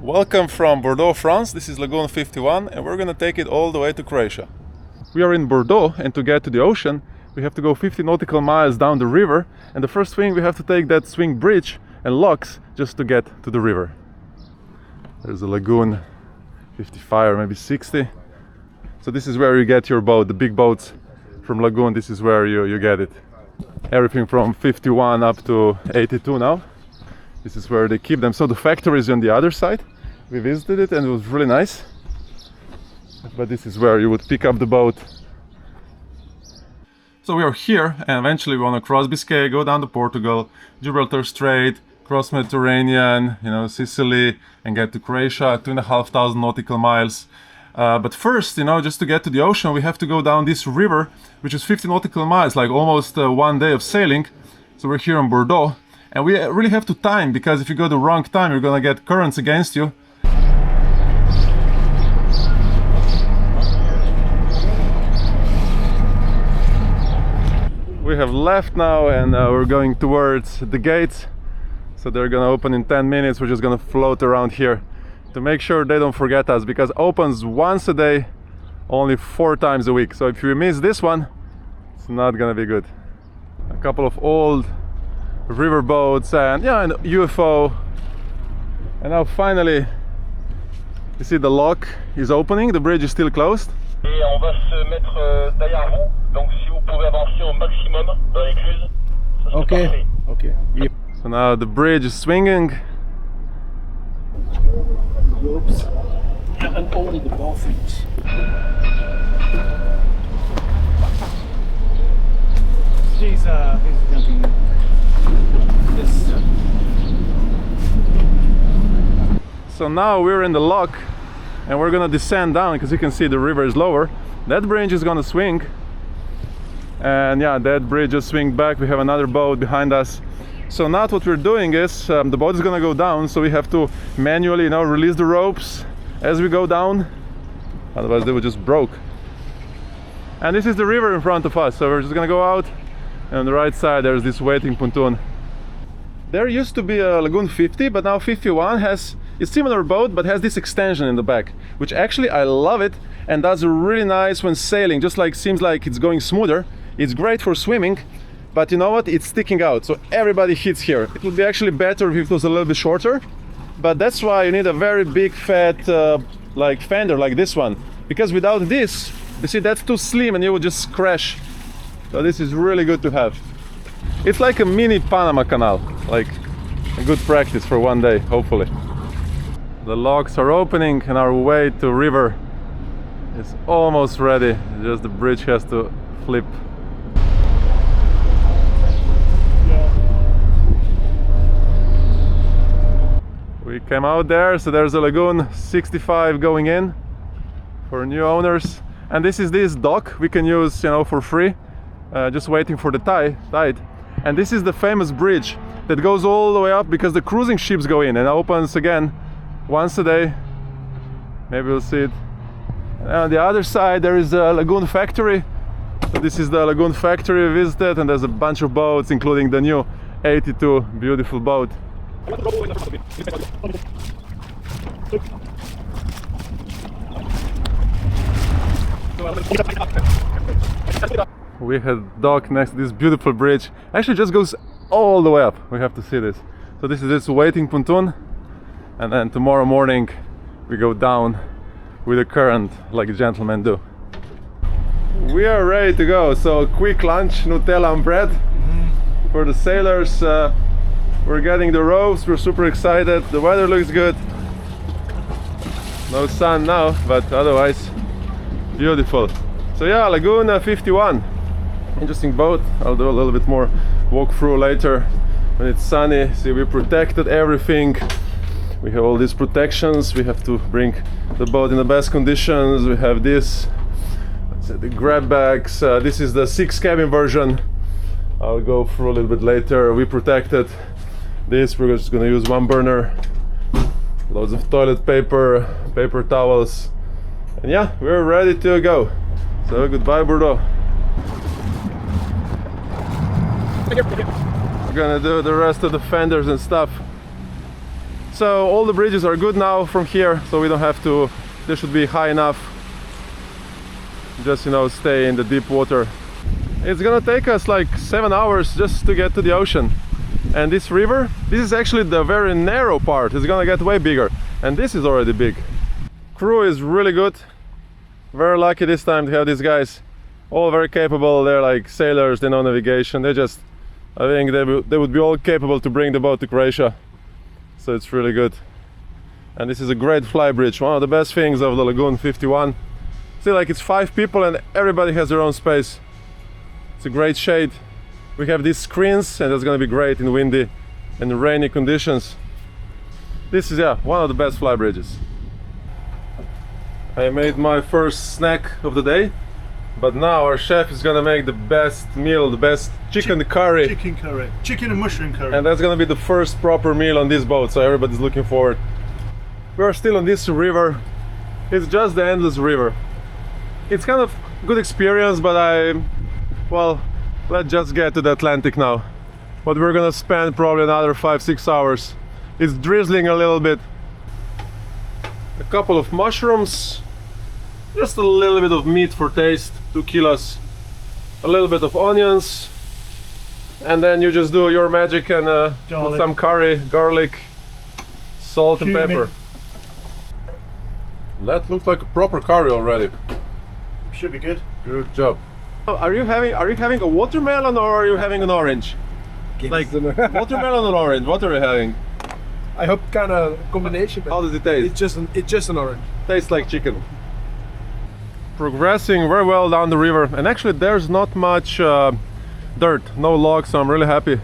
Welcome from Bordeaux, France. This is Lagoon 51 and we're gonna take it all the way to Croatia. We are in Bordeaux and to get to the ocean we have to go 50 nautical miles down the river, and the first thing we have to take that swing bridge and locks just to get to the river. There's a lagoon 55 or maybe 60. So this is where you get your boat, the big boats from Lagoon, this is where you get it. Everything from 51 up to 82 now. This is where they keep them. So the factory is on the other side. We visited it and it was really nice. But this is where you would pick up the boat. So we are here and eventually we want to cross Biscay, go down to Portugal, Gibraltar Strait, cross Mediterranean, Sicily, and get to Croatia, 2,500 nautical miles. But first, just to get to the ocean, we have to go down this river, which is 50 nautical miles, like almost 1 day of sailing. So we're here in Bordeaux. And we really have to time, because if you go the wrong time, you're gonna get currents against you. We have left now and we're going towards the gates. So they're gonna open in 10 minutes. We're just gonna float around here to make sure they don't forget us, because it opens once a day, only 4 times a week. So if you miss this one, it's not gonna be good. A couple of old river boats and an UFO, and now finally you see the lock is opening. The bridge is still closed. Et on va se mettre derrière vous, donc si vous pouvez avancer au maximum dans l'écluse, ça serait parfait. Okay. Yep. So now the bridge is swinging. Ropes and only the dolphins. He's jumping. This. So now we're in the lock and we're gonna descend down, because you can see the river is lower. That bridge is gonna swing, and that bridge is swing back. We have another boat behind us. So now what we're doing is the boat is gonna go down, so we have to manually release the ropes as we go down, otherwise they would just broke. And this is the river in front of us, so we're just gonna go out, and on the right side there's this waiting pontoon. There used to be a Lagoon 50, but now 51 has a similar boat, but has this extension in the back, which actually I love it and does really nice when sailing. Just like seems like it's going smoother. It's great for swimming, but you know what? It's sticking out, so everybody hits here. It would be actually better if it was a little bit shorter, but that's why you need a very big fat like fender like this one, because without this, you see, that's too slim and you would just crash. So this is really good to have. It's like a mini Panama Canal, like a good practice for 1 day, hopefully. The locks are opening and our way to river is almost ready. Just the bridge has to flip. We came out there, so there's a Lagoon 65 going in for new owners. And this is this dock we can use, for free, just waiting for the tide. And this is the famous bridge that goes all the way up, because the cruising ships go in and opens again once a day. Maybe we'll see it. And on the other side there is a Lagoon factory. So this is the Lagoon factory we visited, and there's a bunch of boats, including the new 82 beautiful boat. We had dock next to this beautiful bridge. Actually just goes all the way up. We have to see this. So this is this waiting pontoon, and then tomorrow morning we go down with the current like gentlemen do. We are ready to go. So quick lunch, Nutella and bread for the sailors. We're getting the ropes. We're super excited. The weather looks good. No sun now, but otherwise beautiful. So Lagoon 51. Interesting boat. I'll do a little bit more walkthrough later when it's sunny. See, we protected everything. We have all these protections. We have to bring the boat in the best conditions. We have this, the grab bags. This is the 6 cabin version. I'll go through a little bit later. We protected this. We're just gonna use 1 burner. Loads of toilet paper, paper towels. And we're ready to go. So goodbye, Bordeaux. We're gonna do the rest of the fenders and stuff So all the bridges are good now from here, so we don't have to, they should be high enough. Just, you know, stay in the deep water. It's gonna take us like 7 hours just to get to the ocean. And this river, this is actually the very narrow part. It's gonna get way bigger. And this is already big. Crew is really good. Very lucky this time to have these guys. All very capable. They're like sailors, they know navigation. They just, I think they would be all capable to bring the boat to Croatia. So it's really good. And this is a great fly bridge. One of the best things of the Lagoon 51. See, like it's 5 people and everybody has their own space. It's a great shade. We have these screens and it's gonna be great in windy and rainy conditions. This is, yeah, one of the best fly bridges. I made my first snack of the day, but now our chef is gonna make the best meal, the best chicken curry. Chicken curry. Chicken and mushroom curry. And that's gonna be the first proper meal on this boat, so everybody's looking forward. We are still on this river. It's just the endless river. It's kind of good experience, but well, let's just get to the Atlantic now. But we're gonna spend probably another 5-6 hours. It's drizzling a little bit. A couple of mushrooms, just a little bit of meat for taste, 2 kilos, a little bit of onions, and then you just do your magic and put some curry, garlic, salt and pepper. That looks like a proper curry already. Should be good. Good job. Are you having a watermelon or are you having an orange? Like watermelon or orange? What are you having? I hope kind of combination. How does it taste? It's just an orange. Tastes like chicken. Progressing very well down the river, and actually there's not much dirt, no logs, so I'm really happy.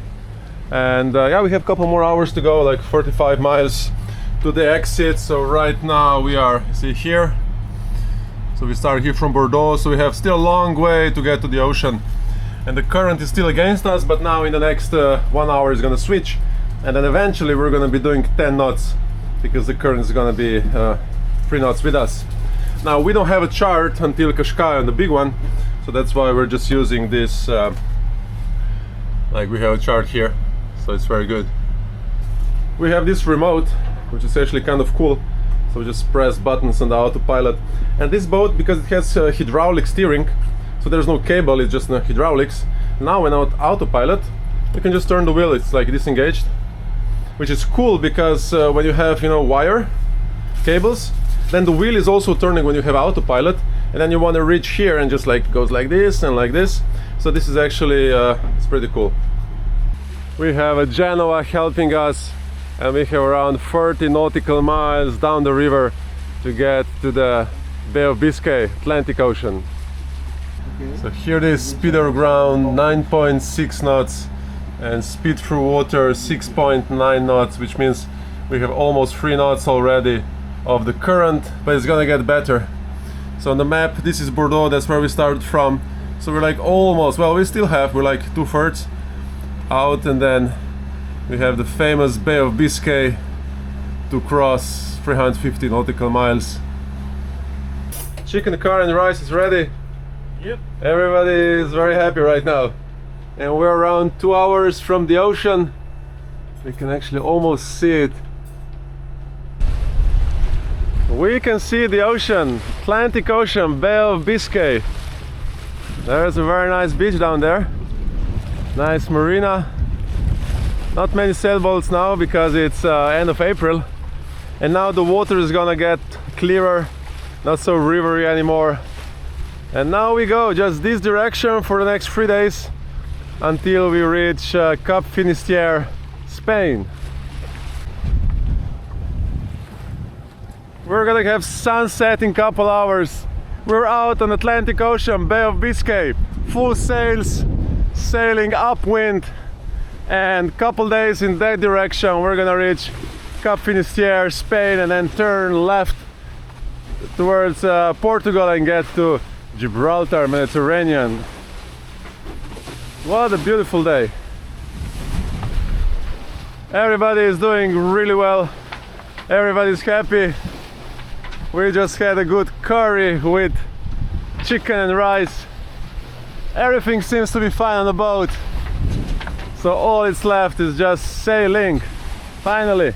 And yeah, we have a couple more hours to go, like 45 miles to the exit. So right now we are, see here. So we start here from Bordeaux, so we have still a long way to get to the ocean. And the current is still against us, but now in the next 1 hour is gonna switch. And then eventually we're gonna be doing 10 knots because the current is gonna be 3 knots with us. Now we don't have a chart until Qashqai on the big one, so that's why we're just using this, like we have a chart here, so it's very good. We have this remote, which is actually kind of cool. So we just press buttons on the autopilot. And this boat, because it has hydraulic steering, so there's no cable, it's just hydraulics. Now when on autopilot, you can just turn the wheel, it's like disengaged. Which is cool because when you have, you know, wire cables, then the wheel is also turning when you have autopilot, and then you want to reach here and just like goes like this and like this. So this is actually it's pretty cool. We have a Genoa helping us, and we have around 30 nautical miles down the river to get to the Bay of Biscay, Atlantic Ocean. Okay. So here it is, speed over ground 9.6 knots and speed through water 6.9 knots, which means we have almost 3 knots already of the current, but it's gonna get better. So on the map, this is Bordeaux, that's where we started from. So we're like almost, well, we still have, we're like 2/3 out, and then we have the famous Bay of Biscay to cross 350 nautical miles. Chicken curry and rice is ready. Yep. Everybody is very happy right now. And we're around 2 hours from the ocean. We can actually almost see it. We can see the ocean, Atlantic Ocean, Bay of Biscay. There's a very nice beach down there. Nice marina. Not many sailboats now because it's end of April. And now the water is gonna get clearer, not so rivery anymore. And now we go just this direction for the next 3 days until we reach Cap Finisterre, Spain. We're gonna have sunset in couple hours. We're out on Atlantic Ocean, Bay of Biscay, full sails, sailing upwind, and couple days in that direction we're gonna reach Cap Finisterre, Spain, and then turn left towards Portugal and get to Gibraltar, Mediterranean. What a beautiful day. Everybody is doing really well. Everybody's happy. We just had a good curry with chicken and rice. Everything seems to be fine on the boat. So all it's left is just sailing. Finally.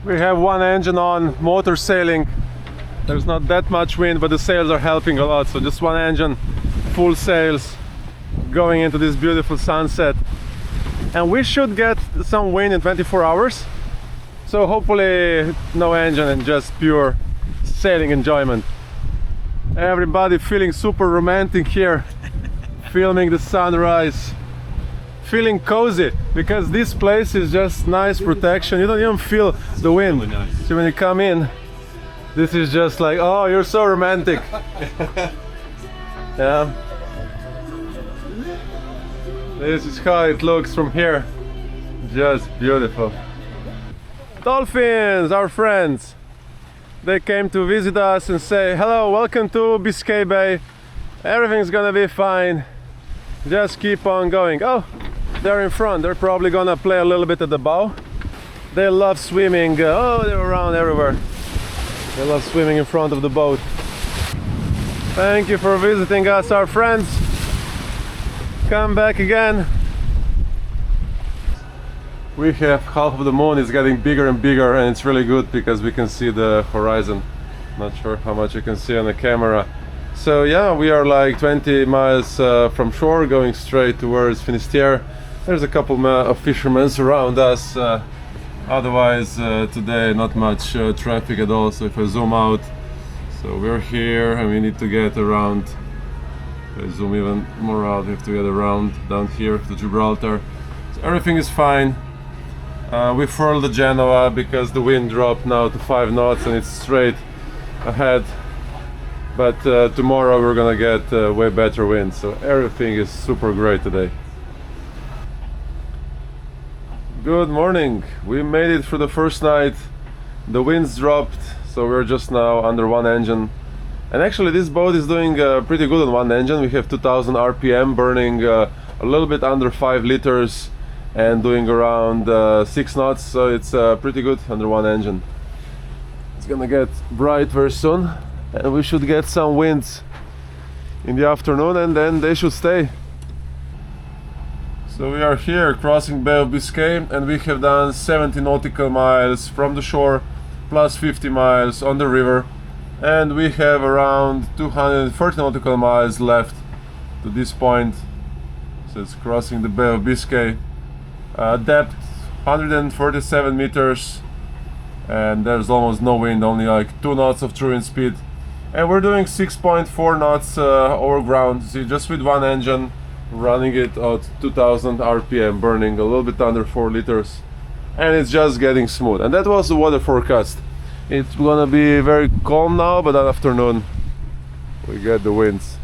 We have one engine on, motor sailing. There's not that much wind, but the sails are helping a lot. So just one engine, full sails, going into this beautiful sunset. And we should get some wind in 24 hours. So hopefully no engine and just pure sailing enjoyment. Everybody feeling super romantic here, filming the sunrise. Feeling cozy because this place is just nice protection. You don't even feel the wind. So when you come in, this is just like, oh, you're so romantic. Yeah. This is how it looks from here. Just beautiful. Dolphins, our friends. They came to visit us and say, hello, welcome to Biscay Bay. Everything's gonna be fine. Just keep on going. Oh, they're in front. They're probably gonna play a little bit at the bow. They love swimming. Oh, they're around everywhere. They love swimming in front of the boat. Thank you for visiting us, our friends. Come back again. We have half of the moon is getting bigger and bigger, and it's really good because we can see the horizon. Not sure how much you can see on the camera. So yeah, we are like 20 miles from shore, going straight towards Finisterre. There's a couple of fishermen around us. Otherwise, today not much traffic at all. So if I zoom out, so we're here and we need to get around. If I zoom even more out, we have to get around down here to Gibraltar. So everything is fine. We furled the Genoa because the wind dropped now to 5 knots and it's straight ahead. But tomorrow we're gonna get way better wind, so everything is super great today. Good morning. We made it through the first night. The winds dropped, so we're just now under one engine. And actually this boat is doing pretty good on one engine. We have 2000 RPM, burning a little bit under 5 liters and doing around 6 knots, so it's pretty good under one engine. It's gonna get bright very soon and we should get some winds in the afternoon and then they should stay. So we are here crossing Bay of Biscay and we have done 70 nautical miles from the shore plus 50 miles on the river, and we have around 230 nautical miles left to this point. So it's crossing the Bay of Biscay. Depth 147 meters and there's almost no wind, only like 2 knots of true wind speed. And we're doing 6.4 knots over ground, see, just with one engine, running it at 2000 RPM, burning a little bit under 4 liters. And it's just getting smooth. And that was the weather forecast. It's gonna be very calm now, but that afternoon we get the winds.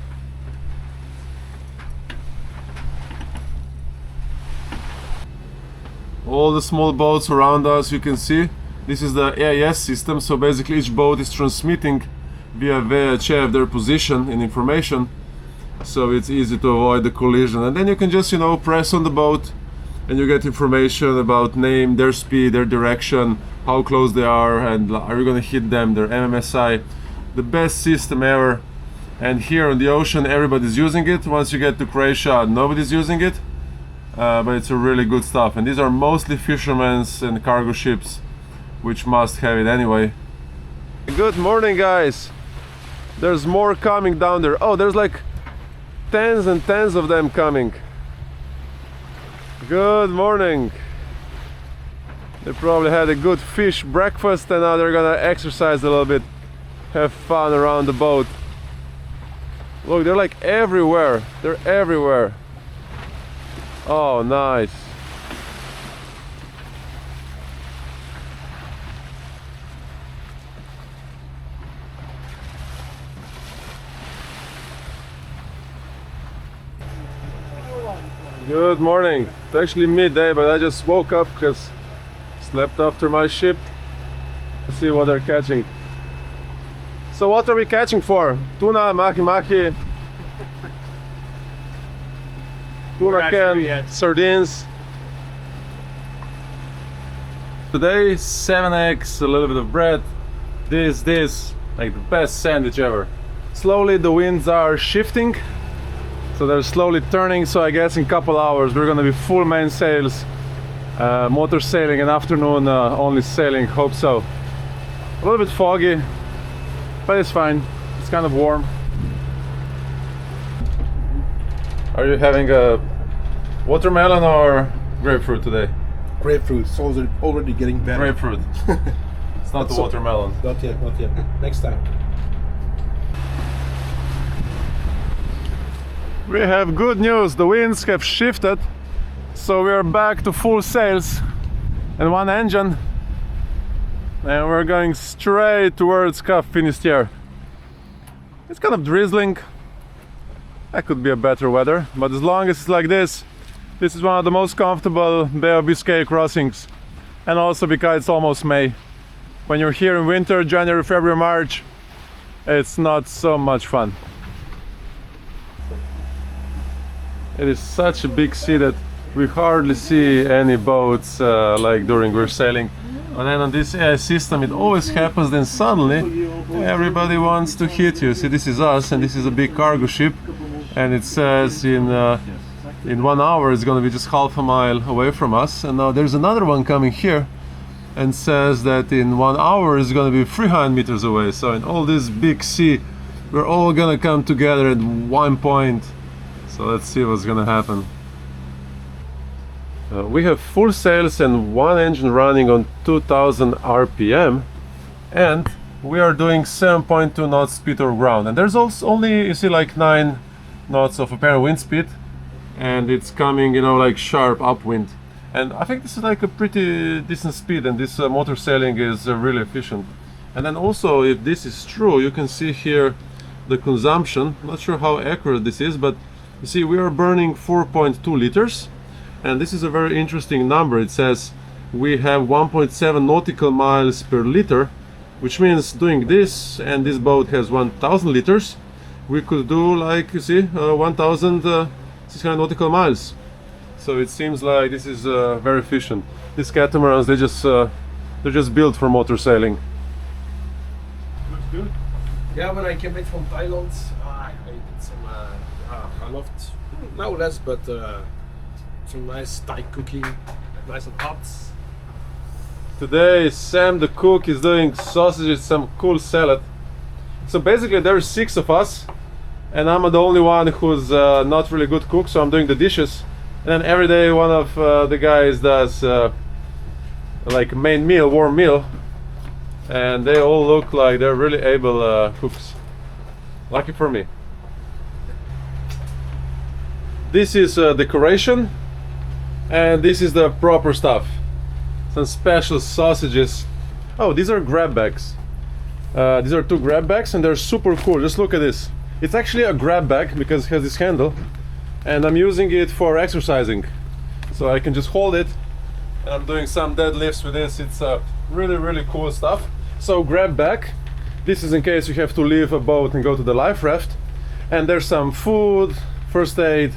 All the small boats around us, you can see, this is the AIS system, so basically each boat is transmitting via VHF their position and information, so it's easy to avoid the collision. And then you can just, you know, press on the boat and you get information about name, their speed, their direction, how close they are, and are you gonna hit them, their MMSI. The best system ever. And here on the ocean everybody's using it. Once you get to Croatia, nobody's using it. But it's a really good stuff, and these are mostly fishermen's and cargo ships which must have it anyway. Good morning, guys. There's more coming down there. Oh, there's like tens and tens of them coming. Good morning. They probably had a good fish breakfast and now they're gonna exercise a little bit, have fun around the boat. Look, they're like everywhere. They're everywhere. Oh, nice. Good morning. It's actually midday, but I just woke up because slept after my ship. Let's see what they're catching. So what are we catching for? Tuna, mahi-mahi, tuna can, sardines. Today 7 eggs, a little bit of bread. This, like the best sandwich ever. Slowly the winds are shifting, so they're slowly turning, so I guess in a couple hours we're gonna be full mainsails motor sailing and afternoon only sailing, hope so. A little bit foggy, but it's fine, it's kind of warm. Are you having a watermelon or grapefruit today? Grapefruit. It's already getting better. Grapefruit. It's not the watermelon. Not yet, not yet. Next time. We have good news, the winds have shifted, so we are back to full sails and one engine, and we're going straight towards Cap Finisterre. It's kind of drizzling, that could be a better weather, but as long as it's like this is one of the most comfortable Bay of Biscay crossings, and also because it's almost May. When you're here in winter, January, February, March, it's not so much fun. It is such a big sea that we hardly see any boats like during we're sailing. And then on this AI system it always happens, then suddenly everybody wants to hit you. See, this is us and this is a big cargo ship, and it says in 1 hour it's going to be just half a mile away from us, and now there's another one coming here and says that in 1 hour it's going to be 300 meters away. So in all this big sea we're all going to come together at one point. So let's see what's gonna happen. We have full sails and one engine running on 2000 RPM, and we are doing 7.2 knots speed or ground. And there's also only, you see, like 9 knots of apparent wind speed, and it's coming, you know, like sharp upwind. And I think this is like a pretty decent speed, and this motor sailing is really efficient. And then also, if this is true, you can see here the consumption. I'm not sure how accurate this is, but you see, we are burning 4.2 liters, and this is a very interesting number. It says we have 1.7 nautical miles per liter, which means doing this, and this boat has 1,000 liters, we could do, like, you see, 1,600 nautical miles. So it seems like this is very efficient. These catamarans, they're just built for motor sailing. Looks good. Yeah, when I came back from Thailand, I did some. I loved, now less, but some nice Thai cooking, nice and hot. Today Sam the cook is doing sausages, some cool salad. So basically there's 6 of us, and I'm the only one who's not really good cook, so I'm doing the dishes. And then every day one of the guys does like main meal, warm meal, and they all look like they're really able cooks. Lucky for me. This is decoration, and this is the proper stuff. Some special sausages. Oh, these are grab bags. These are 2 grab bags, and they're super cool. Just look at this. It's actually a grab bag because it has this handle, and I'm using it for exercising. So I can just hold it, and I'm doing some deadlifts with this. It's really cool stuff. So grab bag. This is in case you have to leave a boat and go to the life raft. And there's some food, first aid,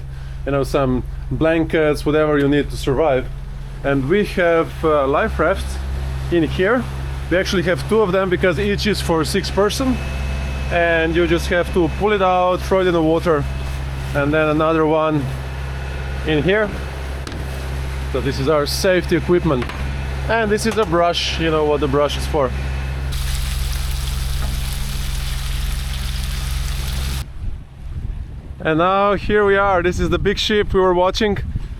you know, some blankets, whatever you need to survive. And we have life rafts in here. We actually have 2 of them because each is for 6 person, and you just have to pull it out, throw it in the water, and then another one in here. So this is our safety equipment, and this is a brush. You know what the brush is for. And now here we are. This is the big ship we were watching.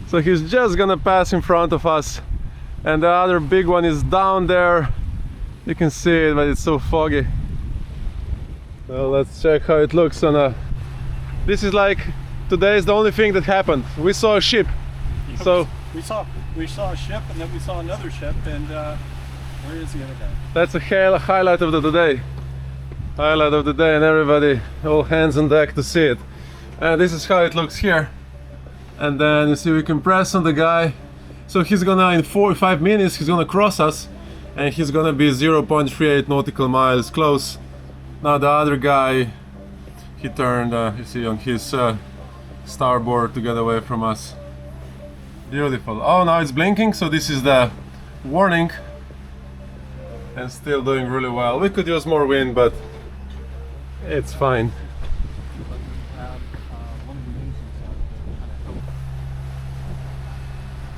So he's just gonna pass in front of us, and the other big one is down there. You can see it, but it's so foggy. Well, let's check how it looks on a... This is like, today is the only thing that happened. We saw a ship. So we saw a ship, and then we saw another ship, and where is the other guy? that's a highlight of the day. Highlight of the day, and everybody, all hands on deck to see it. And this is how it looks here. And then you see we can press on the guy. So he's gonna, in 4 or 5 minutes, he's gonna cross us, and he's gonna be 0.38 nautical miles close. Now the other guy, he turned, you see, on his starboard to get away from us. Beautiful. Oh, now it's blinking, so this is the warning. And still doing really well. We could use more wind, but it's fine.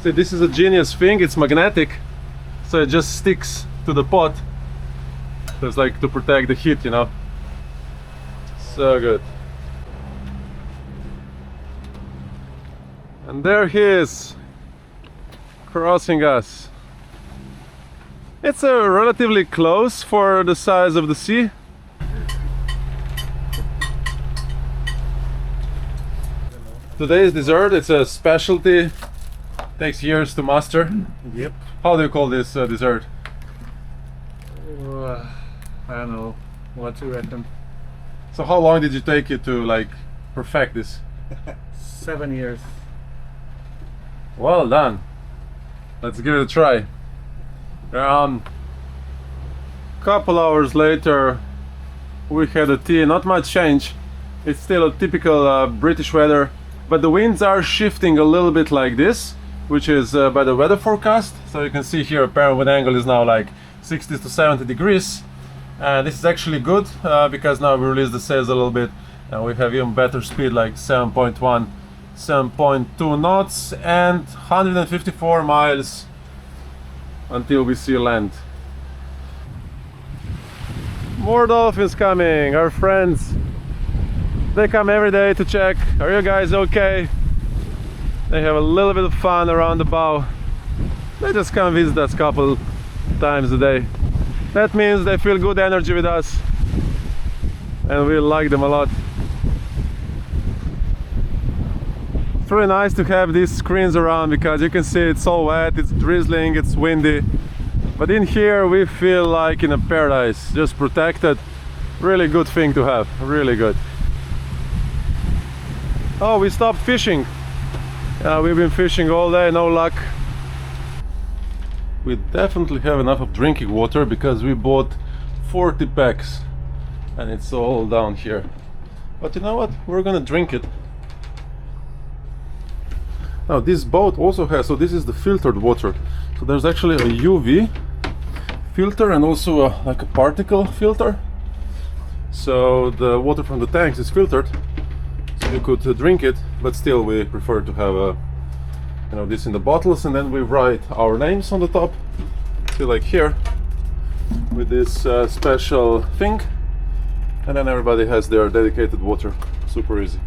See, this is a genius thing, it's magnetic, so it just sticks to the pot. So it's like to protect the heat, you know. So good. And there he is, crossing us. It's relatively close for the size of the sea. Today's dessert, it's a specialty, takes years to master. Yep. How do you call this dessert? I don't know. What do you reckon? So how long did it take you to like perfect this? 7 years. Well done. Let's give it a try. Couple hours later we had a tea, not much change. It's still a typical British weather, but the winds are shifting a little bit like this, which is by the weather forecast. So you can see here apparent wind angle is now like 60 to 70 degrees. This is actually good because now we release the sails a little bit and we have even better speed, like 7.1, 7.2 knots and 154 miles until we see land. More dolphins coming, our friends. They come every day to check, are you guys okay? They have a little bit of fun around the bow. They just come visit us a couple times a day. That means they feel good energy with us and we like them a lot. It's really nice to have these screens around because you can see it's so wet, it's drizzling, it's windy. But in here we feel like in a paradise, just protected. Really good thing to have, really good. Oh, we stopped fishing. We've been fishing all day, no luck. We definitely have enough of drinking water because we bought 40 packs and it's all down here. But you know what? We're gonna drink it. Now this boat also has, so this is the filtered water. So there's actually a UV filter and also like a particle filter. So the water from the tanks is filtered. So you could drink it, but still we prefer to have you know, this in the bottles, and then we write our names on the top. See, like here with this special thing, and then everybody has their dedicated water. Super easy.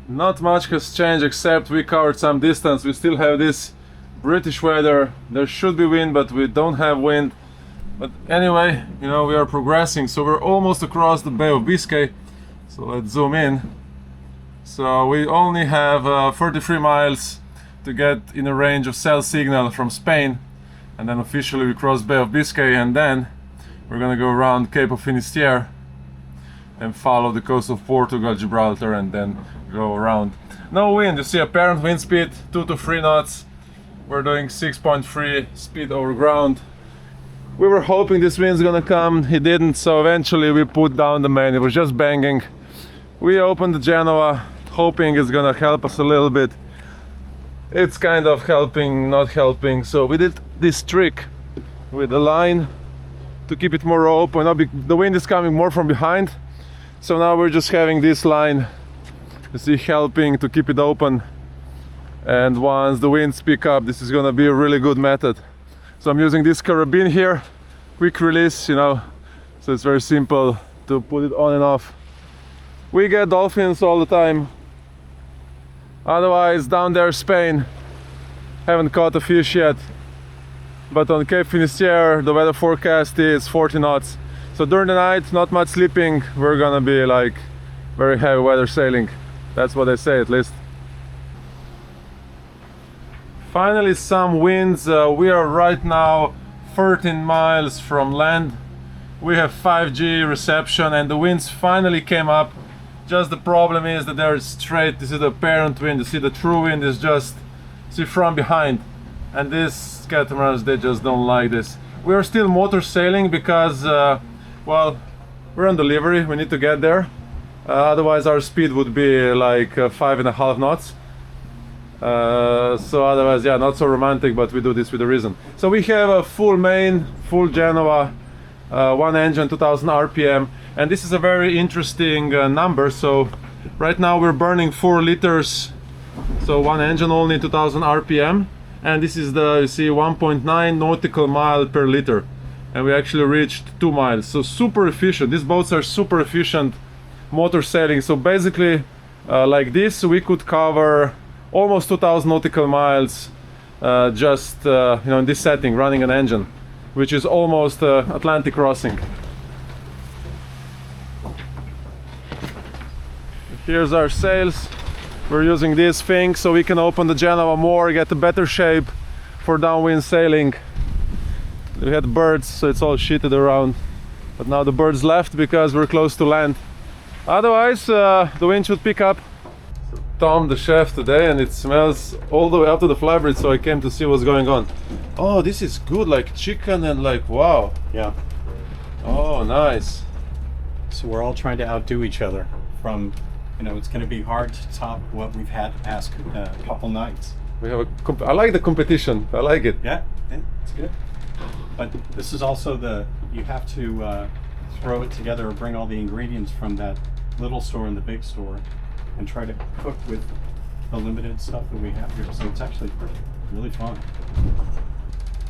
Not much has changed except we covered some distance. We still have this British weather. There should be wind, but we don't have wind. But anyway, you know, we are progressing, so we're almost across the Bay of Biscay. So let's zoom in. So we only have 33 miles to get in a range of cell signal from Spain, and then officially we cross Bay of Biscay, and then we're gonna go around Cape of Finisterre and follow the coast of Portugal, Gibraltar, and then go around. No wind, you see apparent wind speed 2 to 3 knots. We're doing 6.3 speed over ground. We were hoping this wind's gonna come, it didn't, so eventually we put down the main, it was just banging. We opened the Genoa, hoping it's gonna help us a little bit. It's kind of helping, not helping, so we did this trick with the line to keep it more open. Now the wind is coming more from behind, so now we're just having this line, you see, helping to keep it open. And once the winds pick up, this is gonna be a really good method. So I'm using this carabine here, quick release, you know, so it's very simple to put it on and off. We get dolphins all the time. Otherwise, down there, Spain, haven't caught a fish yet. But on Cape Finisterre, the weather forecast is 40 knots. So during the night, not much sleeping. We're gonna be like very heavy weather sailing. That's what they say, at least. Finally, some winds. We are right now 13 miles from land. We have 5G reception and the winds finally came up. Just the problem is that they're straight. This is the apparent wind. You see, the true wind is just, see, from behind. And these catamarans, they just don't like this. We are still motor sailing because, well, we're on delivery. We need to get there. Otherwise, our speed would be like 5.5 knots. So otherwise, yeah, not so romantic, but we do this with a reason. So we have a full main, full Genoa, one engine, 2000 RPM, and this is a very interesting number. So Right now we're burning 4 liters, so one engine only, 2000 RPM, and this is the, you see, 1.9 nautical mile per liter, and we actually reached 2 miles. So super efficient. These boats are super efficient motor sailing. So basically like this we could cover almost 2000 nautical miles just you know, in this setting, running an engine, which is almost Atlantic crossing. Here's our sails. We're using this thing so we can open the Genoa more, get a better shape for downwind sailing. We had birds, so it's all sheeted around, but now the birds left because we're close to land. Otherwise the wind should pick up. Tom, the chef today, and it smells all the way up to the flybridge, so I came to see what's going on. Oh, this is good, like chicken and like, wow. Yeah. Oh, nice. So we're all trying to outdo each other. From, you know, it's going to be hard to top what we've had the past couple nights. We have I like the competition. I like it. Yeah, it's good. But this is also you have to throw it together or bring all the ingredients from that little store and the big store and try to cook with the limited stuff that we have here. So it's actually really fun.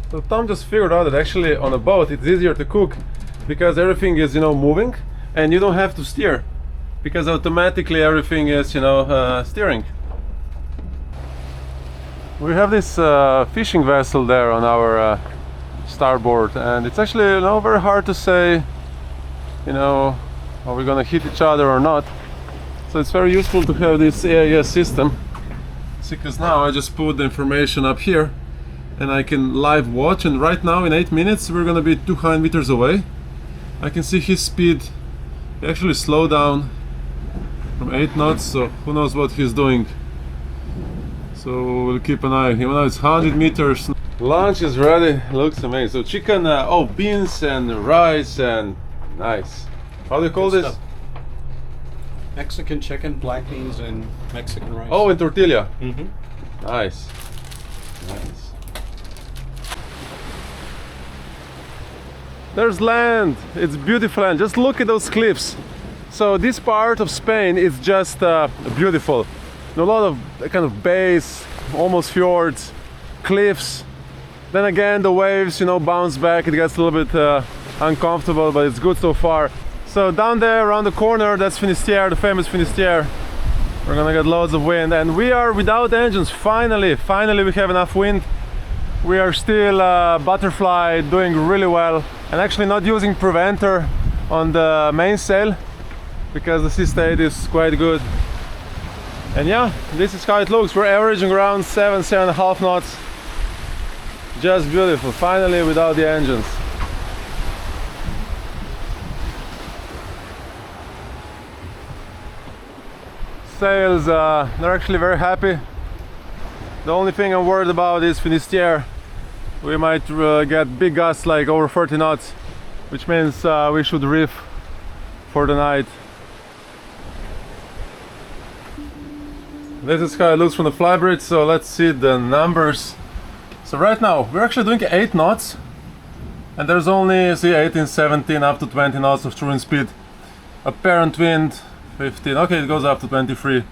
So Tom just figured out that actually on a boat it's easier to cook because everything is, you know, moving, and you don't have to steer because automatically everything is, you know, steering. We have this fishing vessel there on our starboard, and it's actually, you know, very hard to say, you know, are we gonna hit each other or not. So it's very useful to have this AIS system. See, because now I just put the information up here and I can live watch, and right now in 8 minutes we're gonna be 200 meters away. I can see his speed actually slow down from 8 knots, so who knows what he's doing. So we'll keep an eye on him. Now it's 100 meters. Lunch is ready. Looks amazing. So chicken, oh, beans and rice, and nice. How do you call Good this? stuff. Mexican chicken, black beans, and Mexican rice. Oh, and tortilla. Mm-hmm. Nice. Nice. There's land. It's beautiful land. Just look at those cliffs. So this part of Spain is just beautiful. A lot of kind of bays, almost fjords, cliffs. Then again, the waves, you know, bounce back. It gets a little bit uncomfortable, but it's good so far. So down there around the corner, that's Finisterre, the famous Finisterre. We're gonna get loads of wind, and we are without engines. Finally we have enough wind. We are still butterfly, doing really well, and actually not using preventer on the mainsail because the sea state is quite good. And yeah, this is how it looks. We're averaging around 7.5 knots. Just beautiful, finally without the engines. Sails, they're actually very happy. The only thing I'm worried about is Finisterre. We might get big gusts like over 30 knots, which means we should reef for the night. This is how it looks from the flybridge, so let's see the numbers. So right now we're actually doing 8 knots, and there's only, see, 18, 17 up to 20 knots of true wind speed. Apparent wind 15, okay, it goes up to 23.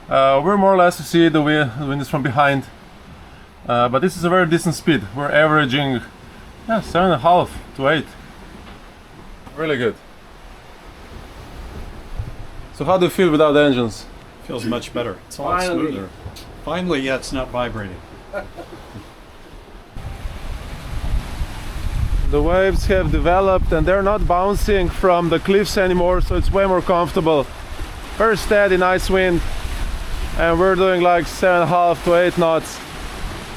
We're more or less, you see, the wind is from behind, but this is a very decent speed. We're averaging 7.5 to 8. Really good. So how do you feel without the engines? Feels much better. It's a lot smoother. Finally, yeah, it's not vibrating. The waves have developed and they're not bouncing from the cliffs anymore, so it's way more comfortable. Very steady, nice wind, and we're doing like 7.5 to 8 knots.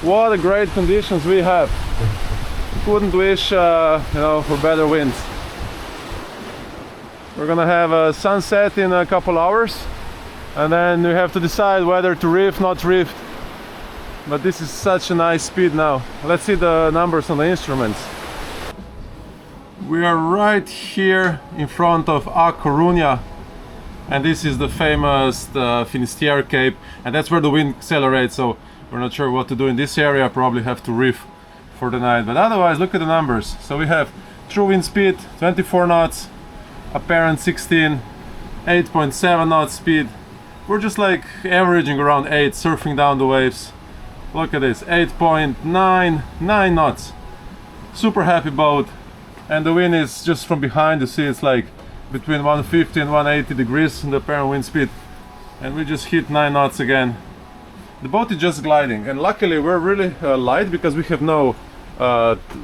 What a great conditions we have. Couldn't wish you know, for better winds. We're gonna have a sunset in a couple hours, and then we have to decide whether to reef, not reef. But this is such a nice speed now. Let's see the numbers on the instruments. We are right here in front of A Coruña, and this is the famous Finisterre Cape, and that's where the wind accelerates, so we're not sure what to do in this area. Probably have to reef for the night, but otherwise look at the numbers. So we have true wind speed 24 knots, apparent 16, 8.7 knots speed, We're just like averaging around 8, surfing down the waves. Look at this, 8.9 knots. Super happy boat. And the wind is just from behind. You see it's like between 150 and 180 degrees in the apparent wind speed. And we just hit 9 knots again. The boat is just gliding, and luckily we're really light because we have no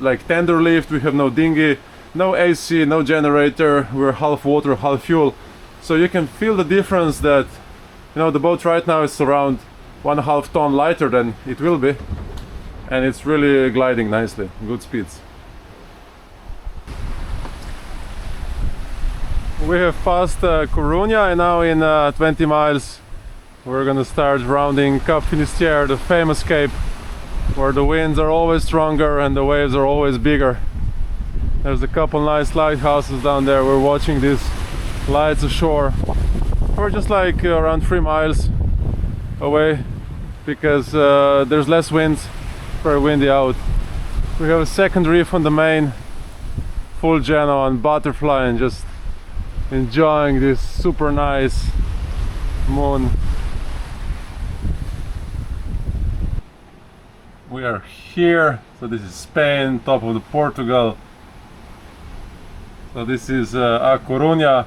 like tender lift, we have no dinghy, no AC, no generator, we're half water, half fuel. So you can feel the difference that, you know, the boat right now is around 1.5 ton lighter than it will be, and it's really gliding nicely, good speeds. We have passed Coruña, and now in 20 miles we're gonna start rounding Cap Finisterre, the famous cape where the winds are always stronger and the waves are always bigger. There's a couple nice lighthouses down there. We're watching these lights ashore. We're just like around 3 miles away because there's less winds, very windy out. We have a second reef on the main, full Genoa and butterfly, and just enjoying this super nice moon. We are here, so this is Spain, top of the Portugal. So this is A Coruña,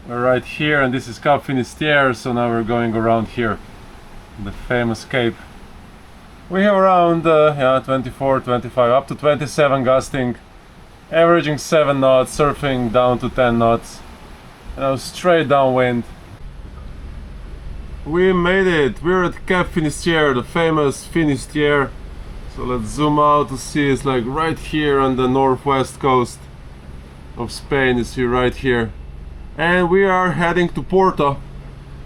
we're right here, and this is Cap Finisterre, so now we're going around here, the famous cape. We have around 24, 25, up to 27 gusting, averaging 7 knots, surfing down to 10 knots, and now straight downwind. We made it, we're at Cap Finisterre, the famous Finisterre. So let's zoom out to see, it's like right here on the northwest coast of Spain. You see right here, and we are heading to Porto.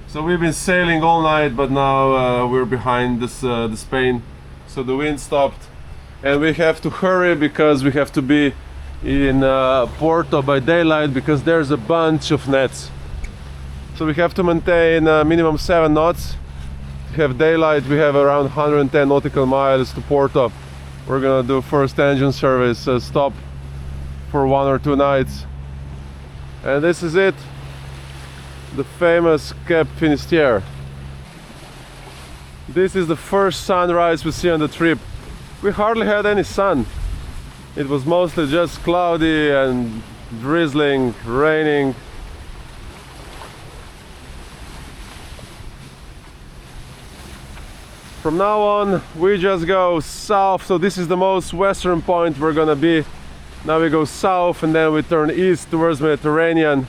So we've been sailing all night, but now we're behind this the Spain, so the wind stopped and we have to hurry because we have to be in Porto by daylight because there's a bunch of nets. So we have to maintain minimum 7 knots. Have daylight. We have around 110 nautical miles to Porto. We're gonna do first engine service, stop for 1 or 2 nights, and this is it, the famous Cap Finisterre. This is the first sunrise we see on the trip. We hardly had any sun. It was mostly just cloudy and drizzling, raining. From now on we just go south, so this is the most western point we're gonna be. Now we go south and then we turn east towards Mediterranean,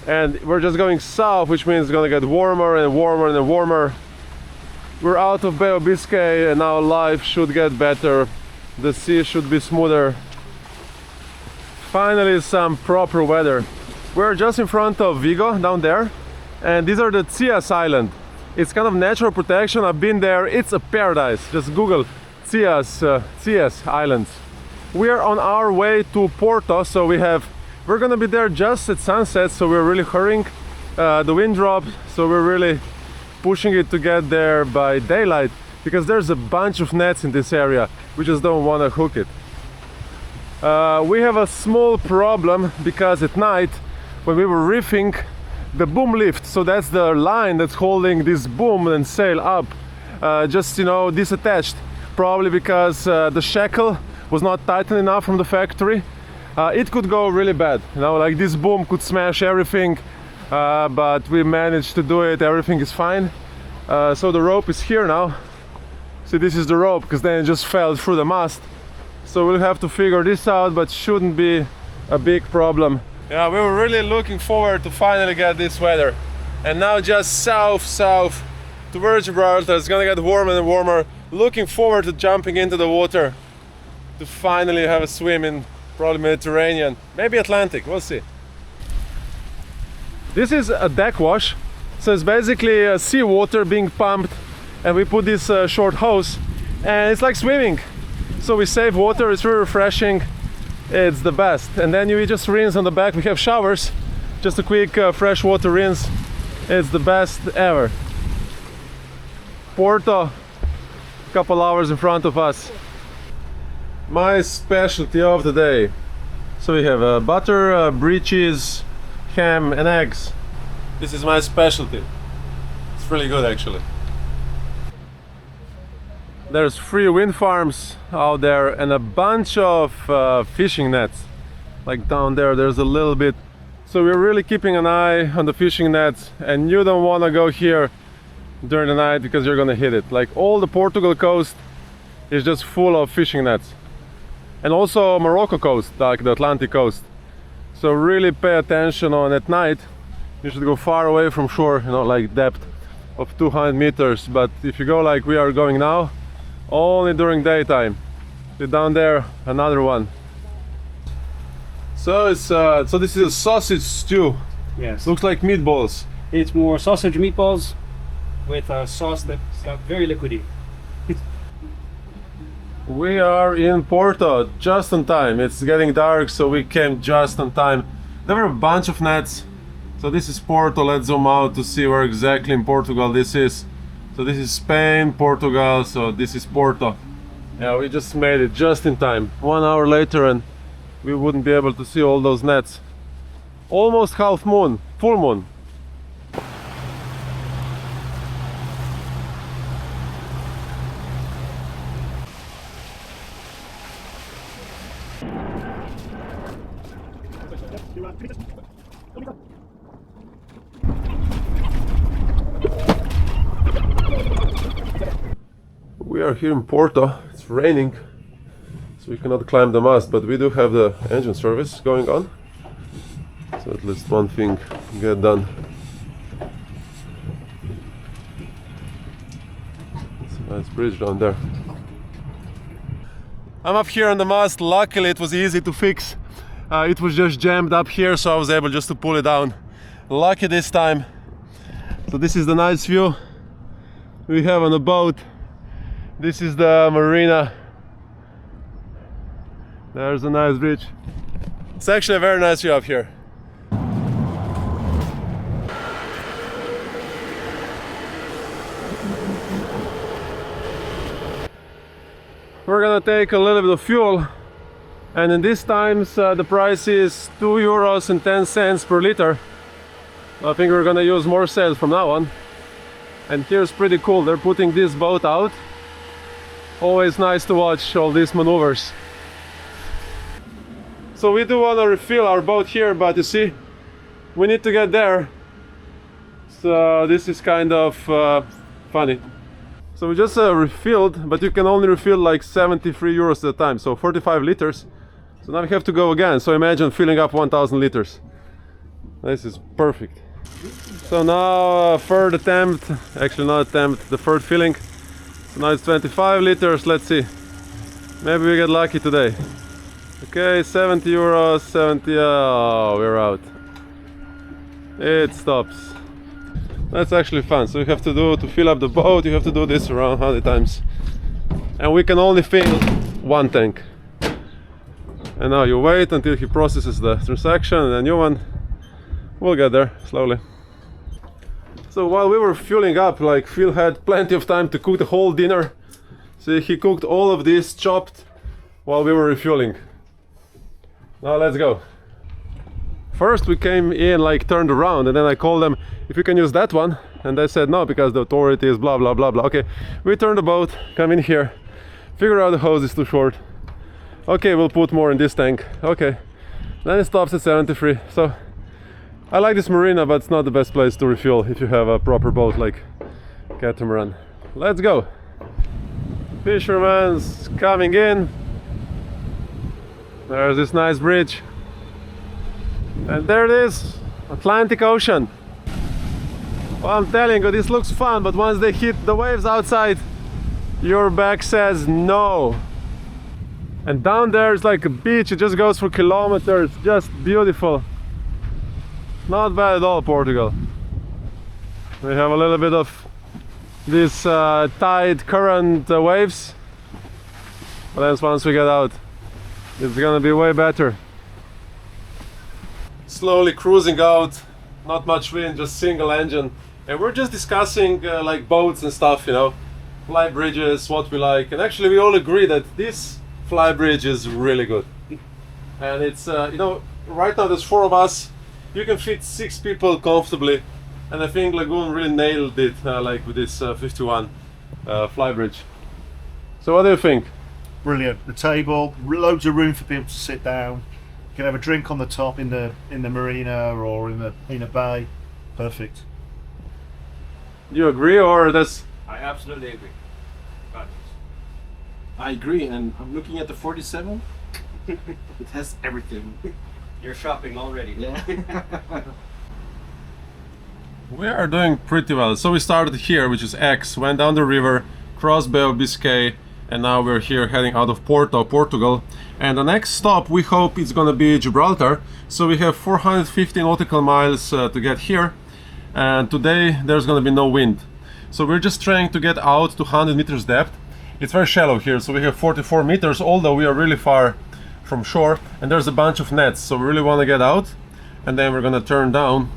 and we're just going south, which means it's gonna get warmer and warmer and warmer. We're out of Bay of Biscay and now life should get better, the sea should be smoother. Finally some proper weather. We're just in front of Vigo down there, and these are the Cias Island. It's kind of natural protection. I've been there, it's a paradise. Just Google Cias Islands. We are on our way to Porto, so we're gonna be there just at sunset, so we're really hurrying. The wind dropped, so we're really pushing it to get there by daylight because there's a bunch of nets in this area. We just don't want to hook it. We have a small problem because at night when we were reefing, the boom lift, so that's the line that's holding this boom and sail up, just, you know, disattached, probably because the shackle was not tightened enough from the factory. It could go really bad, you know, like this boom could smash everything, but we managed to do it, everything is fine. So the rope is here now. See, this is the rope, because then it just fell through the mast, so we'll have to figure this out, but shouldn't be a big problem. Yeah, we were really looking forward to finally get this weather. And now just south towards Gibraltar, it's gonna get warmer and warmer. Looking forward to jumping into the water to finally have a swim in probably Mediterranean, maybe Atlantic, we'll see. This is a deck wash, so it's basically seawater being pumped, and we put this short hose, and it's like swimming. So we save water, it's really refreshing. It's the best. And then you just rinse on the back. We have showers, just a quick fresh water rinse. It's the best ever. Porto, couple hours in front of us. My specialty of the day. So we have butter, brie cheese, ham and eggs. This is my specialty. really good actually. There's 3 wind farms out there and a bunch of fishing nets. Like down there, there's a little bit. So we're really keeping an eye on the fishing nets, and you don't want to go here during the night because you're gonna hit it. Like all the Portugal coast is just full of fishing nets, and also Morocco coast, like the Atlantic coast. So really pay attention on at night. You should go far away from shore, you know, like depth of 200 meters. But if you go like we are going now, only during daytime. See down there, another one. So it's so this is a sausage stew. Yes. Looks like meatballs. It's more sausage meatballs with a sauce that's very liquidy. We are in Porto just on time. It's getting dark, so we came just on time. There were a bunch of nets. So this is Porto. Let's zoom out to see where exactly in Portugal this is. So this is Spain, Portugal, so this is Porto. Yeah, we just made it just in time. 1 hour later and we wouldn't be able to see all those nets. Almost half moon, full moon. We are here in Porto. It's raining, so we cannot climb the mast, but we do have the engine service going on, so at least one thing get done. It's a nice bridge down there. I'm up here on the mast. Luckily it was easy to fix. It was just jammed up here, so I was able just to pull it down. Lucky this time. So this is the nice view we have on the boat. This is the marina. There's a nice bridge. It's actually a very nice view up here. We're gonna take a little bit of fuel, and in these times the price is €2.10 per liter. I think we're gonna use more sails from now on. And here's pretty cool, they're putting this boat out. Always nice to watch all these maneuvers. So we do want to refill our boat here, but you see, we need to get there. So this is kind of funny. So we just refilled, but you can only refill like 73 euros at a time, so 45 liters. So now we have to go again. So imagine filling up 1000 liters. This is perfect. So now third attempt, actually not attempt, the third filling. So now it's 25 liters, let's see. Maybe we get lucky today. Okay, 70 euros, 70, oh, we're out. It stops. That's actually fun. So you have to do, to fill up the boat, you have to do this around 100 times. And we can only fill one tank. And now you wait until he processes the transaction, and a new one. We'll get there slowly. So while we were fueling up, like Phil had plenty of time to cook the whole dinner. So he cooked all of this chopped while we were refueling. Now let's go. First we came in, like turned around, and then I called them if you can use that one, and they said no because the authority is blah blah blah blah. Okay, we turn the boat, come in here, figure out the hose is too short. Okay, we'll put more in this tank. Okay, then it stops at 73. So I like this marina, but it's not the best place to refuel if you have a proper boat like Catamaran. Let's go. Fisherman's coming in. There's this nice bridge. And there it is, Atlantic Ocean. Well, I'm telling you, this looks fun, but once they hit the waves outside, your back says no. And down there is like a beach, it just goes for kilometers, just beautiful. Not bad at all, Portugal. We have a little bit of this tide current waves, but then once we get out, it's gonna be way better. Slowly cruising out, not much wind, just single engine, and we're just discussing like boats and stuff, you know, fly bridges, what we like, and actually we all agree that this fly bridge is really good. And it's you know, right now there's 4 of us. You can fit 6 people comfortably. And I think Lagoon really nailed it, like with this 51 flybridge. So what do you think? Brilliant. The table, loads of room for people to sit down. You can have a drink on the top in the marina or in a bay. Perfect. You agree, or that's? I absolutely agree. I agree, and I'm looking at the 47. It has everything. You're shopping already. Yeah. We are doing pretty well. So we started here, which is X, went down the river, crossed Bay of Biscay, and now we're here heading out of Porto, Portugal. And the next stop, we hope it's gonna be Gibraltar. So we have 450 nautical miles to get here. And today there's gonna be no wind. So we're just trying to get out to 100 meters depth. It's very shallow here, so we have 44 meters, although we are really far from shore, and there's a bunch of nets, so we really want to get out, and then we're gonna turn down,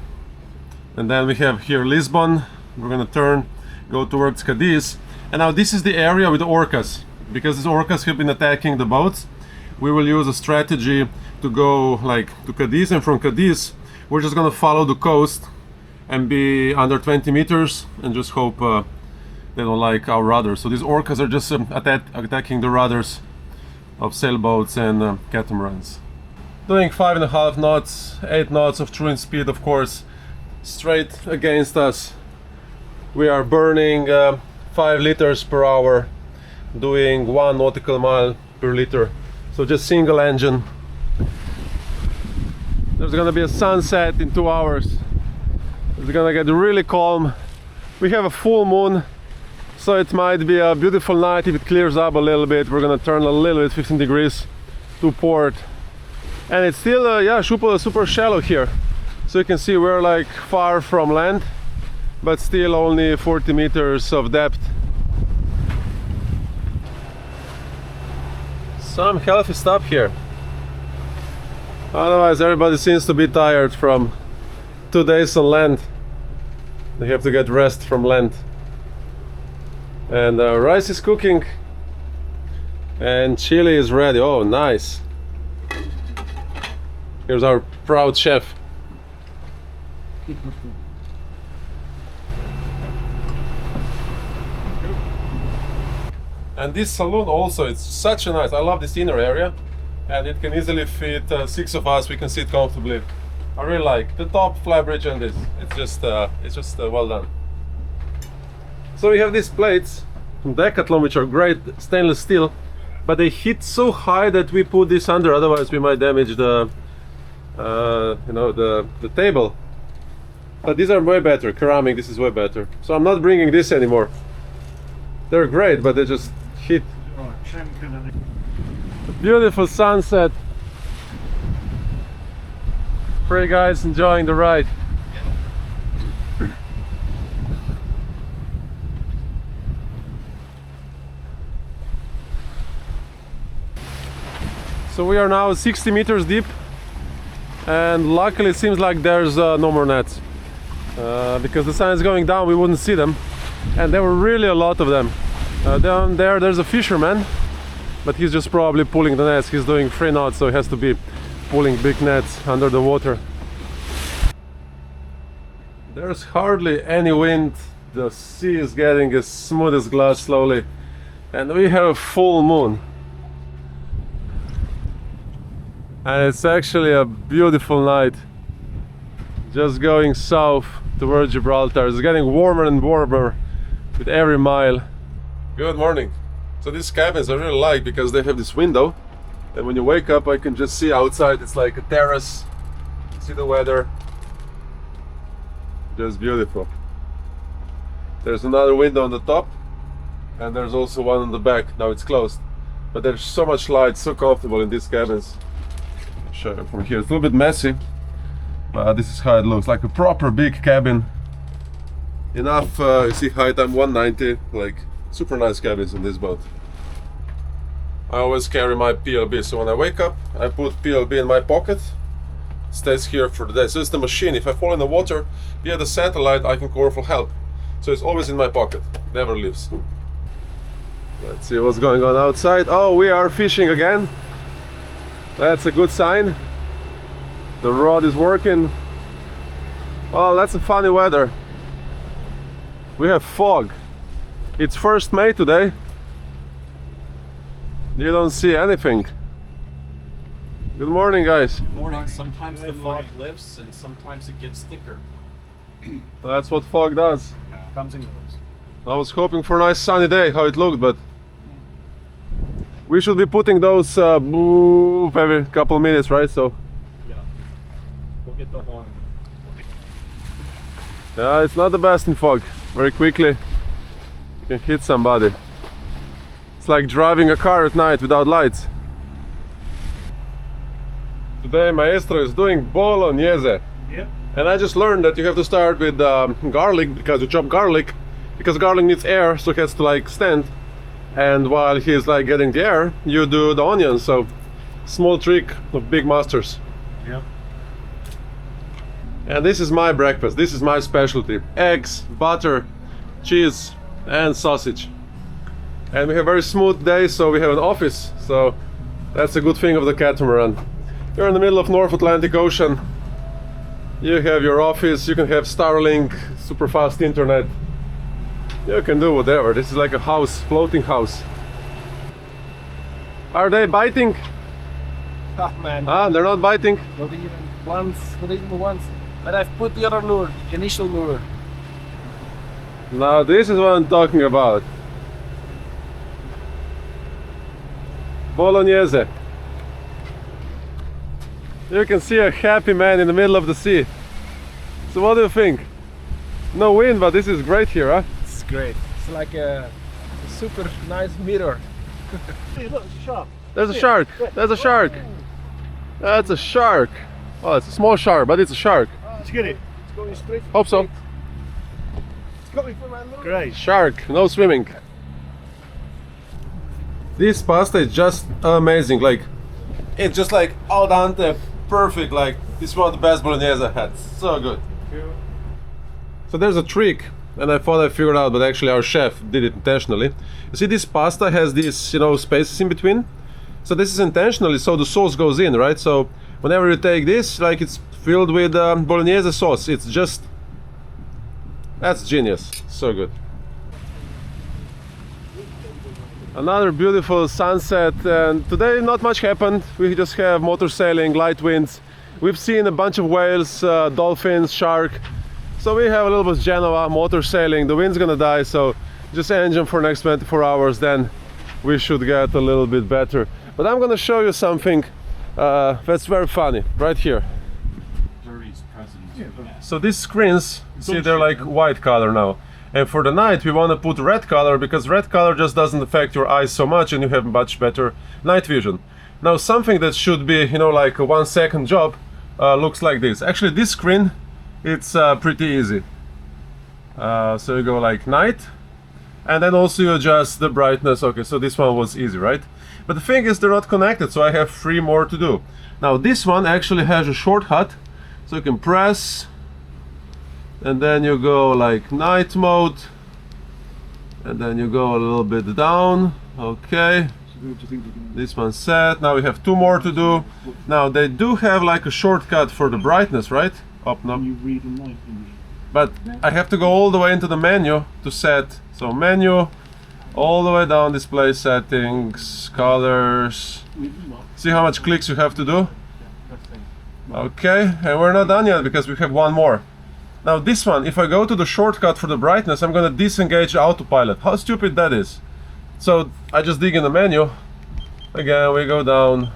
and then we have here Lisbon. We're gonna turn, go towards Cadiz, and now this is the area with the orcas, because these orcas have been attacking the boats. We will use a strategy to go like to Cadiz, and from Cadiz we're just gonna follow the coast and be under 20 meters and just hope they don't like our rudders. So these orcas are just attacking the rudders of sailboats and catamarans. Doing 5.5 knots, 8 knots of true wind speed, of course, straight against us. We are burning 5 liters per hour, doing 1 nautical mile per liter. So just single engine. There's gonna be a sunset in 2 hours. It's gonna get really calm. We have a full moon, so it might be a beautiful night if it clears up a little bit. We're gonna turn a little bit, 15 degrees to port, and it's still yeah, super shallow here. So you can see we're like far from land, but still only 40 meters of depth. Some healthy stuff here. Otherwise everybody seems to be tired from 2 days on land. They have to get rest from land. And rice is cooking and chili is ready. Oh, nice. Here's our proud chef. And this saloon also, it's such a nice, I love this inner area, and it can easily fit 6 of us. We can sit comfortably. I really like the top flybridge and this. It's just well done. So we have these plates from Decathlon, which are great, stainless steel, but they hit so high that we put this under, otherwise we might damage the you know, the table. But these are way better, ceramic, this is way better. So I'm not bringing this anymore. They're great, but they just hit. Beautiful sunset. 3 guys enjoying the ride. So we are now 60 meters deep, and luckily it seems like there's no more nets, because the sun is going down, we wouldn't see them, and there were really a lot of them. Down there's a fisherman, but he's just probably pulling the nets. He's doing 3 knots, so he has to be pulling big nets under the water. There's hardly any wind. The sea is getting as smooth as glass slowly, and we have a full moon. And it's actually a beautiful night. Just going south towards Gibraltar. It's getting warmer and warmer with every mile. Good morning. So these cabins I really like because they have this window, and when you wake up I can just see outside. It's like a terrace. See the weather. Just beautiful. There's another window on the top, and there's also one on the back. Now it's closed, but there's so much light, so comfortable in these cabins. Show you from here. It's a little bit messy, but this is how it looks, like a proper big cabin. Enough, you see height, I'm 190, like super nice cabins in this boat. I always carry my PLB, so when I wake up I put PLB in my pocket. It stays here for the day. So it's the machine. If I fall in the water via the satellite, I can call for help. So it's always in my pocket, never leaves. Let's see what's going on outside. Oh, we are fishing again. That's a good sign. The rod is working. Well, that's a funny weather. We have fog. It's 1st May today. You don't see anything. Good morning, guys. Morning. Sometimes the fog lifts and sometimes it gets thicker. That's what fog does. Comes and goes. I was hoping for a nice sunny day, how it looked, but we should be putting those every couple of minutes, right? So Yeah. We'll get the horn. yeah, it's not the best in fog. Very quickly you can hit somebody. It's like driving a car at night without lights. Today Maestro is doing bolognese. Yep. And I just learned that you have to start with garlic, because you chop garlic, because garlic needs air, so it has to like stand. And while he's like getting the air, you do the onions. So small trick of big masters. Yep. And this is my breakfast. This is my specialty: eggs, butter, cheese, and sausage. And we have a very smooth day, so we have an office. So that's a good thing of the Catamaran. You're in the middle of North Atlantic Ocean. You have your office, you can have Starlink, super fast internet. You can do whatever. This is like a house, floating house. Are they biting? Ah, man. Ah, they're not biting? Not even once. Not even once. But I've put the other lure, the initial lure. Now this is what I'm talking about. Bolognese. You can see a happy man in the middle of the sea. So what do you think? No wind, but this is great here, huh? It's great. It's like a super nice mirror. Hey, look, it's a shark. There's a shark. There's a shark. That's a shark. Oh, it's a small shark, but it's a shark. Let's get it. It's going straight. Hope so. It's going for my lure. Great. Shark, no swimming. This pasta is just amazing. Like, it's just like al dente, perfect. Like, this is one of the best bolognese I've had. So good. So there's a trick, and I thought I figured out, but actually our chef did it intentionally. You see, this pasta has these, you know, spaces in between. So this is intentionally, so the sauce goes in, right? So whenever you take this, like, it's filled with bolognese sauce. It's just, that's genius. So good. Another beautiful sunset, and today not much happened. We just have motor sailing, light winds. We've seen a bunch of whales, dolphins, shark. So we have a little bit of Genoa, motor sailing. The wind's gonna die, so just engine for next 24 hours, then we should get a little bit better. But I'm gonna show you something that's very funny, right here. So these screens, see, they're like white color now. And for the night we want to put red color, because red color just doesn't affect your eyes so much and you have much better night vision. Now something that should be, you know, like a 1 second job looks like this. Actually this screen, it's pretty easy. So you go like night, and then also you adjust the brightness. Okay, so this one was easy, right? But the thing is, they're not connected, so I have 3 more to do. Now this one actually has a shortcut, so you can press, and then you go like night mode, and then you go a little bit down. Okay, this one's set. Now we have 2 more to do. Now they do have like a shortcut for the brightness, right? Up now. But I have to go all the way into the menu to set. So menu, all the way down, display settings, colors. See how much clicks you have to do? Okay, and we're not done yet because we have 1 more. Now this one, if I go to the shortcut for the brightness, I'm gonna disengage the autopilot. How stupid that is. So I just dig in the menu. Again, we go down,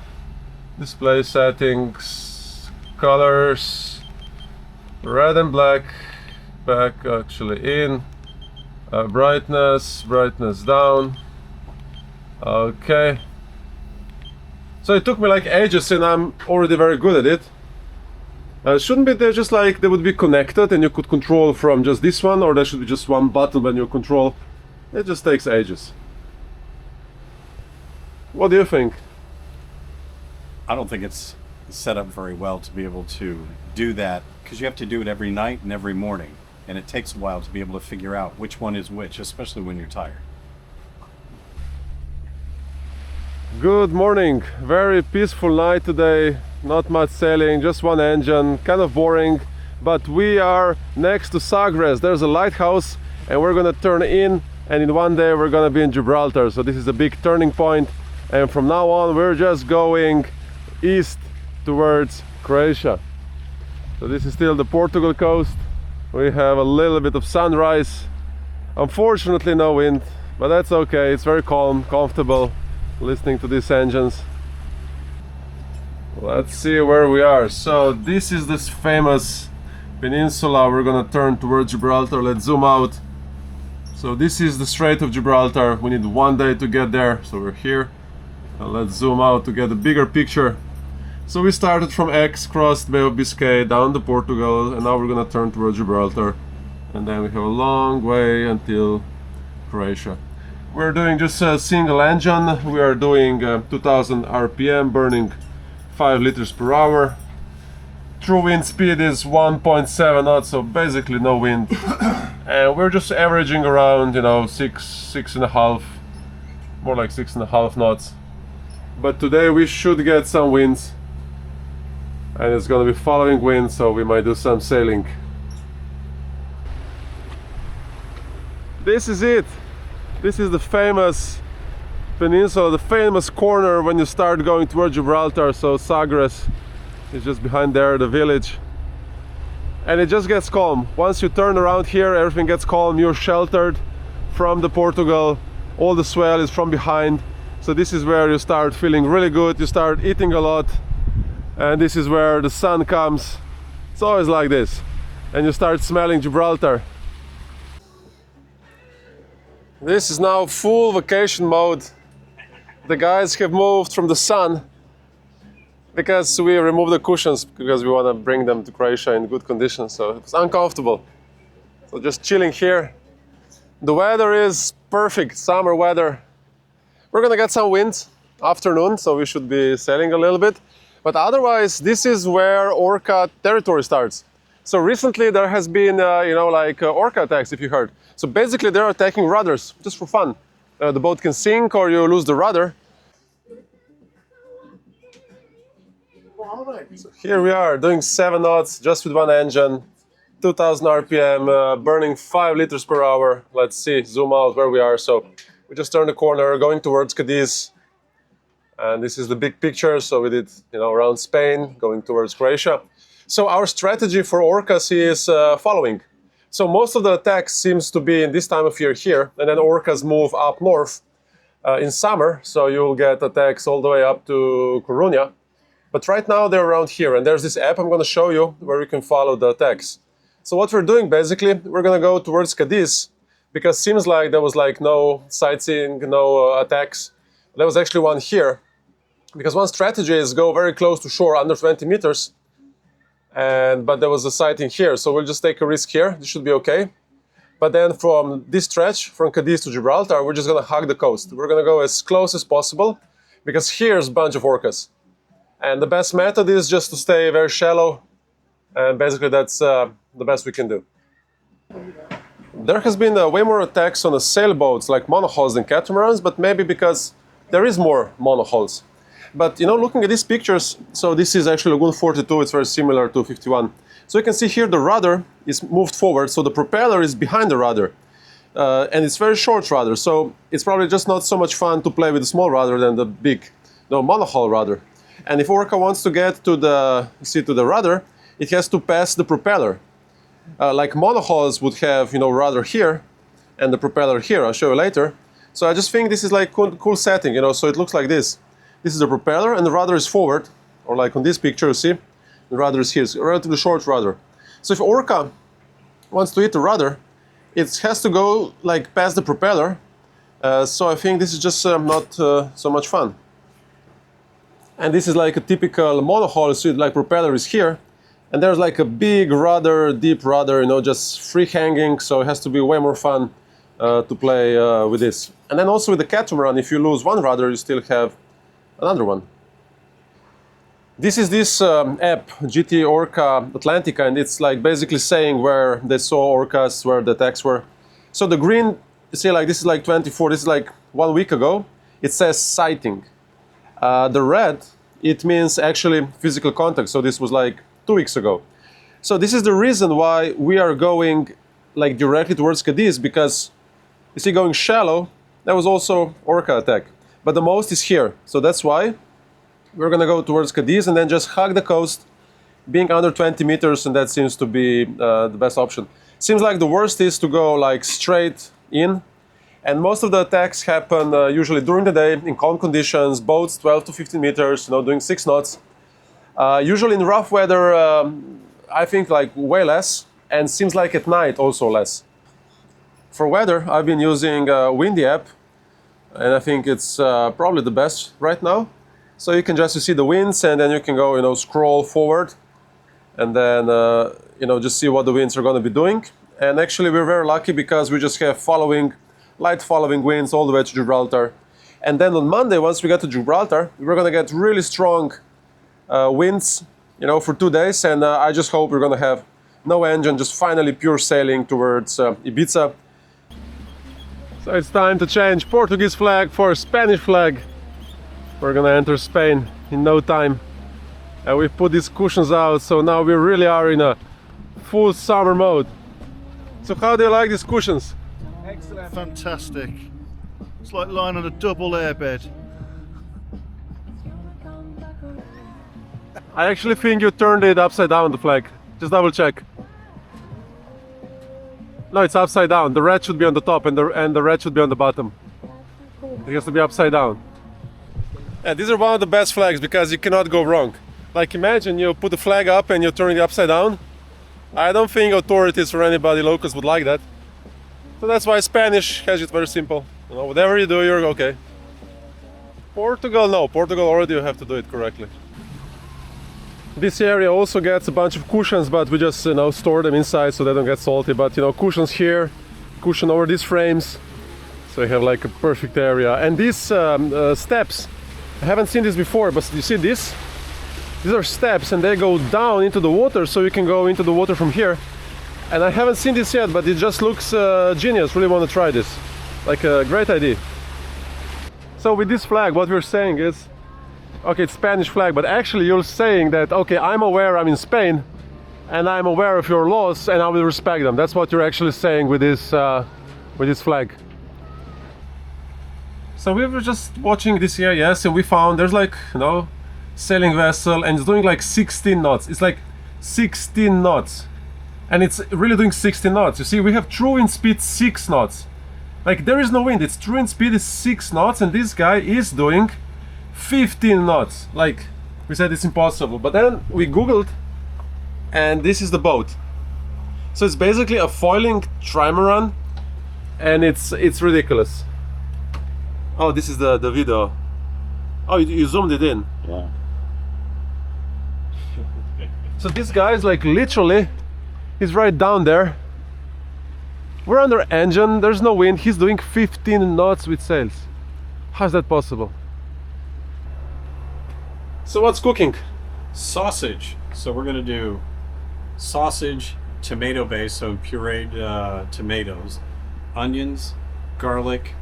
display settings, colors, red and black, back actually in, brightness down. Okay. So it took me like ages and I'm already very good at it. Shouldn't be there just like they would be connected and you could control from just this one, or there should be just one button when you control. It just takes ages. What do you think? I don't think it's set up very well to be able to do that, because you have to do it every night and every morning, and it takes a while to be able to figure out which one is which, especially when you're tired. Good morning. Very peaceful night today. Not much sailing, just 1 engine, kind of boring, but we are next to Sagres. There's a lighthouse and we're gonna turn in, and in one day we're gonna be in Gibraltar. So this is a big turning point, and from now on we're just going east towards Croatia. So this is still the Portugal coast. We have a little bit of sunrise. Unfortunately no wind, but that's okay. It's very calm, comfortable listening to these engines. Let's see where we are. So this is this famous peninsula. We're gonna turn towards Gibraltar. Let's zoom out. So this is the Strait of Gibraltar. We need one day to get there, so we're here. Now let's zoom out to get a bigger picture. So we started from X, crossed Bay of Biscay, down to Portugal, and now we're gonna turn towards Gibraltar. And then we have a long way until Croatia. We're doing just a single engine. We are doing 2000 RPM, burning 5 liters per hour. True wind speed is 1.7 knots, so basically no wind. And we're just averaging around, you know, 6.5, more like 6.5 knots. But today we should get some winds, and it's gonna be following wind, so we might do some sailing. This is it. This is the famous peninsula, the famous corner when you start going towards Gibraltar. So Sagres is just behind there, the village. And it just gets calm. Once you turn around here, everything gets calm. You're sheltered from the Portugal. All the swell is from behind. So this is where you start feeling really good. You start eating a lot. And this is where the sun comes. It's always like this. And you start smelling Gibraltar. This is now full vacation mode. The guys have moved from the sun because we removed the cushions because we want to bring them to Croatia in good condition, so it's uncomfortable. So just chilling here. The weather is perfect, summer weather. We're gonna get some wind afternoon, so we should be sailing a little bit. But otherwise, this is where Orca territory starts. So recently there has been, Orca attacks, if you heard. So basically they're attacking rudders, just for fun. The boat can sink or you lose the rudder. So here we are, doing 7 knots, just with one engine, 2000 RPM, burning 5 liters per hour. Let's see, zoom out where we are. So we just turned the corner, going towards Cadiz. And this is the big picture, so we did, around Spain, going towards Croatia. So our strategy for orcas is following. So most of the attacks seems to be in this time of year here, and then orcas move up north in summer, so you'll get attacks all the way up to Coruña. But right now they're around here, and there's this app I'm going to show you where you can follow the attacks. So what we're doing basically, we're going to go towards Cadiz, because it seems like there was no sightseeing, no attacks. There was actually one here, because one strategy is go very close to shore, under 20 meters, but there was a sighting here, so we'll just take a risk here. This should be okay. But then from this stretch, from Cadiz to Gibraltar, we're just going to hug the coast. We're going to go as close as possible, because here's a bunch of orcas. And the best method is just to stay very shallow, and basically that's the best we can do. There has been way more attacks on the sailboats, like monohulls, than catamarans, but maybe because there is more monohulls. But looking at these pictures, so this is actually Lagoon 42, it's very similar to 51. So you can see here the rudder is moved forward, so the propeller is behind the rudder. And it's very short rudder, so it's probably just not so much fun to play with the small rudder than the big monohull rudder. And if Orca wants to get to the rudder, it has to pass the propeller. Like monohulls would have, rudder here and the propeller here. I'll show you later. So I just think this is like cool setting, so it looks like this. This is the propeller and the rudder is forward, or like on this picture, you see, the rudder is here. It's a relatively short rudder. So if Orca wants to hit the rudder, it has to go like past the propeller. So I think this is just not so much fun. And this is like a typical monohull, so like propeller is here. And there's like a big rudder, deep rudder, just free hanging, so it has to be way more fun to play with this. And then also with the catamaran, if you lose one rudder, you still have another one. This is this app, GT Orca Atlantica, and it's like basically saying where they saw orcas, where the attacks were. So the green, you see, like this is like 24, this is like 1 week ago. It says sighting. The red, it means actually physical contact, so this was like 2 weeks ago. So this is the reason why we are going like directly towards Cadiz, because you see, going shallow, there was also orca attack. But the most is here, so that's why we're gonna go towards Cadiz and then just hug the coast, being under 20 meters, and that seems to be the best option. Seems like the worst is to go like straight in, and most of the attacks happen usually during the day in calm conditions, boats 12 to 15 meters, you know, doing 6 knots. Usually in rough weather, I think like way less, and seems like at night also less. For weather, I've been using Windy app, and I think it's probably the best right now. So you can just see the winds, and then you can go, you know, scroll forward, and then you know, just see what the winds are going to be doing. And actually, we're very lucky because we just have light following winds all the way to Gibraltar. And then on Monday, once we get to Gibraltar, we're going to get really strong winds, you know, for 2 days. And I just hope we're going to have no engine, just finally pure sailing towards Ibiza. So it's time to change Portuguese flag for Spanish flag. We're gonna enter Spain in no time. And we put these cushions out, so now we really are in a full summer mode. So how do you like these cushions? Excellent. Fantastic. It's like lying on a double airbed. I actually think you turned it upside down, the flag. Just double check. No, it's upside down. The red should be on the top and the red should be on the bottom. It has to be upside down. Yeah, these are one of the best flags because you cannot go wrong. Like, imagine you put the flag up and you're turning it upside down. I don't think authorities or anybody locals would like that. So that's why Spanish has it very simple. You know, whatever you do, you're okay. Portugal, no. Portugal already you have to do it correctly. This area also gets a bunch of cushions, but we just, you know, store them inside so they don't get salty. But, you know, cushions here, cushion over these frames, so you have like a perfect area. And these steps, I haven't seen this before, but you see this? These are steps, and they go down into the water, so you can go into the water from here. And I haven't seen this yet, but it just looks genius. Really want to try this. Like a great idea. So with this flag, what we're saying is, okay, it's Spanish flag, but actually you're saying that, okay, I'm aware I'm in Spain, and I'm aware of your laws, and I will respect them. That's what you're actually saying with this flag. So we were just watching this here, yes, and we found there's like, you know, sailing vessel, and it's doing like 16 knots. It's like 16 knots, and it's really doing 16 knots. You see, we have true wind speed 6 knots. Like, there is no wind. It's true wind speed is 6 knots, and this guy is doing 15 knots. Like, we said it's impossible, but then we googled, and this is the boat. So it's basically a foiling trimaran, and it's ridiculous. Oh, this is the video. Oh, you zoomed it in. Yeah. So this guy is like literally, he's right down there. We're under engine, there's no wind, he's doing 15 knots with sails. How's that possible? So what's cooking? Sausage. So we're gonna do sausage, tomato base, so pureed tomatoes, onions, garlic,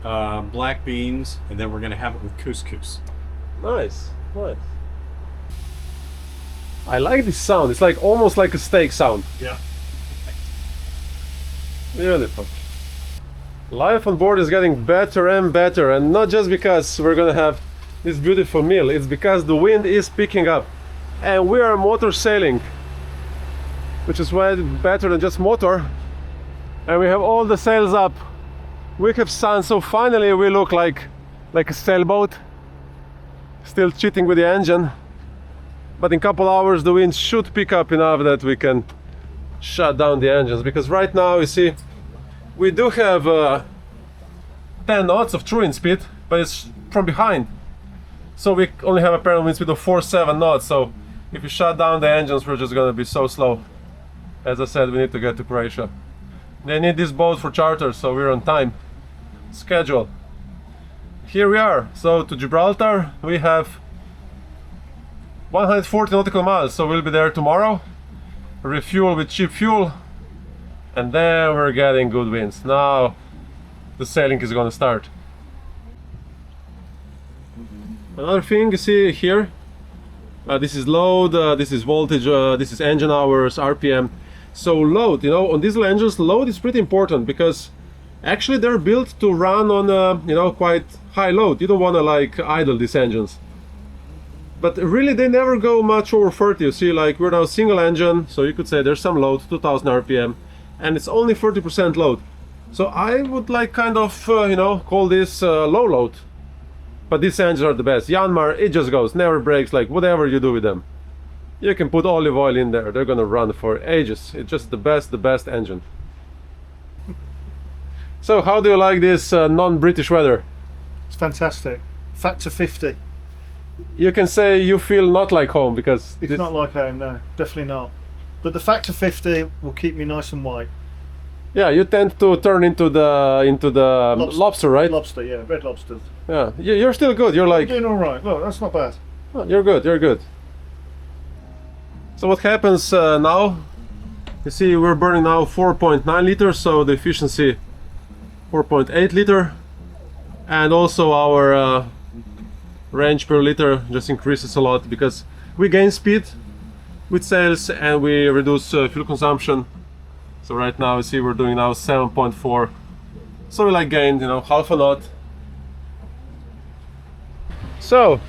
black beans, and then we're gonna have it with couscous. Nice, nice. I like this sound. It's like almost like a steak sound. Yeah. Beautiful. Life on board is getting better and better, and not just because we're gonna have this beautiful meal, it's because the wind is picking up and we are motor sailing, which is way better than just motor. And we have all the sails up, we have sun, so finally we look like a sailboat, still cheating with the engine. But in a couple hours the wind should pick up enough that we can shut down the engines, because right now you see we do have 10 knots of true wind speed, but it's from behind, so we only have a apparent wind speed of 4-7 knots. So if you shut down the engines, we're just gonna be so slow. As I said, we need to get to Croatia. They need this boat for charter, so we're on time schedule. Here we are. So to Gibraltar we have 140 nautical miles, so we'll be there tomorrow, refuel with cheap fuel, and then we're getting good winds. Now the sailing is going to start. Another thing you see here, this is load, this is voltage, this is engine hours, RPM. So load, you know, on diesel engines, load is pretty important because actually they're built to run on you know, quite high load. You don't want to like idle these engines. But really they never go much over 30. You see, like we're now single engine, so you could say there's some load, 2000 RPM, and it's only 30% load. So I would like kind of, you know, call this low load. But these engines are the best. Yanmar, it just goes, never breaks, like whatever you do with them. You can put olive oil in there, they're gonna run for ages. It's just the best engine. So how do you like this non-British weather? It's fantastic. Factor 50. You can say you feel not like home because It's not like home, no, definitely not. But the factor 50 will keep me nice and white. yeah, you tend to turn into the lobster, right? Lobster, yeah, red lobsters. Yeah, you're still good. You're like, Doing all right. Look, that's not bad. oh, you're good. You're good. So what happens now? You see, we're burning now 4.9 liters, so the efficiency 4.8 liter, and also our range per liter just increases a lot because we gain speed with sails and we reduce fuel consumption. So right now you see we're doing now 7.4, so we like gained, you know, half a knot. So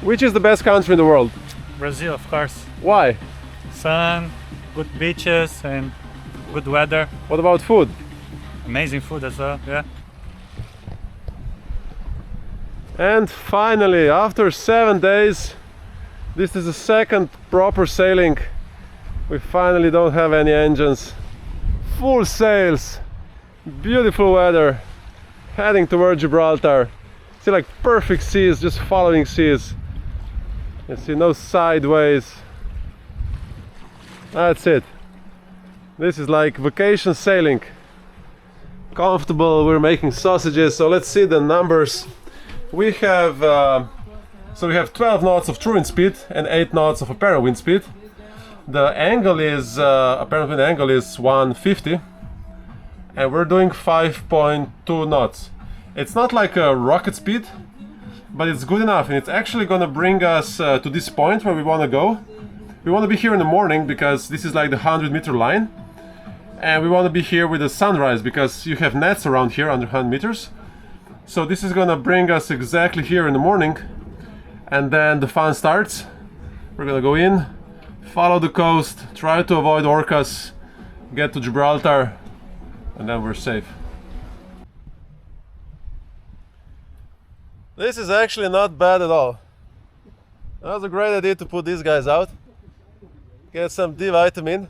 which is the best country in the world? Brazil, of course. Why? Sun, good beaches, and good weather. What about food? Amazing food as well, yeah. And finally, after 7 days, this is the second proper sailing. We finally don't have any engines. Full sails, beautiful weather, heading towards Gibraltar. See, like perfect seas, just following seas. You see, no sideways. That's it. This is like vacation sailing. Comfortable, we're making sausages. So let's see the numbers. We have so we have 12 knots of true wind speed and 8 knots of apparent wind speed. The angle is apparent wind angle is 150, and we're doing 5.2 knots. It's not like a rocket speed, but it's good enough, and it's actually gonna bring us to this point where we want to go. We want to be here in the morning because this is like the 100-meter line, and we want to be here with the sunrise because you have nets around here under 100 meters. So this is gonna bring us exactly here in the morning, and then the fun starts. We're gonna go in, follow the coast, try to avoid orcas, get to Gibraltar, and then we're safe. This is actually not bad at all. That was a great idea to put these guys out, get some D vitamin,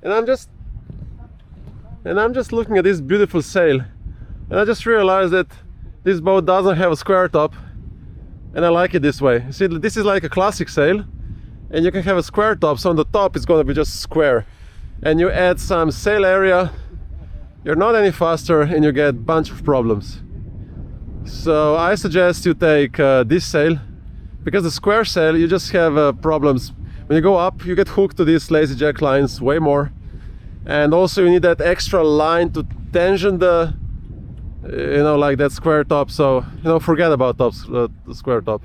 and I'm just looking at this beautiful sail, and I just realized that this boat doesn't have a square top, and I like it this way. You see, this is like a classic sail, and you can have a square top, so on the top it's going to be just square, and you add some sail area, you're not any faster, and you get a bunch of problems. So I suggest you take this sail, because the square sail you just have problems. When you go up, you get hooked to these lazy jack lines way more, and also you need that extra line to tension the, you know, like that square top. So, you know, forget about the square top.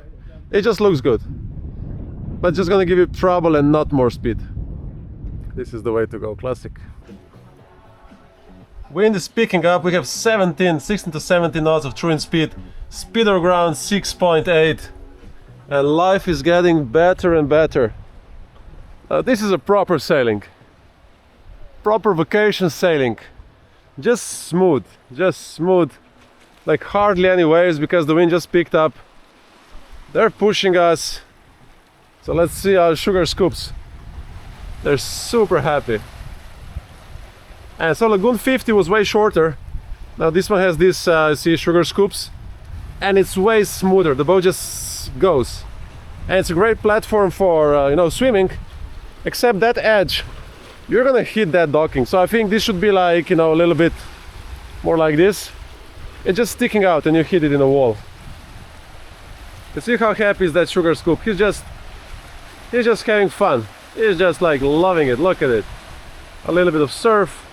It just looks good, but it's just gonna give you trouble and not more speed. This is the way to go, classic. Wind is picking up. We have 16 to 17 knots of true wind speed. Speed on ground 6.8, and life is getting better and better. This is a proper sailing, proper vacation sailing. Just smooth, like hardly any waves because the wind just picked up. They're pushing us. So let's see our sugar scoops. They're super happy. And so Lagoon 50 was way shorter. Now this one has this, see, sugar scoops, and it's way smoother. The boat just goes, and it's a great platform for you know, swimming. Except that edge, you're gonna hit that docking. So I think this should be like, you know, a little bit more like this. It's just sticking out, and you hit it in a wall. You see how happy is that sugar scoop? He's just having fun. He's just like loving it. Look at it. A little bit of surf.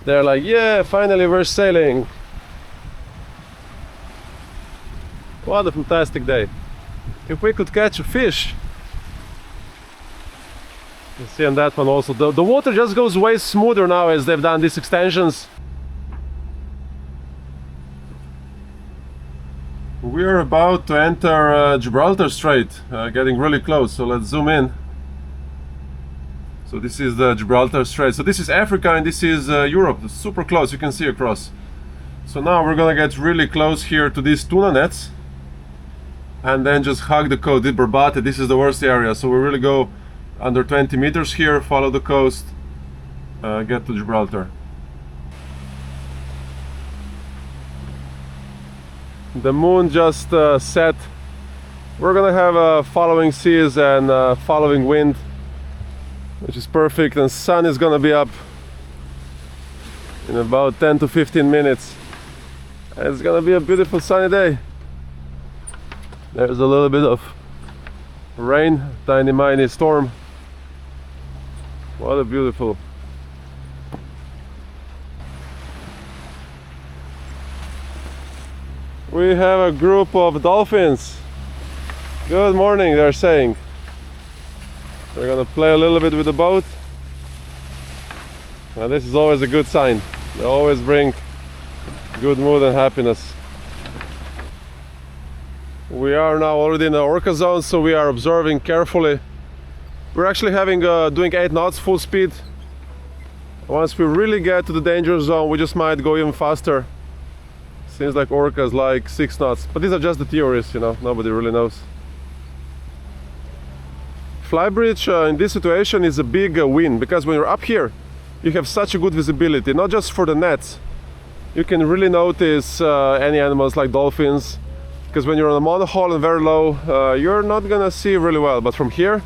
They're like, yeah, finally we're sailing. What a fantastic day. If we could catch a fish, You see on that one also, the water just goes way smoother now as they've done these extensions. We are about to enter Gibraltar Strait, getting really close, so let's zoom in. So this is the Gibraltar Strait. So this is Africa and this is Europe. It's super close, you can see across. So now we're gonna get really close here to these tuna nets and then just hug the coast. Barbate, this is the worst area, so we really go under 20 meters here, follow the coast, get to Gibraltar. The moon just set. We're gonna have following seas and following wind, which is perfect, and sun is gonna be up in about 10 to 15 minutes. It's gonna be a beautiful sunny day. There's a little bit of rain, tiny storm. What a beautiful. We have a group of dolphins. Good morning, they're saying. We're gonna play a little bit with the boat. Well, this is always a good sign. They always bring good mood and happiness. We are now already in the orca zone, so we are observing carefully. We're actually doing 8 knots full speed. Once we really get to the danger zone, we just might go even faster. Seems like orcas like 6 knots, but these are just the theories, you know, nobody really knows. Flybridge in this situation is a big win, because when you're up here, you have such a good visibility, not just for the nets. You can really notice any animals like dolphins, because when you're on a monohull and very low, you're not gonna see really well, but from here,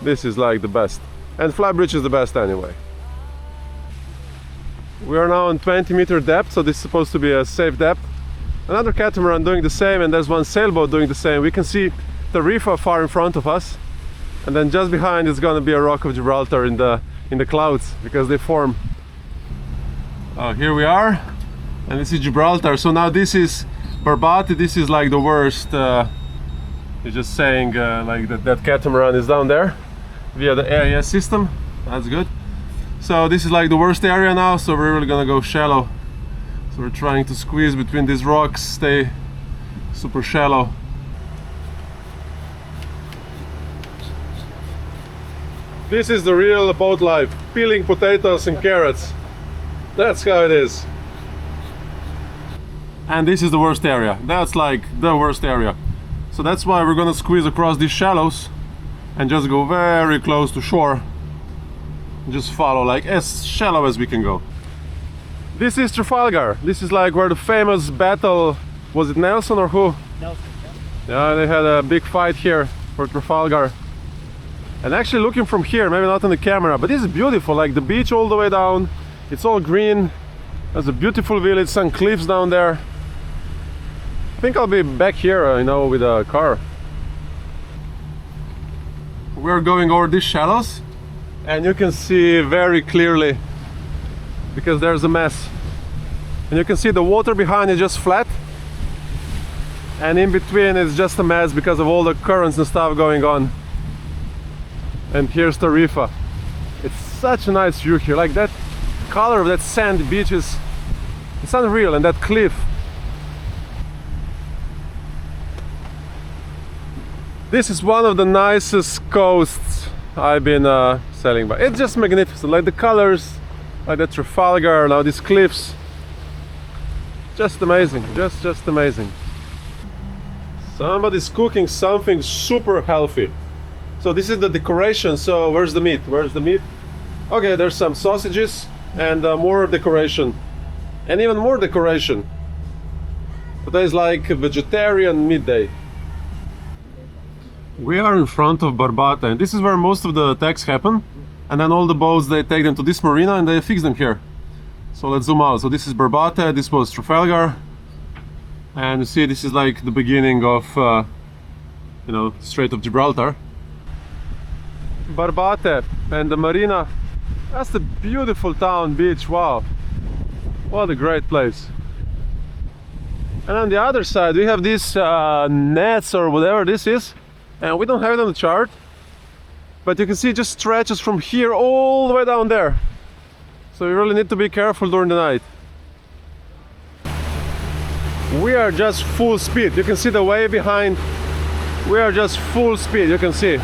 this is like the best. And Flybridge is the best anyway. We are now on 20-meter depth, so this is supposed to be a safe depth. Another catamaran doing the same, and there's one sailboat doing the same. We can see the reef far in front of us, and then just behind is going to be a Rock of Gibraltar in the clouds, because they form. Here we are, and this is Gibraltar. So now this is Barbate. This is like the worst. You're just saying like that catamaran is down there via the AIS system. That's good. So this is like the worst area now, so we're really gonna go shallow. So we're trying to squeeze between these rocks, stay super shallow. This is the real boat life, peeling potatoes and carrots. That's how it is. And this is the worst area. That's like the worst area. So that's why we're gonna squeeze across these shallows and just go very close to shore. Just follow like as shallow as we can go. This is Trafalgar. This is like where the famous battle, was it Nelson or who? Nelson. Yeah, they had a big fight here for Trafalgar. And actually looking from here, maybe not on the camera, but this is beautiful, like the beach all the way down. It's all green. There's a beautiful village, some cliffs down there. I think I'll be back here, you know, with a car. We're going over these shallows, and you can see very clearly, because there's a mess. And you can see the water behind is just flat, and in between is just a mess because of all the currents and stuff going on. And here's Tarifa. It's such a nice view here, like that color of that sand beach is, it's unreal, and that cliff. This is one of the nicest coasts I've been sailing by. It's just magnificent, like the colors, like the Trafalgar, now these cliffs. Just amazing, just amazing. Somebody's cooking something super healthy. So this is the decoration. So where's the meat? Where's the meat? Okay, there's some sausages and more decoration. And even more decoration. Today's like a vegetarian midday. We are in front of Barbate, and this is where most of the attacks happen. And then all the boats, they take them to this marina and they fix them here. So let's zoom out. So this is Barbate, this was Trafalgar. And you see, this is like the beginning of, you know, Strait of Gibraltar. Barbate and the marina. That's a beautiful town, beach, wow. What a great place. And on the other side, we have these nets or whatever this is. And we don't have it on the chart, but you can see it just stretches from here all the way down there. So you really need to be careful during the night. We are just full speed. You can see the way behind. We are just full speed, you can see.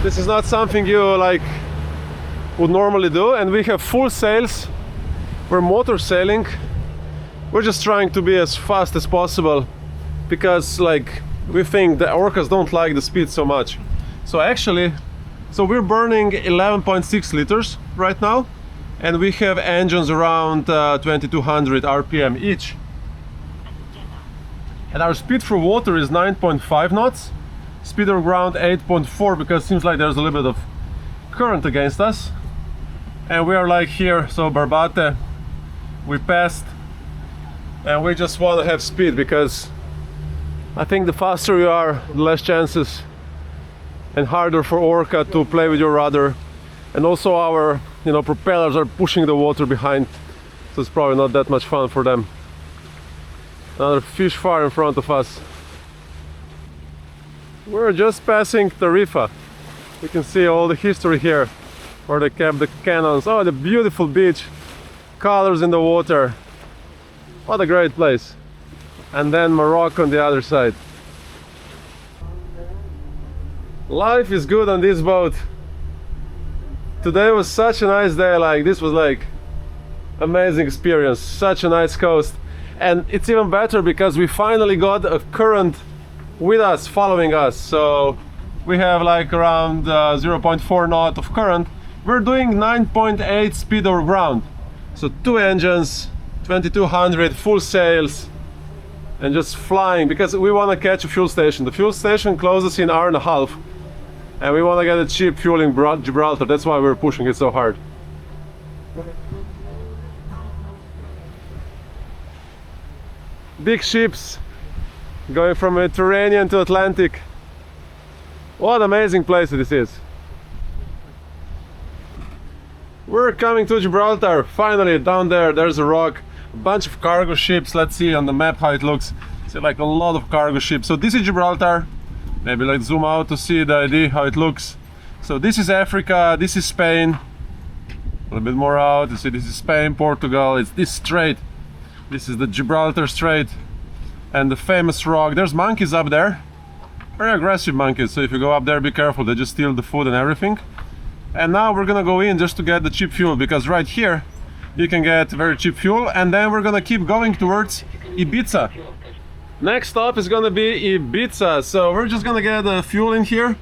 This is not something you like would normally do, and we have full sails. We're motor sailing. We're just trying to be as fast as possible because like we think the orcas don't like the speed so much. So actually, we're burning 11.6 liters right now, and we have engines around 2200 RPM each. And our speed through water is 9.5 knots, speed on ground 8.4, because it seems like there's a little bit of current against us. And we are like here, so Barbate, we passed, and we just want to have speed because I think the faster you are, the less chances and harder for orca to play with your rudder. And also our propellers are pushing the water behind, so it's probably not that much fun for them. Another fish far in front of us. We're just passing Tarifa. You can see all the history here, where they kept the cannons. Oh, the beautiful beach, colors in the water. What a great place. And then Morocco on the other side. Life is good on this boat. Today was such a nice day. Like, this was like amazing experience. Such a nice coast. And it's even better because we finally got a current with us, following us. So we have like around 0.4 knot of current. We're doing 9.8 speed over ground. So 2 engines, 2200, full sails, and just flying because we want to catch a fuel station. The fuel station closes in an hour and a half, and we want to get a cheap fuel in Gibraltar. That's why we're pushing it so hard. Big ships going from Mediterranean to Atlantic. What an amazing place this is. We're coming to Gibraltar. Finally, down there, there's a rock. A bunch of cargo ships. Let's see on the map how it looks. See, like a lot of cargo ships. So this is Gibraltar. Maybe let's zoom out to see the idea how it looks. So this is Africa, this is Spain. A little bit more out. You see, this is Spain, Portugal. It's this strait. This is the Gibraltar Strait, and the famous rock. There's monkeys up there, very aggressive monkeys, so if you go up there, be careful, they just steal the food and everything. And now we're gonna go in just to get the cheap fuel, because right here you can get very cheap fuel, and then we're gonna keep going towards Ibiza. Next stop is gonna be Ibiza, so we're just gonna get the fuel in here,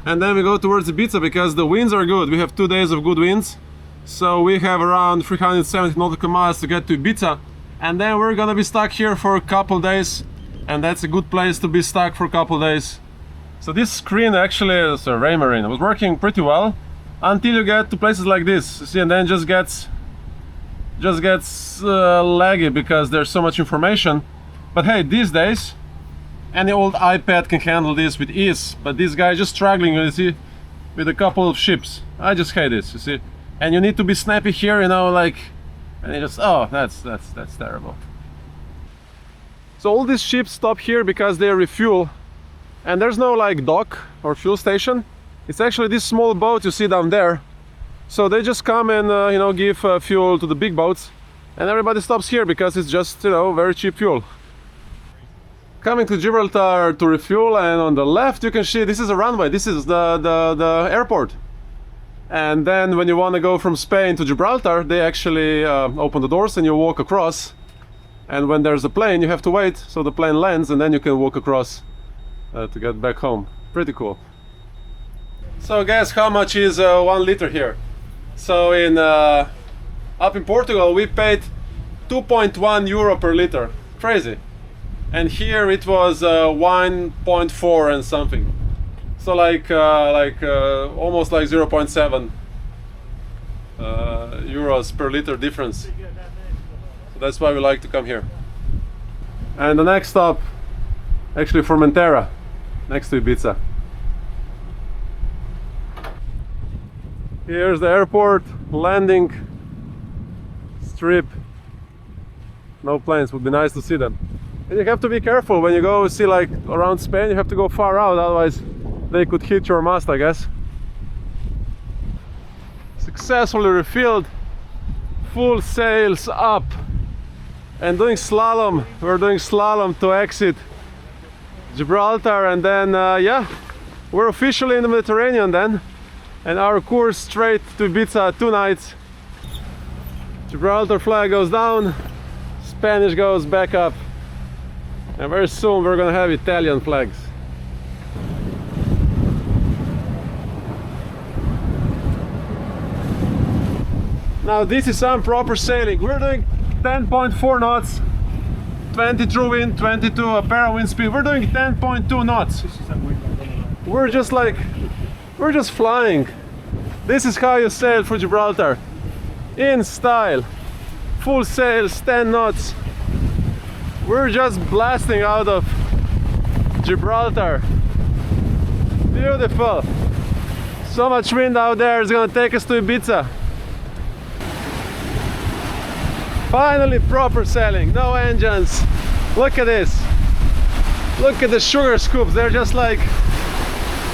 and then we go towards Ibiza because the winds are good. We have 2 days of good winds, so we have around 370 nautical miles to get to Ibiza. And then we're gonna be stuck here for a couple days, and that's a good place to be stuck for a couple days. So this screen actually is a Raymarine. It was working pretty well until you get to places like this. You see, and then just gets laggy because there's so much information. But hey, these days any old iPad can handle this with ease. But this guy is just struggling, you see, with a couple of ships. I just hate this, you see. And you need to be snappy here, like. And it just, oh, that's terrible. So all these ships stop here because they refuel, and there's no like dock or fuel station. It's actually this small boat you see down there. So they just come and give fuel to the big boats, and everybody stops here because it's just very cheap fuel. Coming to Gibraltar to refuel, and on the left you can see this is a runway. This is the airport. And then when you want to go from Spain to Gibraltar, they actually open the doors and you walk across. And when there's a plane, you have to wait so the plane lands, and then you can walk across to get back home. Pretty cool. So guess how much is 1 liter here? So up in Portugal we paid 2.1 euro per liter. Crazy. And here it was 1.4 and something. So like almost like 0.7 euros per liter difference. So that's why we like to come here. And the next stop, actually Formentera, next to Ibiza. Here's the airport, landing strip. No planes, would be nice to see them. And you have to be careful when you go see like around Spain. You have to go far out, otherwise they could hit your mast, I guess. Successfully refilled, full sails up, and doing slalom. We're doing slalom to exit Gibraltar, and then yeah, we're officially in the Mediterranean then, and our course straight to Ibiza, 2 nights. Gibraltar flag goes down, Spanish goes back up, and very soon we're gonna have Italian flags. Now this is some proper sailing. We're doing 10.4 knots, 20 true wind, 22 apparent wind speed. We're doing 10.2 knots. We're just flying. This is how you sail for Gibraltar. In style. Full sails, 10 knots. We're just blasting out of Gibraltar. Beautiful. So much wind out there, it's gonna take us to Ibiza. Finally proper sailing, no engines. Look at this. Look at the sugar scoops, they're just like,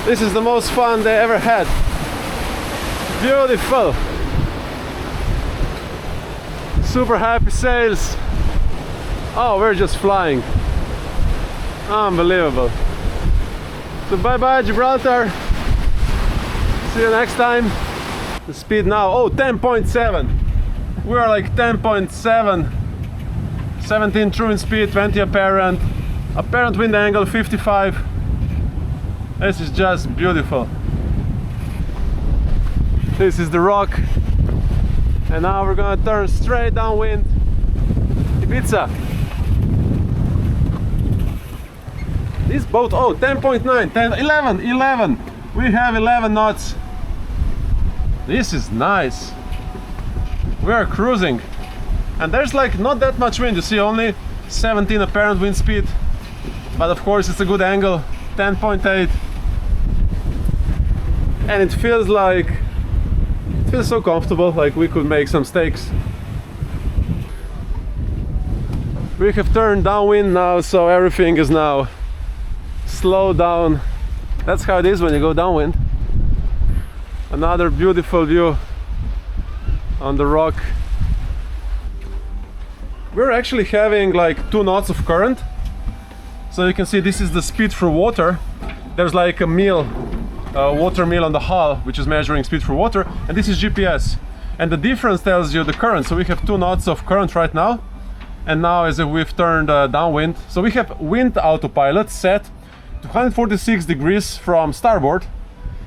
this is the most fun they ever had. Beautiful. Super happy sails. Oh, we're just flying. Unbelievable. So bye bye Gibraltar. See you next time. The speed now, oh, 10.7. We are like 10.7, 17 true wind speed, 20 apparent wind angle 55. This is just beautiful. This is the rock, and now we're gonna turn straight downwind Ibiza. This boat, oh, 10.9, 10, 11. We have 11 knots. This is nice. We are cruising, and there's like not that much wind. You see only 17 apparent wind speed, but of course it's a good angle, 10.8, and it feels so comfortable, like we could make some steaks. We have turned downwind now, so everything is now slowed down. That's how it is when you go downwind. Another beautiful view on the rock. We're actually having like 2 knots of current, so you can see this is the speed through water. There's like a water mill on the hull which is measuring speed through water, and this is GPS, and the difference tells you the current. So we have 2 knots of current right now, and now as we've turned downwind, so we have wind autopilot set to 146 degrees from starboard,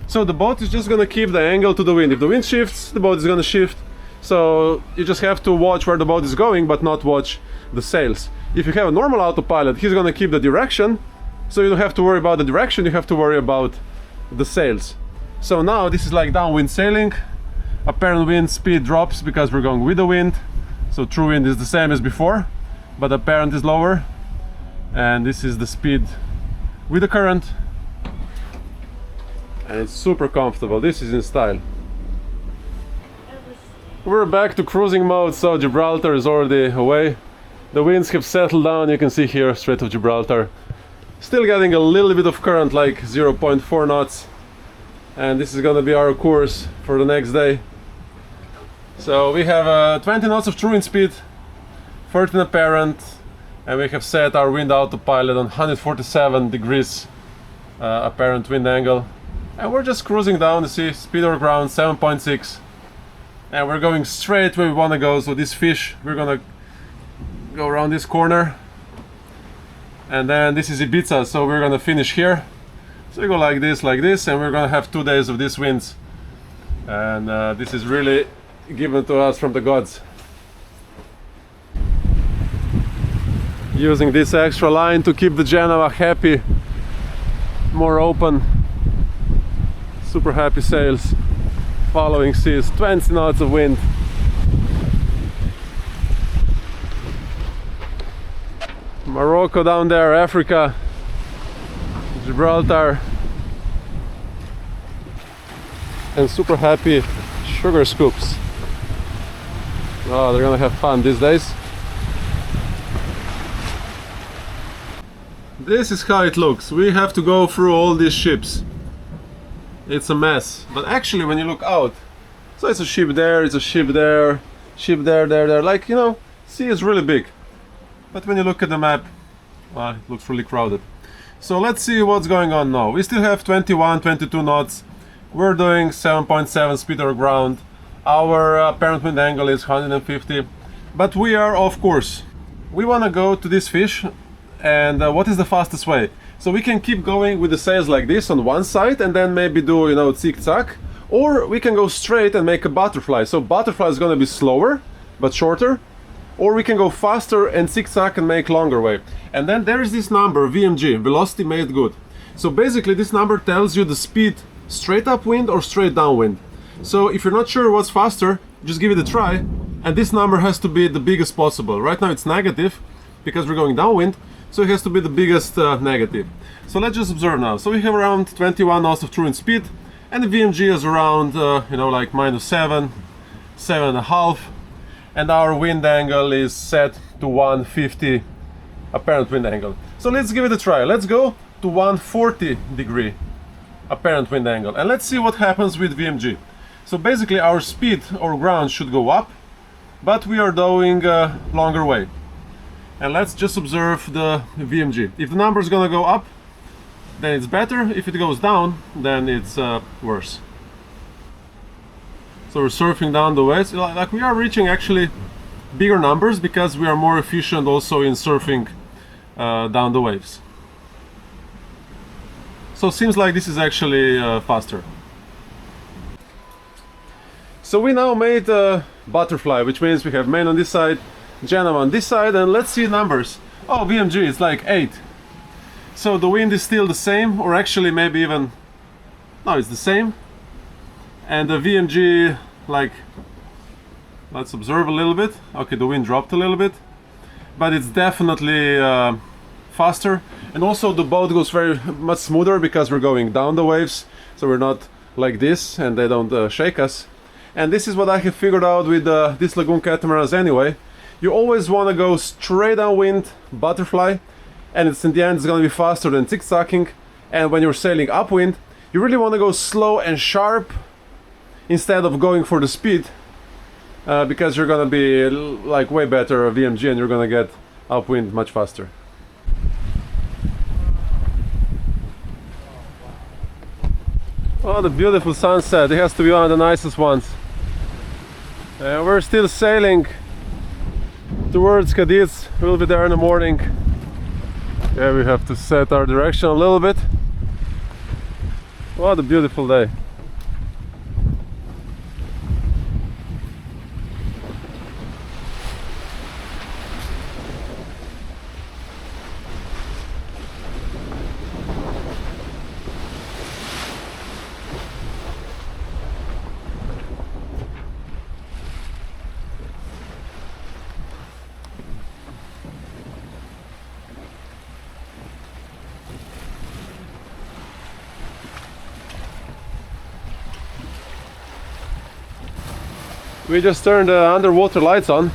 so the boat is just gonna keep the angle to the wind. If the wind shifts, the boat is gonna shift. So you just have to watch where the boat is going, but not watch the sails. If you have a normal autopilot, he's gonna keep the direction, so you don't have to worry about the direction, you have to worry about the sails. So now this is like downwind sailing. Apparent wind speed drops because we're going with the wind. So true wind is the same as before, but apparent is lower. And this is the speed with the current. And it's super comfortable. This is in style. We're back to cruising mode, so Gibraltar is already away. The winds have settled down, you can see here, Strait of Gibraltar. Still getting a little bit of current, like 0.4 knots. And this is gonna be our course for the next day. So we have 20 knots of true wind speed, 13 apparent, and we have set our wind autopilot on 147 degrees apparent wind angle. And we're just cruising down, you see, speed over ground 7.6. And we're going straight where we want to go. So this fish, we're gonna go around this corner, and then this is Ibiza, so we're gonna finish here. So we go like this, and we're gonna have 2 days of these winds, and this is really given to us from the gods. Using this extra line to keep the Genoa happy, more open. Super happy sails. Following seas, 20 knots of wind. Morocco down there, Africa, Gibraltar, and super happy sugar scoops. Oh, they're gonna have fun these days. This is how it looks. We have to go through all these ships. It's a mess, but actually when you look out, So it's a ship there, it's a ship there, ship there. Like, you know, sea is really big. But when you look at the map, well, it looks really crowded. So let's see what's going on now. We still have 21, 22 knots. We're doing 7.7 speed over ground. Our apparent wind angle is 150. But we are off course. We want to go to this fish. And what is the fastest way? So we can keep going with the sails like this on one side and then maybe do, you know, zigzag. Or we can go straight and make a butterfly. So butterfly is going to be slower, but shorter. Or we can go faster and zigzag and make longer way. And then there is this number, VMG, velocity made good. So basically this number tells you the speed straight upwind or straight downwind. So if you're not sure what's faster, just give it a try. And this number has to be the biggest possible. Right now it's negative because we're going downwind. So it has to be the biggest negative. So let's just observe now. So we have around 21 knots of true wind speed. And the VMG is around, you know, like -7, 7.5. And our wind angle is set to 150 apparent wind angle. So let's give it a try. Let's go to 140 degree apparent wind angle and let's see what happens with VMG. So basically our speed or ground should go up, but we are doing a longer way. And let's just observe the VMG. If the number is gonna go up, then it's better. If it goes down, then it's worse. So we're surfing down the waves. Like we are reaching actually bigger numbers because we are more efficient also in surfing down the waves. So it seems like this is actually faster. So we now made a butterfly, which means we have main on this side, Janam on this side, and let's see numbers. Oh, VMG is like 8. So the wind is still the same, or actually maybe even, no, it's the same. And the VMG, like, let's observe a little bit. Okay, the wind dropped a little bit, but it's definitely faster. And also the boat goes very much smoother because we're going down the waves, so we're not like this and they don't shake us. And this is what I have figured out with these Lagoon catamarans anyway. You always want to go straight downwind, butterfly, and it's in the end it's going to be faster than zigzagging. And when you're sailing upwind, you really want to go slow and sharp instead of going for the speed, because you're gonna be like way better VMG and you're gonna get upwind much faster. Oh, the beautiful sunset. It has to be one of the nicest ones. We're still sailing towards Cadiz. We'll be there in the morning. Yeah, we have to set our direction a little bit. What a beautiful day. We just turned the underwater lights on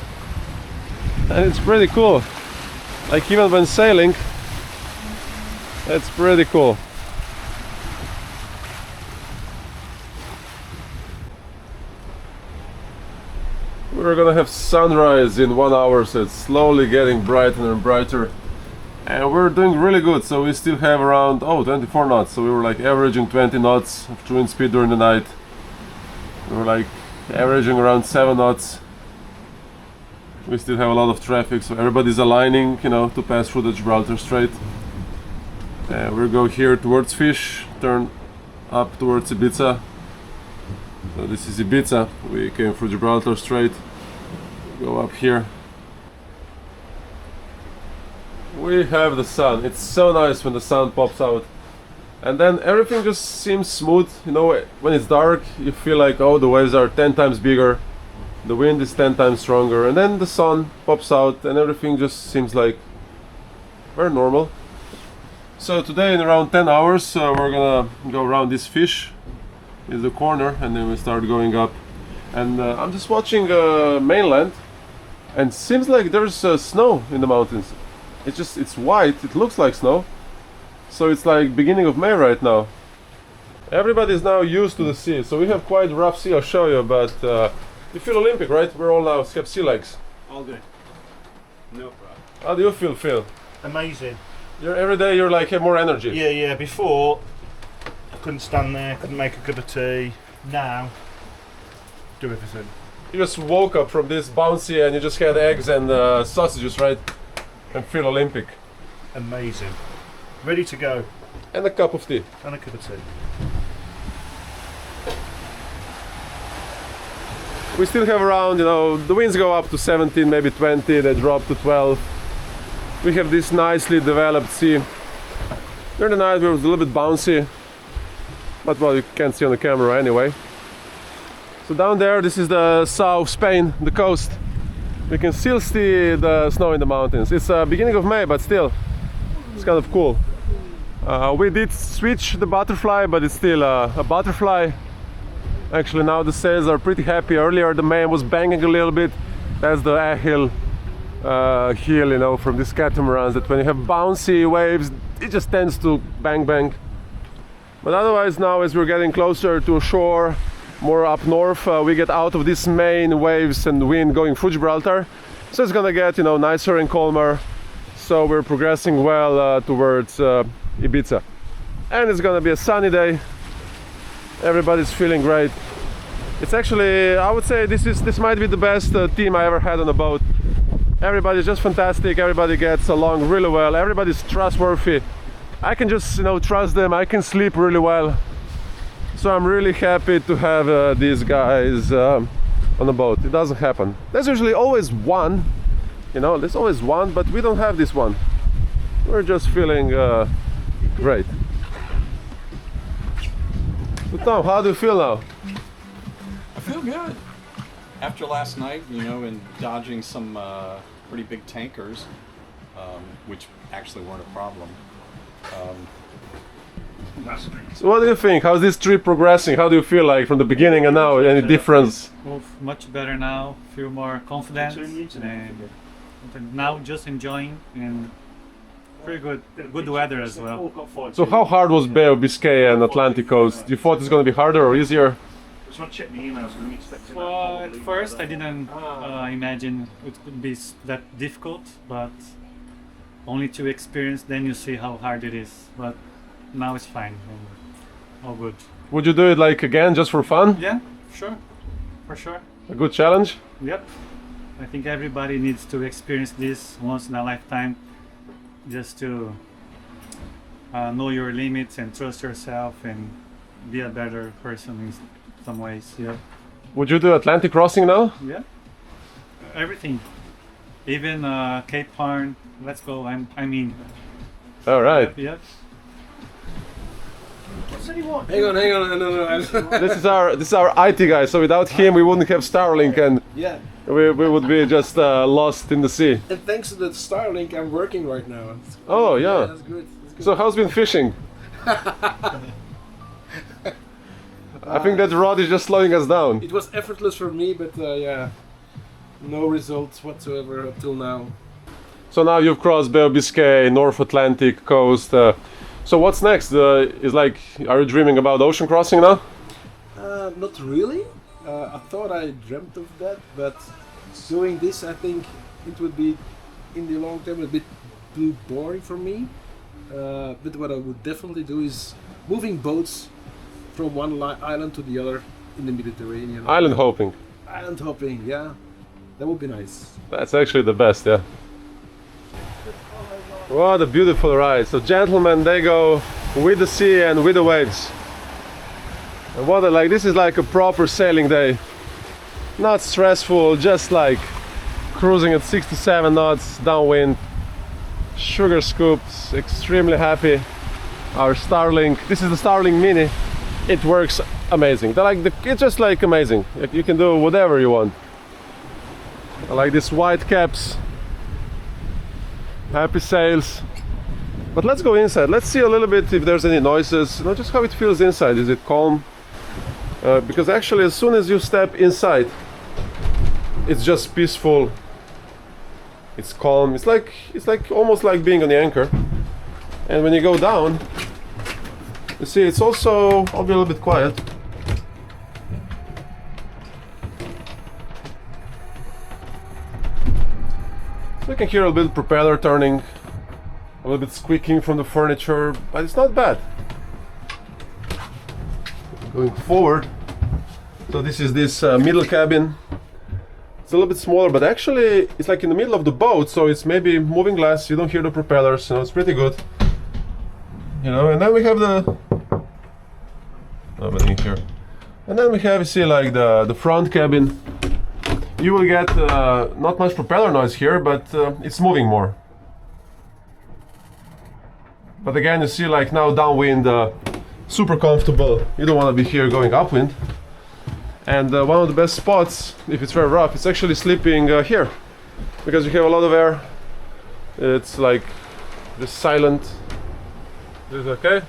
and it's pretty cool. Like even when sailing, it's pretty cool. We're gonna have sunrise in 1 hour, so it's slowly getting brighter and brighter. And we're doing really good, so we still have around 24 knots, so we were like averaging 20 knots of true wind speed during the night. We were like averaging around 7 knots. We still have a lot of traffic, so everybody's aligning, you know, to pass through the Gibraltar Strait. And we'll go here towards Fish, turn up towards Ibiza. So this is Ibiza. We came through Gibraltar Strait, go up here. We have the sun. It's so nice when the sun pops out. And then everything just seems smooth, you know. When it's dark you feel like, oh, the waves are 10 times bigger, the wind is 10 times stronger, and then the sun pops out and everything just seems like very normal. So today in around 10 hours we're gonna go around this Fish, is the corner, and then we start going up. And I'm just watching mainland, and seems like there's snow in the mountains. It's white, it looks like snow. So it's like beginning of May right now. Everybody's now used to the sea, so we have quite rough sea, I'll show you, but you feel Olympic, right? We're all now have sea legs. All good. No problem. How do you feel, Phil? Amazing. Every day you're like, have more energy. Yeah. Before, I couldn't stand there, couldn't make a cup of tea. Now, do everything. You just woke up from this bouncy and you just had eggs and sausages, right? And feel Olympic. Amazing. Ready to go. And a cup of tea. And a cup of tea. We still have around, the winds go up to 17, maybe 20, they drop to 12. We have this nicely developed sea. During the night it was a little bit bouncy, but well, you can't see on the camera anyway. So down there, this is the South Spain, the coast. You can still see the snow in the mountains. It's beginning of May, but still, it's kind of cool. We did switch the butterfly, but it's still a butterfly. Actually, now the sails are pretty happy. Earlier the main was banging a little bit. That's the Ahil heel, from these catamarans, that when you have bouncy waves, it just tends to bang bang. But otherwise now, as we're getting closer to shore, more up north, we get out of these main waves and wind going through Gibraltar. So it's gonna get, nicer and calmer. So we're progressing well towards Ibiza. And it's gonna be a sunny day. Everybody's feeling great. It's actually, I would say this might be the best team I ever had on a boat. Everybody's just fantastic. Everybody gets along really well. Everybody's trustworthy. I can just trust them. I can sleep really well. So I'm really happy to have these guys on the boat. It doesn't happen. There's usually always one, there's always one, but we don't have this one. We're just feeling great. So Tom, how do you feel now? I feel good. After last night, and dodging some pretty big tankers, which actually weren't a problem. So what do you think? How's this trip progressing? How do you feel like from the beginning and now? Any difference? Well, much better now. Feel more confident. And now just enjoying and pretty good weather as well. So how hard was Bay of Biscay and Atlantic coast? You thought it's going to be harder or easier? Well, at first I didn't imagine it could be that difficult, but only to experience, then you see how hard it is. But now it's fine, and all good. Would you do it like again, just for fun? Yeah, sure, for sure. A good challenge? Yep. I think everybody needs to experience this once in a lifetime, just to know your limits and trust yourself and be a better person in some ways. Yeah. Would you do Atlantic crossing now? Yeah. Everything, even Cape Horn. Let's go. I'm in. All right. Yep. Hang on. No. This is our IT guy. So without him, we wouldn't have Starlink, and Yeah. we would be just lost in the sea. And thanks to the Starlink, I'm working right now. Oh yeah. That's good. That's good. So how's been fishing? I think that rod is just slowing us down. It was effortless for me, but yeah, no results whatsoever up till now. So now you've crossed Bay of Biscay, North Atlantic coast. So what's next? Are you dreaming about ocean crossing now? Not really. I thought I dreamt of that, but doing this, I think it would be, in the long term, a bit too boring for me. But what I would definitely do is moving boats from one island to the other in the Mediterranean. Island hopping. Island hopping, yeah. That would be nice. That's actually the best, yeah. What a beautiful ride. So gentlemen, they go with the sea and with the waves. And this is like a proper sailing day. Not stressful, just like cruising at 67 knots downwind. Sugar scoops, extremely happy. Our Starlink, this is the Starlink Mini. It works amazing. It's just like amazing. You can do whatever you want. I like these white caps. Happy sails. But let's go inside. Let's see a little bit if there's any noises. Just how it feels inside. Is it calm? Because actually, as soon as you step inside, it's just peaceful. It's calm. It's like almost like being on the anchor. And when you go down, You see, it's also, I'll be a little bit quiet. So you can hear a little bit propeller turning, a little bit squeaking from the furniture, but it's not bad. Going forward, so this is this middle cabin. It's a little bit smaller, but actually it's like in the middle of the boat, so it's maybe moving less. You don't hear the propellers, you know, it's pretty good. You know, and then we have the everything here, and then we have, you see, like the front cabin. You will get not much propeller noise here, but it's moving more. But again, you see, like now downwind, super comfortable. You don't want to be here going upwind. And one of the best spots, if it's very rough, it's actually sleeping here, because you have a lot of air. It's like just silent. Is it okay?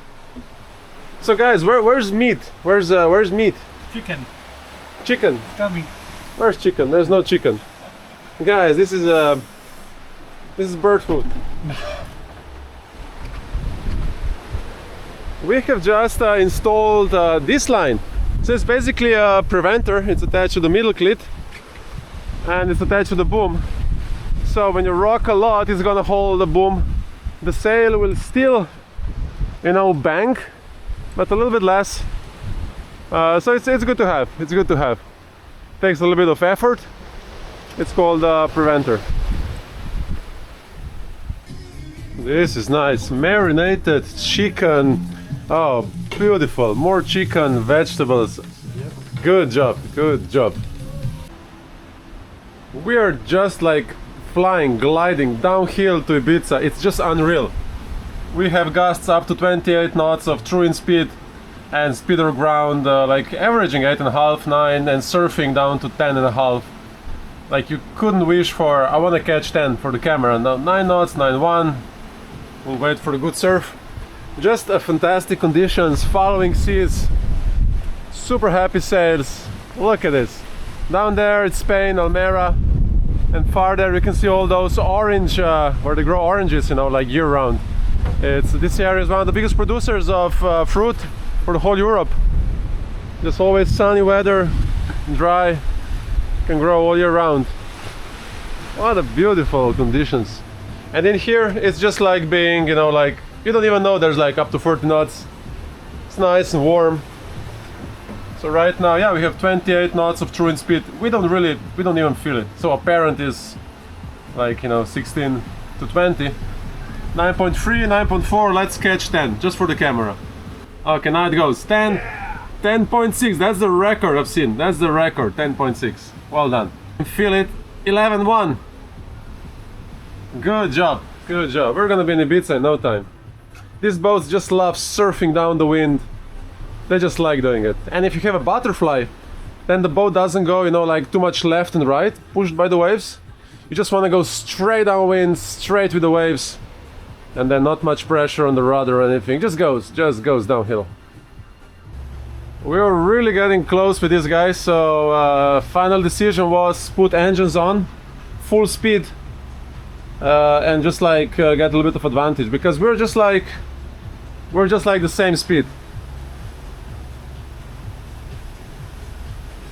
So guys, where's meat? Where's meat? Chicken Chicken. coming. Where's chicken? There's no chicken. Guys, this is bird food. We have just installed this line. So it's basically a preventer. It's attached to the middle clit and it's attached to the boom. So when you rock a lot, it's gonna hold the boom. The sail will still, you know, bang, but a little bit less. So it's good to have. It's good to have. Takes a little bit of effort. It's called preventer. This is nice. Marinated chicken. Oh, beautiful. More chicken, vegetables. Good job. Good job. We are just like flying, gliding downhill to Ibiza. It's just unreal. We have gusts up to 28 knots of true wind speed and speed on ground, like averaging 8.5, 9, and surfing down to 10.5. Like you couldn't wish for. I want to catch 10 for the camera. Now 9 knots, 9.1. We'll wait for the good surf. Just fantastic conditions, following seas, super happy sails. Look at this. Down there it's Spain, Almera, and far there you can see all those orange, where they grow oranges, you know, like year round. This area is one of the biggest producers of fruit for the whole Europe. Just always sunny weather, dry, can grow all year round. What a beautiful conditions. And in here it's just like being, you know, like you don't even know there's like up to 40 knots. It's nice and warm. So right now, yeah, we have 28 knots of true wind speed. We don't even feel it. So apparent is like, you know, 16 to 20. 9.3, 9.4, let's catch 10, just for the camera. Okay, now it goes 10, 10.6, that's the record I've seen. That's the record, 10.6. Well done. Feel it, 11.1. Good job, good job. We're gonna be in Ibiza in no time. These boats just love surfing down the wind. They just like doing it. And if you have a butterfly, then the boat doesn't go, you know, like too much left and right, pushed by the waves. You just want to go straight downwind, straight with the waves. And then not much pressure on the rudder or anything, just goes downhill. We're really getting close with this guy, so final decision was put engines on, full speed, and just like get a little bit of advantage, because we're just like the same speed.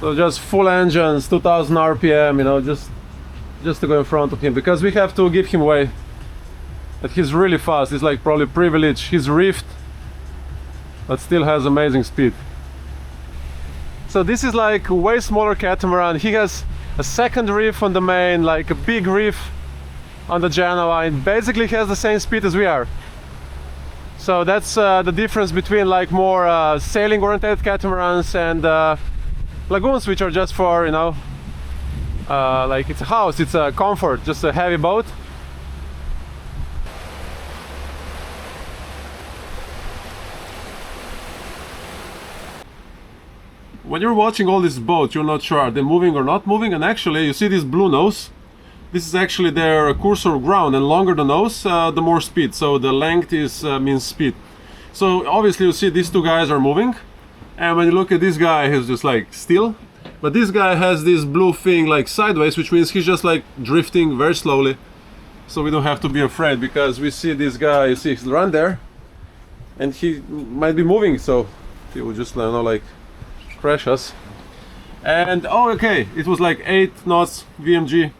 So just full engines, 2000 RPM, you know, just to go in front of him, because we have to give him way. But he's really fast. He's like probably privileged. He's reefed, but still has amazing speed. So this is like a way smaller catamaran. He has a second reef on the main, like a big reef on the Genoa, and basically has the same speed as we are. So that's the difference between like more sailing oriented catamarans and lagoons, which are just for, you know, like it's a house, it's a comfort, just a heavy boat. When you're watching all these boats, you're not sure are they moving or not moving, and actually you see this blue nose. This is actually their cursor ground, and longer the nose, the more speed. So the length is means speed. So obviously you see these two guys are moving, and when you look at this guy, he's just like still. But this guy has this blue thing like sideways, which means he's just like drifting very slowly. So we don't have to be afraid, because we see this guy, you see he's run there, and he might be moving, so he will just, you know, like crash us. And oh, okay, it was like 8 knots VMG,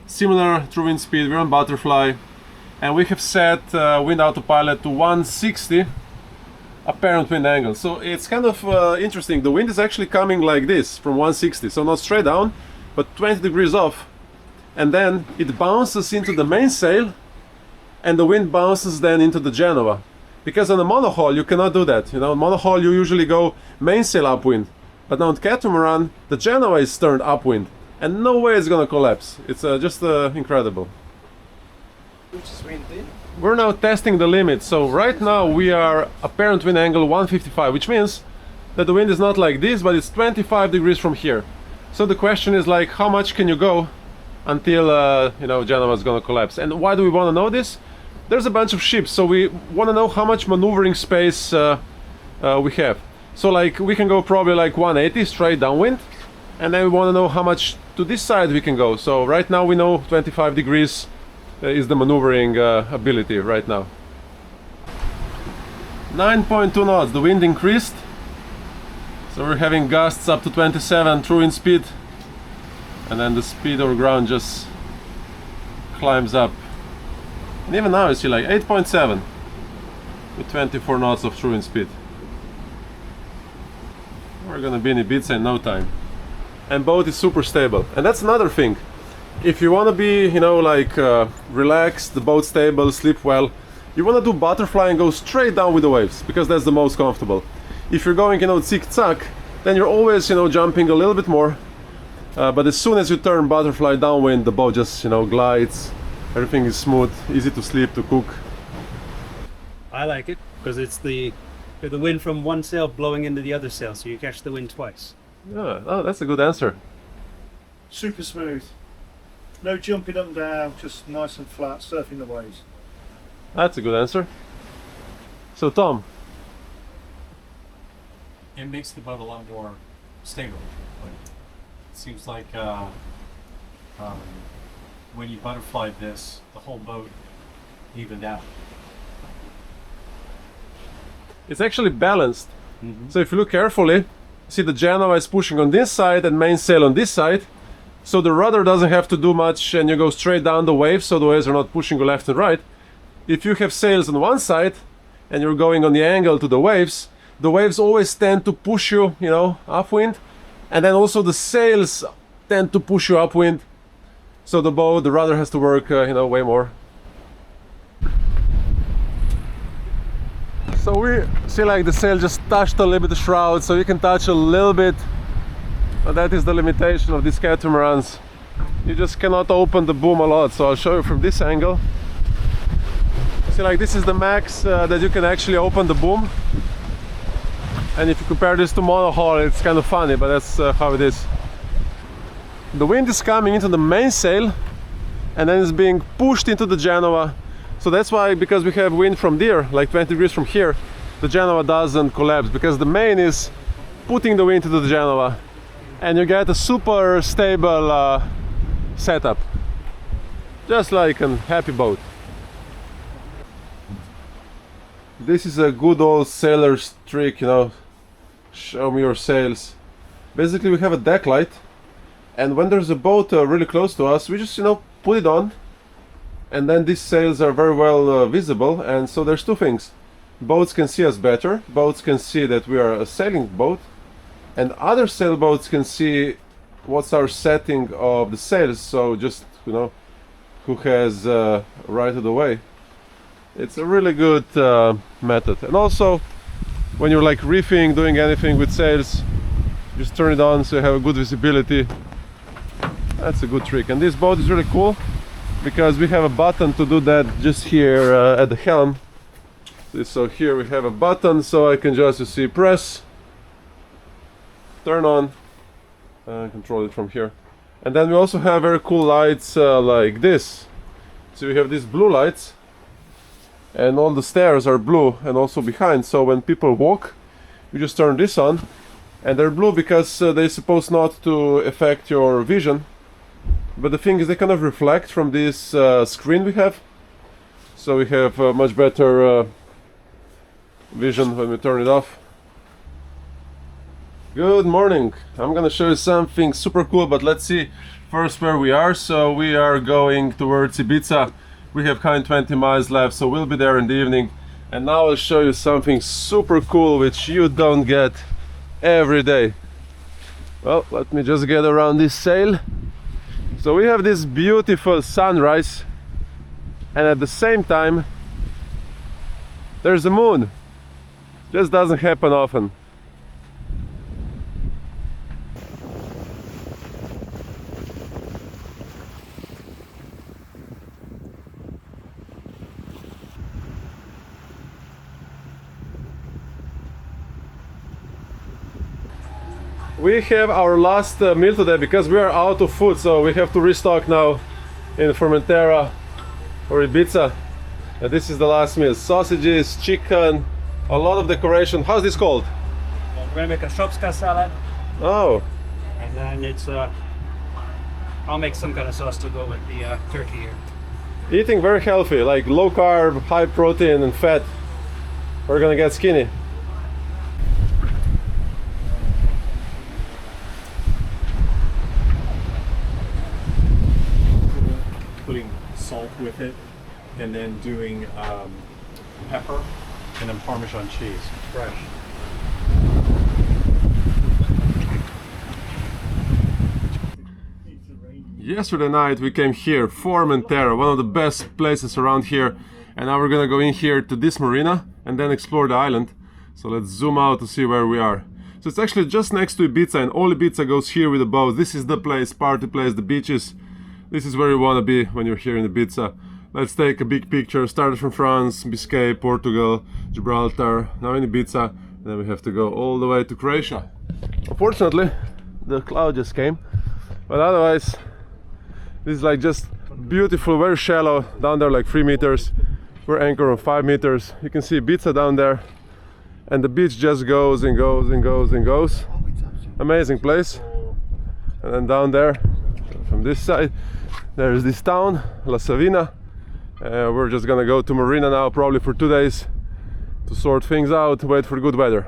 similar true wind speed. We're on butterfly, and we have set wind autopilot to 160 apparent wind angle. So it's kind of interesting. The wind is actually coming like this from 160, so not straight down, but 20 degrees off, and then it bounces into the mainsail, and the wind bounces then into the Genoa. Because on a monohull you cannot do that. You know, monohull you usually go mainsail upwind, but now on Catamaran the Genoa is turned upwind, and no way it's gonna collapse. It's just incredible. We're now testing the limit. So right now we are apparent wind angle 155, which means that the wind is not like this, but it's 25 degrees from here. So the question is like, how much can you go until you know, Genoa is gonna collapse? And why do we want to know this? There's a bunch of ships, so we want to know how much maneuvering space we have. So like we can go probably like 180 straight downwind, and then we want to know how much to this side we can go. So right now we know 25 degrees is the maneuvering ability right now. 9.2 knots, the wind increased, so we're having gusts up to 27 true wind speed, and then the speed over ground just climbs up. And even now you see like 8.7 with 24 knots of true wind speed. We're gonna be in Ibiza in no time. And boat is super stable. And that's another thing. If you wanna be, you know, like relaxed, the boat stable, sleep well, you wanna do butterfly and go straight down with the waves, because that's the most comfortable. If you're going, you know, zig-zag, then you're always, you know, jumping a little bit more. But as soon as you turn butterfly downwind, the boat just, you know, glides. Everything is smooth, easy to sleep, to cook. I like it because it's the wind from one sail blowing into the other sail, so you catch the wind twice. Yeah, oh, that's a good answer. Super smooth. No jumping up and down, just nice and flat, surfing the waves. That's a good answer. So Tom? It makes the boat a lot more stable. It seems like when you butterfly this, the whole boat evened out. It's actually balanced. So if you look carefully, see the Genoa is pushing on this side and mainsail on this side, so the rudder doesn't have to do much, and you go straight down the waves, so the waves are not pushing you left and right. If you have sails on one side and you're going on the angle to the waves always tend to push you, you know, upwind, and then also the sails tend to push you upwind. So the boat, the rudder has to work, you know, way more. So we see like the sail just touched a little bit the shroud, so you can touch a little bit, but that is the limitation of these catamarans. You just cannot open the boom a lot. So I'll show you from this angle. See, like this is the max that you can actually open the boom. And if you compare this to monohull, it's kind of funny, but that's how it is. The wind is coming into the mainsail and then it's being pushed into the Genoa. So that's why, because we have wind from there, like 20 degrees from here, the Genoa doesn't collapse, because the main is putting the wind into the Genoa, and you get a super stable setup, just like a happy boat. This is a good old sailor's trick, you know, show me your sails. Basically we have a deck light, and when there's a boat really close to us, we just, you know, put it on, and then these sails are very well visible. And so there's two things: boats can see us better, boats can see that we are a sailing boat, and other sailboats can see what's our setting of the sails, so just, you know, who has right of the way. It's a really good method. And also when you're like reefing, doing anything with sails, just turn it on so you have a good visibility. That's a good trick. And this boat is really cool because we have a button to do that just here at the helm. So here we have a button, so I can just, you see, press, turn on, and control it from here. And then we also have very cool lights like this. So we have these blue lights, and all the stairs are blue, and also behind. So when people walk, you just turn this on, and they're blue because they're supposed not to affect your vision. But the thing is, they kind of reflect from this screen we have, so we have much better vision when we turn it off. Good morning. I'm gonna show you something super cool, but let's see first where we are. So we are going towards Ibiza. We have 120 miles left, so we'll be there in the evening. And now I'll show you something super cool which you don't get every day. Well, let me just get around this sail. So we have this beautiful sunrise, and at the same time there's a moon. Just doesn't happen often. We have our last meal today because we are out of food, so we have to restock now in Formentera or Ibiza. And this is the last meal. Sausages, chicken, a lot of decoration. How's this called? We're gonna make a Stropska salad, Oh, and then it's I'll make some kind of sauce to go with the turkey here. eating very healthy, like low carb, high protein and fat. We're gonna get skinny. Putting salt with it, and then doing pepper, and then Parmesan cheese, fresh. Yesterday night we came here, Formentera, one of the best places around here, and now we're gonna go in here to this marina and then explore the island. So let's zoom out to see where we are. So it's actually just next to Ibiza, and all Ibiza goes here with the boat. This is the place, party place, the beaches. This is where you want to be when you're here in Ibiza. Let's take a big picture. Started from France, Biscay, Portugal, Gibraltar, now in Ibiza, and then we have to go all the way to Croatia. Unfortunately, the cloud just came, but otherwise this is like just beautiful, very shallow, down there like 3 meters. We're anchored on 5 meters. You can see Ibiza down there, and the beach just goes and goes and goes and goes. Amazing place. And then down there, from this side, there's this town, La Savina. We're just gonna go to Marina now, probably for 2 days, to sort things out, wait for good weather.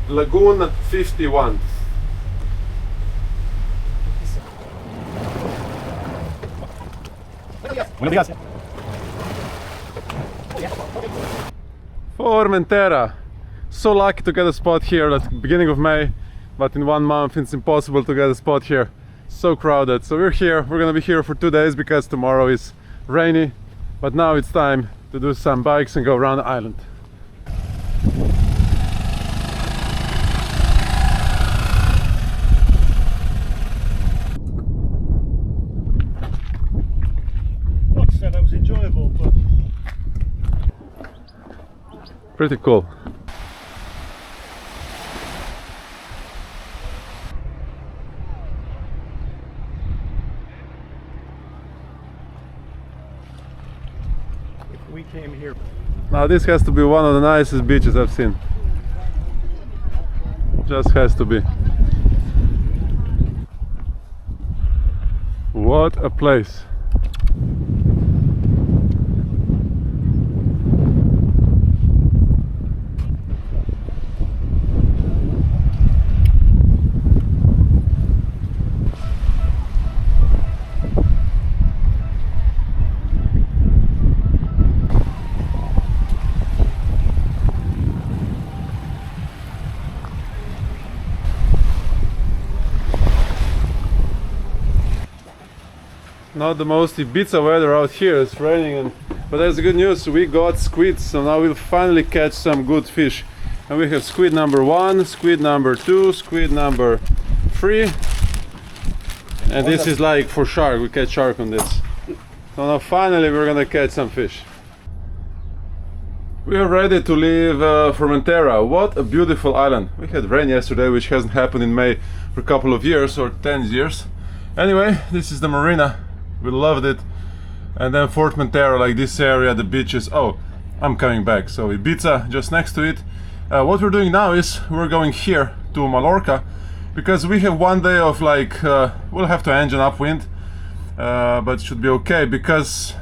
Lagoon 51. Formentera. So lucky to get a spot here at the beginning of May, but in 1 month it's impossible to get a spot here. So crowded. So we're here. We're gonna be here for 2 days because tomorrow is rainy, but now it's time to do some bikes and go around the island. Like I said, that was enjoyable, but Pretty cool. We came here. Now this has to be one of the nicest beaches I've seen. Just has to be. What a place. Not the most Ibiza weather out here, it's raining, but that's good news. We got squid, so now we'll finally catch some good fish. And we have squid number 1, squid number 2, squid number 3, and this is like for shark. We catch shark on this. So now finally we're gonna catch some fish. We are ready to leave Formentera. What a beautiful island. We had rain yesterday, which hasn't happened in May for a couple of years or 10 years. Anyway, this is the marina. We loved it. And then Formentera, like this area, the beaches. Oh, I'm coming back. So Ibiza just next to it. What we're doing now is we're going here to Mallorca, because we have 1 day of like we'll have to engine upwind, but it should be okay because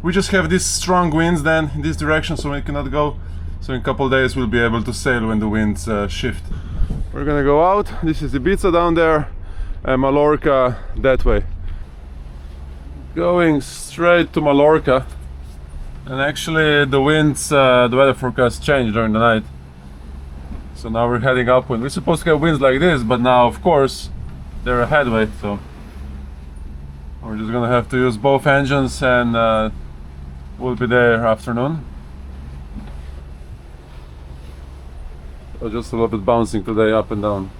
we just have these strong winds then in this direction, so we cannot go So in a couple of days we'll be able to sail when the winds shift. We're gonna go out. This is Ibiza down there and Mallorca that way. Going straight to Mallorca, and actually the winds, the weather forecast changed during the night. So now we're heading upwind. We're supposed to get winds like this, but now of course they're a headway, so we're just gonna have to use both engines and we'll be there afternoon. So just a little bit bouncing today, up and down.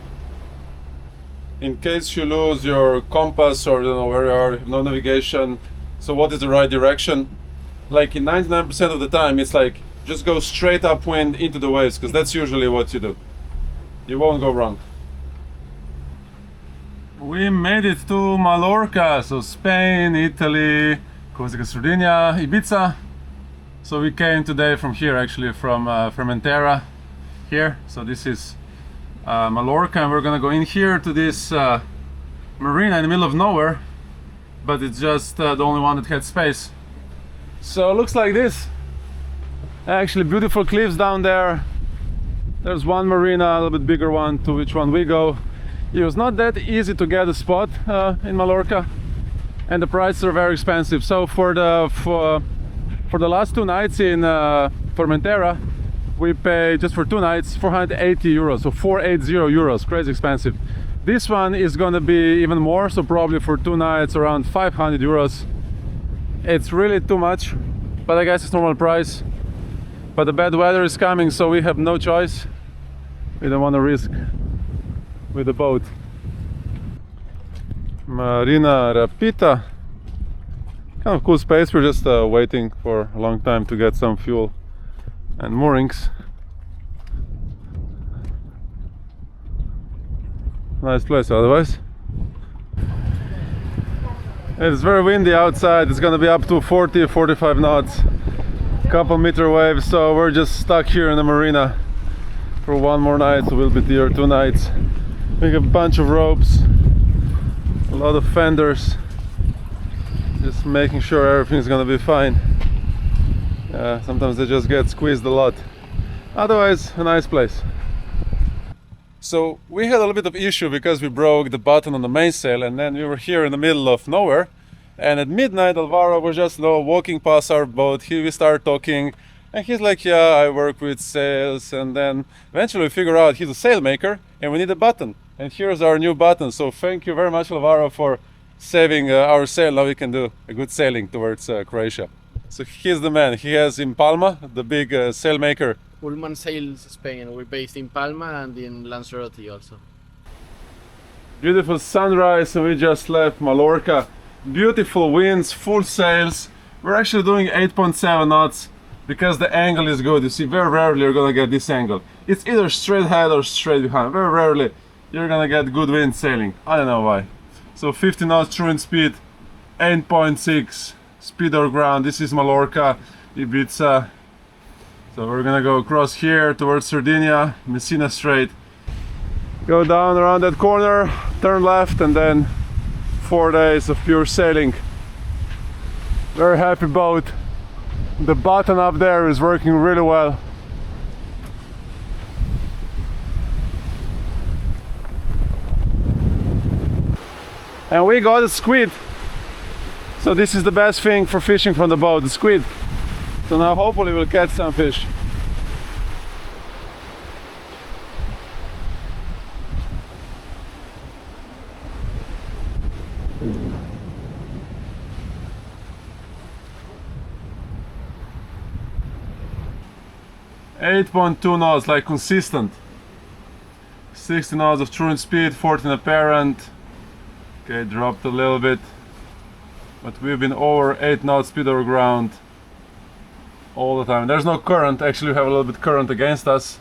In case you lose your compass or you don't know where you are, you have no navigation, so what is the right direction? Like in 99% of the time it's like just go straight upwind into the waves, because that's usually what you do. You won't go wrong. We made it to Mallorca, so Spain, Italy, Corsica, Sardinia, Ibiza. So we came today from here, actually from Formentera here. So this is Mallorca, and we're gonna go in here to this marina in the middle of nowhere, but it's just the only one that had space. So it looks like this. Actually beautiful cliffs down there. There's one marina, a little bit bigger one, to which one we go. It was not that easy to get a spot in Mallorca, and the prices are very expensive. So for the last 2 nights in Formentera, we pay just for 2 nights 480 euros, so 480 euros, crazy expensive. This one is gonna be even more, so probably for 2 nights around 500 euros. It's really too much, but I guess it's normal price. But the bad weather is coming, so we have no choice. We don't want to risk with the boat. Marina Rapita, kind of cool space. We're just waiting for a long time to get some fuel and moorings. Nice place otherwise. It's very windy outside. It's gonna be up to 40-45 knots, couple meter waves, so we're just stuck here in the marina for 1 more night. So we'll be here 2 nights. We have a bunch of ropes, a lot of fenders, just making sure everything's gonna be fine. Sometimes they just get squeezed a lot. Otherwise, a nice place. So we had a little bit of issue because we broke the button on the mainsail, and then we were here in the middle of nowhere. And at midnight, Alvaro was just walking past our boat. We started talking, and he's like, "Yeah, I work with sails." And then eventually we figure out he's a sail maker, and we need a button. And here's our new button. So thank you very much, Alvaro, for saving our sail. Now we can do a good sailing towards Croatia. So he's the man. He has in Palma, the big sail maker. Pullman Sails Spain. We're based in Palma and in Lanzarote also. Beautiful sunrise, and we just left Mallorca. Beautiful winds, full sails. We're actually doing 8.7 knots because the angle is good. You see, very rarely you're gonna get this angle. It's either straight ahead or straight behind. Very rarely you're gonna get good wind sailing. I don't know why. So 50 knots true wind speed, 8.6 speed or ground. This is Mallorca, Ibiza. So we're gonna go across here towards Sardinia, Messina Strait. Go down around that corner, turn left, and then 4 days of pure sailing. Very happy boat. The button up there is working really well. And we got a squid. So this is the best thing for fishing from the boat, the squid. So now hopefully we'll catch some fish. .2 knots, like consistent. 60 knots of true wind speed, 14 apparent. Okay, dropped a little bit, but we've been over 8 knots speed over ground all the time. There's no current. Actually, we have a little bit current against us.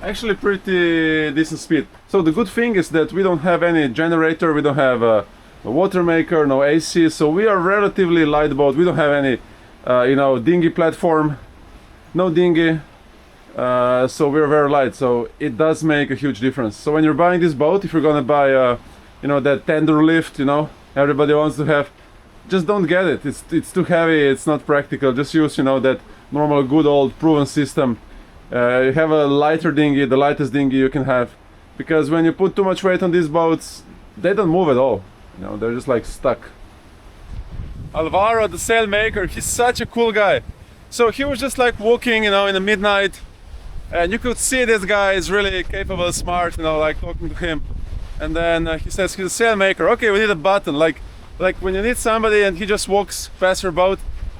Actually, pretty decent speed. So the good thing is that we don't have any generator. We don't have a water maker, no AC. So we are relatively light boat. We don't have any, dinghy platform. No dinghy, so we're very light, so it does make a huge difference. So when you're buying this boat, if you're gonna buy that tender lift, everybody wants to have, just don't get it. It's too heavy, it's not practical. Just use that normal, good old proven system. You have a lighter dinghy, the lightest dinghy you can have, because when you put too much weight on these boats, they don't move at all. You know, they're just like stuck. Alvaro, the sail maker, he's such a cool guy. So he was just like walking, you know, in the midnight, and you could see this guy is really capable, smart, you know, like talking to him. And then he says he's a sail maker. Okay, we need a button, like when you need somebody, and he just walks past your boat.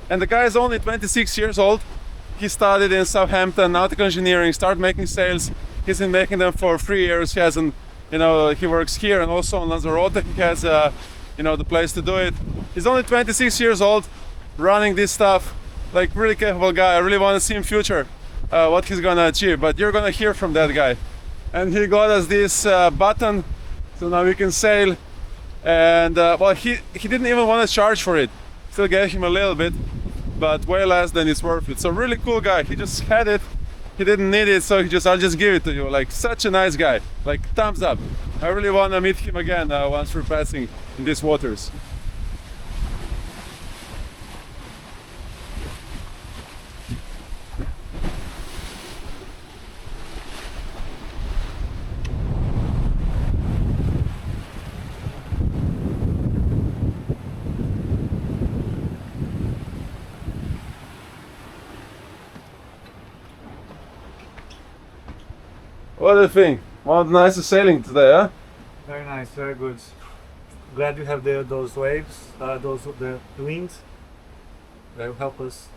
And the guy is only 26 years old. He studied in Southampton, nautical engineering, started making sails. He's been making them for 3 years. He hasn't, you know, he works here and also on Lanzarote. He has, you know, the place to do it. He's only 26 years old, running this stuff. Like, really capable guy. I really want to see in future what he's gonna achieve. But you're gonna hear from that guy. And he got us this button, so now we can sail. And well, he didn't even want to charge for it. Still gave him a little bit, but way less than it's worth it. So really cool guy. He just had it. He didn't need it, so I'll just give it to you. Like, such a nice guy. Like, thumbs up. I really want to meet him again once we're passing in these waters. What do you think? One of the nicest sailing today, huh? Very nice, very good. Glad you have those waves, the winds that will help us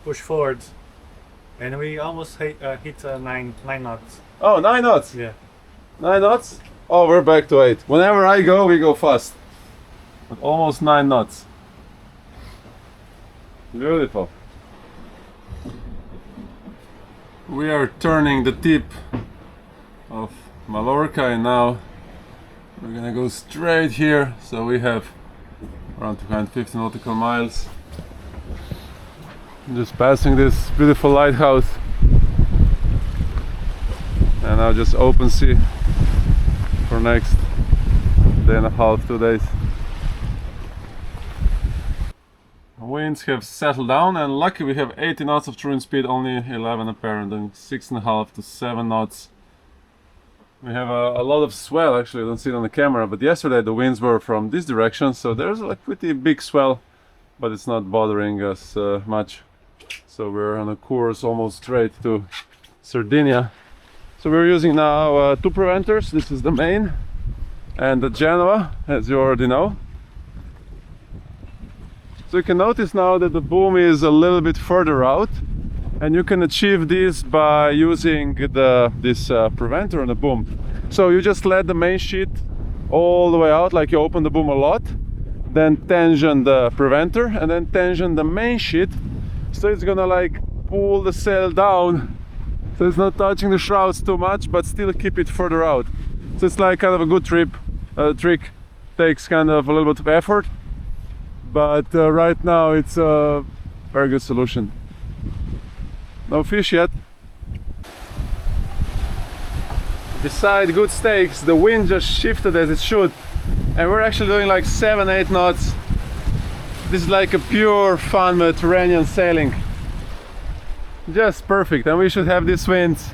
push forward. And we almost hit 9 knots. Oh, 9 knots? Yeah. 9 knots? Oh, we're back to 8. Whenever I go, we go fast. But almost 9 knots. Beautiful. We are turning the tip of Mallorca, and now we're gonna go straight here. So we have around 250 nautical miles. Just passing this beautiful lighthouse, and now just open sea for next day and a half, 2 days. Winds have settled down, and lucky we have 80 knots of true wind speed, only 11 apparent, and 6.5 to 7 knots. We have a lot of swell. Actually, I don't see it on the camera, but yesterday the winds were from this direction, so there's a pretty big swell, but it's not bothering us much. So we're on a course almost straight to Sardinia. So we're using now 2 preventers. This is the main and the Genoa, as you already know. So you can notice now that the boom is a little bit further out, and you can achieve this by using this preventer on the boom. So you just let the main sheet all the way out, like you open the boom a lot, then tension the preventer, and then tension the main sheet, so it's gonna like pull the sail down, so it's not touching the shrouds too much, but still keep it further out. So it's like kind of a good trick. Takes kind of a little bit of effort, but right now it's a very good solution. No fish yet. Beside good stakes, the wind just shifted as it should, and we're actually doing like 7-8 knots. This is like a pure fun Mediterranean sailing. Just perfect, and we should have these winds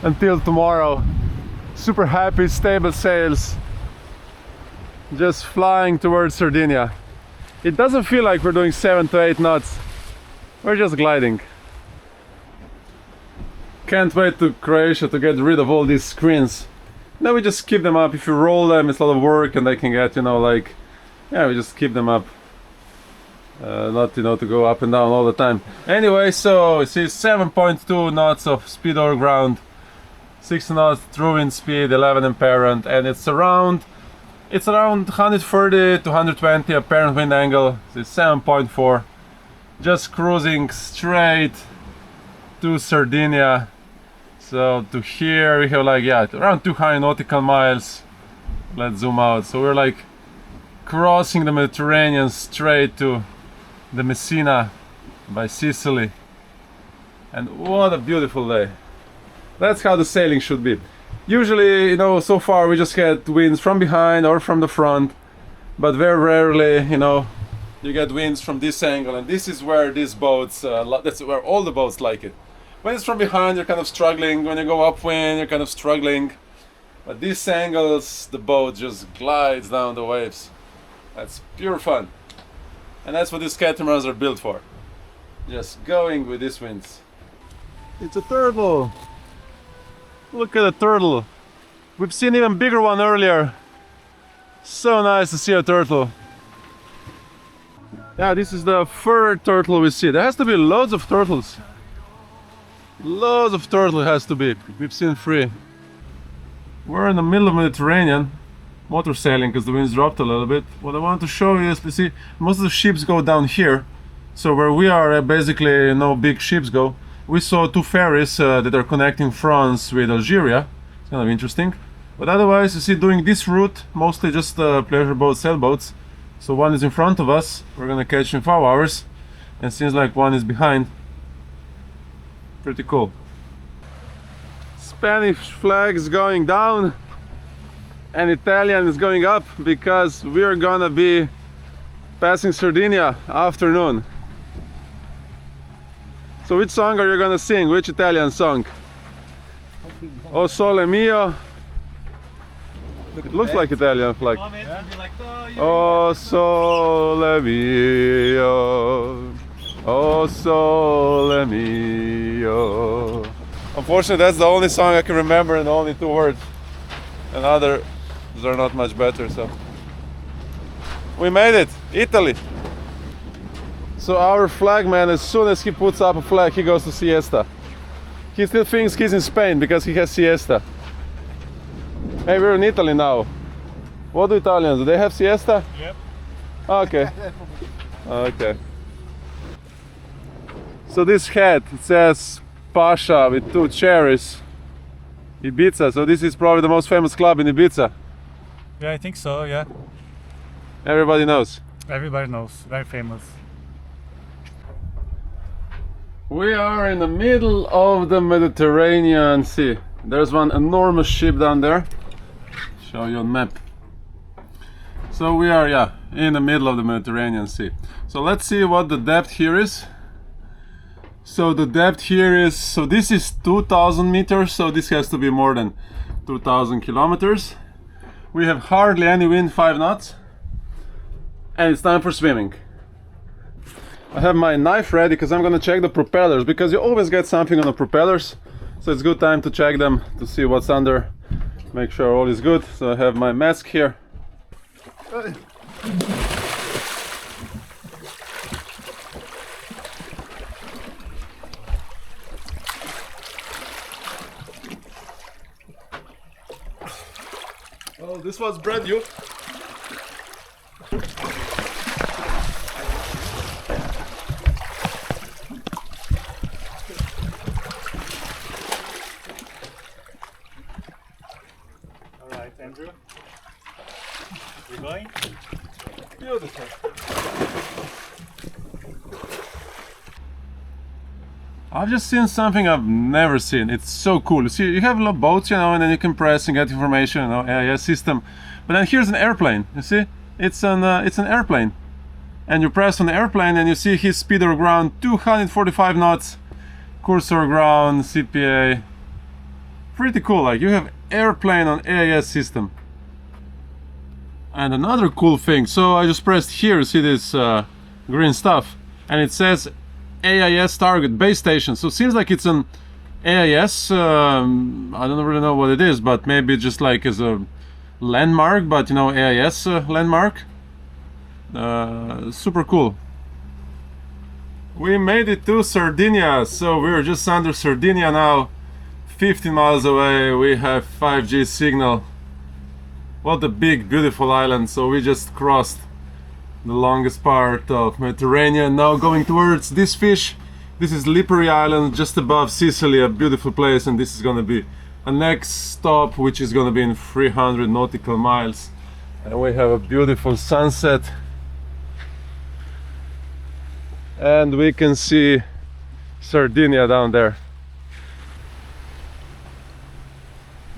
until tomorrow. Super happy, stable sails, just flying towards Sardinia. It doesn't feel like we're doing 7 to 8 knots. We're just gliding. Can't wait to Croatia to get rid of all these screens. Now we just keep them up. If you roll them, it's a lot of work, and they can get, you know, like, yeah, we just keep them up. Not, you know, to go up and down all the time. Anyway, so you see 7.2 knots of speed over ground, 6 knots true wind speed, 11 apparent, and it's around 130 to 120 apparent wind angle. It's 7.4. Just cruising straight to Sardinia. So to here we have like, yeah, around 200 nautical miles. Let's zoom out. So we're like crossing the Mediterranean straight to the Messina by Sicily. And what a beautiful day. That's how the sailing should be. Usually, you know, so far we just get winds from behind or from the front, but very rarely, you know, you get winds from this angle, and this is where these boats, that's where all the boats like it. When it's from behind, you're kind of struggling. When you go upwind, you're kind of struggling. But these angles, the boat just glides down the waves. That's pure fun. And that's what these catamarans are built for. Just going with these winds. It's a turtle. Look at the turtle. We've seen even bigger one earlier. So nice to see a turtle. Yeah, this is the third turtle we see. There has to be loads of turtles. Loads of turtle has to be. We've seen 3. We're in the middle of Mediterranean, motor sailing because the winds dropped a little bit. What I want to show you is, you see, most of the ships go down here. So where we are, basically no big ships go. We saw 2 ferries that are connecting France with Algeria. It's kind of interesting. But otherwise, you see, doing this route, mostly just pleasure boats, sailboats. So one is in front of us, we're gonna catch in 5 hours. And seems like one is behind. Pretty cool. Spanish flag is going down and Italian is going up because we're gonna be passing Sardinia afternoon. So which song are you gonna sing? Which Italian song? O Sole Mio. It looks like Italian flag. O Sole Mio. O Sole Mio. Unfortunately, that's the only song I can remember and only 2 words. And others are not much better, so. We made it! Italy! So our flagman, as soon as he puts up a flag, he goes to siesta. He still thinks he's in Spain because he has siesta. Hey, we're in Italy now. What do Italians do? They have siesta? Yep. Okay. Okay. So this hat, it says Pasha with 2 cherries. Ibiza, so this is probably the most famous club in Ibiza. Yeah, I think so, yeah. Everybody knows. Everybody knows, very famous. We are in the middle of the Mediterranean Sea. There's one enormous ship down there. Show you on map. So we are, yeah, in the middle of the Mediterranean Sea. So let's see what the depth here is. So the depth here is, so this is 2,000 meters, so this has to be more than 2,000 kilometers. We have hardly any wind, 5 knots. And it's time for swimming. I have my knife ready because I'm gonna check the propellers, because you always get something on the propellers. So it's good time to check them, to see what's under, make sure all is good. So I have my mask here. Oh, this was brand new. Alright, Andrew. We're going? Beautiful. I've just seen something I've never seen. It's so cool. You see, you have little boats, you know, and then you can press and get information, you know, AIS system. But then here's an airplane. You see, it's an airplane, and you press on the airplane, and you see his speed over ground 245 knots, cursor ground, CPA. Pretty cool. Like, you have airplane on AIS system. And another cool thing. So I just pressed here. You see this green stuff, and it says AIS target base station. So it seems like it's an AIS, I don't really know what it is, but maybe just like as a landmark, but you know, AIS landmark. Super cool. We made it to Sardinia, so we're just under Sardinia now, 15 miles away. We have 5G signal. What a big, beautiful island. So we just crossed the longest part of Mediterranean, now going towards this fish. This is Lipari Island, just above Sicily, a beautiful place, and this is gonna be a next stop, which is gonna be in 300 nautical miles. And we have a beautiful sunset, and we can see Sardinia down there.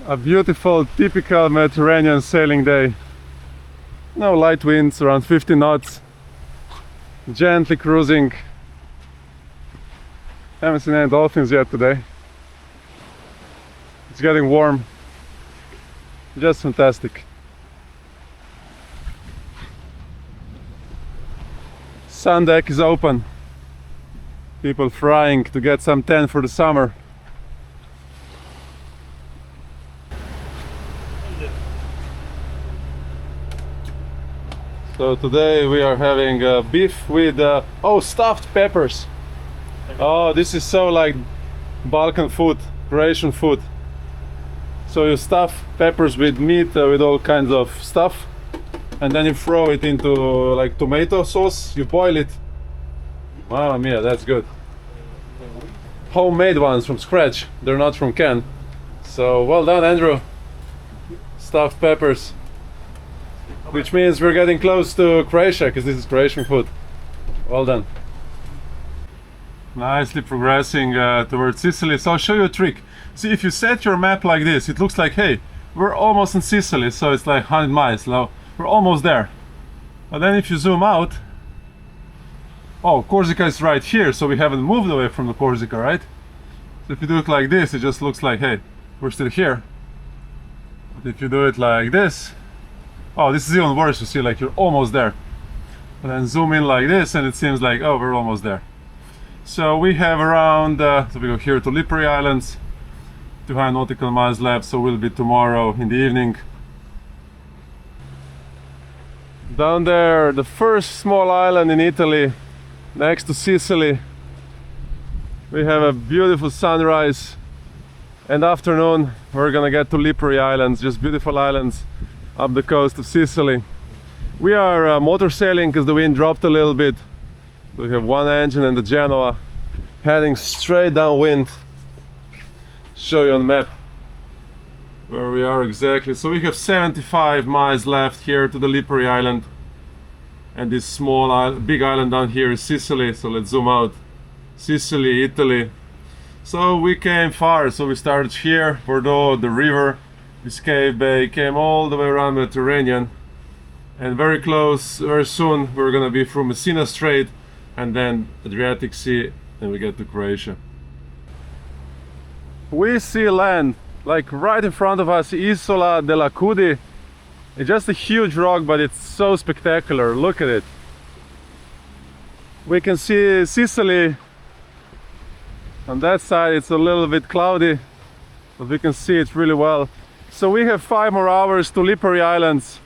A beautiful, typical Mediterranean sailing day. No light winds, around 50 knots. Gently cruising. Haven't seen any dolphins yet today. It's getting warm. Just fantastic. Sun deck is open. People frying to get some tan for the summer. So today we are having beef with stuffed peppers. Oh, this is so like Balkan food, Croatian food. So you stuff peppers with meat, with all kinds of stuff, and then you throw it into like tomato sauce. You boil it. Mamma mia, that's good. Homemade ones from scratch. They're not from can. So well done, Andrew. Stuffed peppers. Which means we're getting close to Croatia, because this is Croatian food. Well done. Nicely progressing towards Sicily. So I'll show you a trick. See, if you set your map like this, it looks like, hey, we're almost in Sicily, so it's like 100 miles. Now we're almost there. But then if you zoom out, oh, Corsica is right here, so we haven't moved away from the Corsica, right? So if you do it like this, it just looks like, hey, we're still here. But if you do it like this, oh, this is even worse. You see, like you're almost there. And then zoom in like this, and it seems like, oh, we're almost there. So we have around, so we go here to Lipari Islands, 200 nautical miles left, so we'll be tomorrow in the evening. Down there, the first small island in Italy, next to Sicily. We have a beautiful sunrise, and afternoon we're gonna get to Lipari Islands, just beautiful islands up the coast of Sicily. We are motor sailing because the wind dropped a little bit. We have one engine and the Genoa heading straight downwind. Show you on the map where we are exactly. So we have 75 miles left here to the Lipari Island, and this small big island down here is Sicily. So let's zoom out. Sicily, Italy. So we came far. So we started here, Bordeaux, the river, Biscay Bay, came all the way around the Mediterranean, and very close, very soon we're gonna be through Messina Strait and then Adriatic Sea, and we get to Croatia. We see land like right in front of us, Isola della Cudi. It's just a huge rock, but it's so spectacular. Look at it. We can see Sicily. On that side it's a little bit cloudy, but we can see it really well. So we have 5 more hours to Lipari Islands.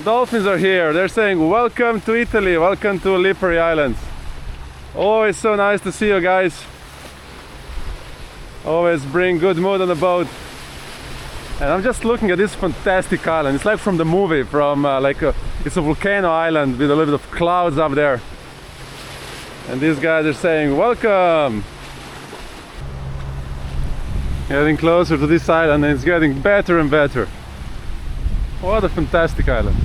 Dolphins are here. They're saying welcome to Italy, welcome to Lipari Islands. Always so nice to see you guys. Always bring good mood on the boat. And I'm just looking at this fantastic island. It's like from the movie, from it's a volcano island with a little bit of clouds up there. And these guys are saying welcome. Getting closer to this island, and it's getting better and better. What a fantastic island.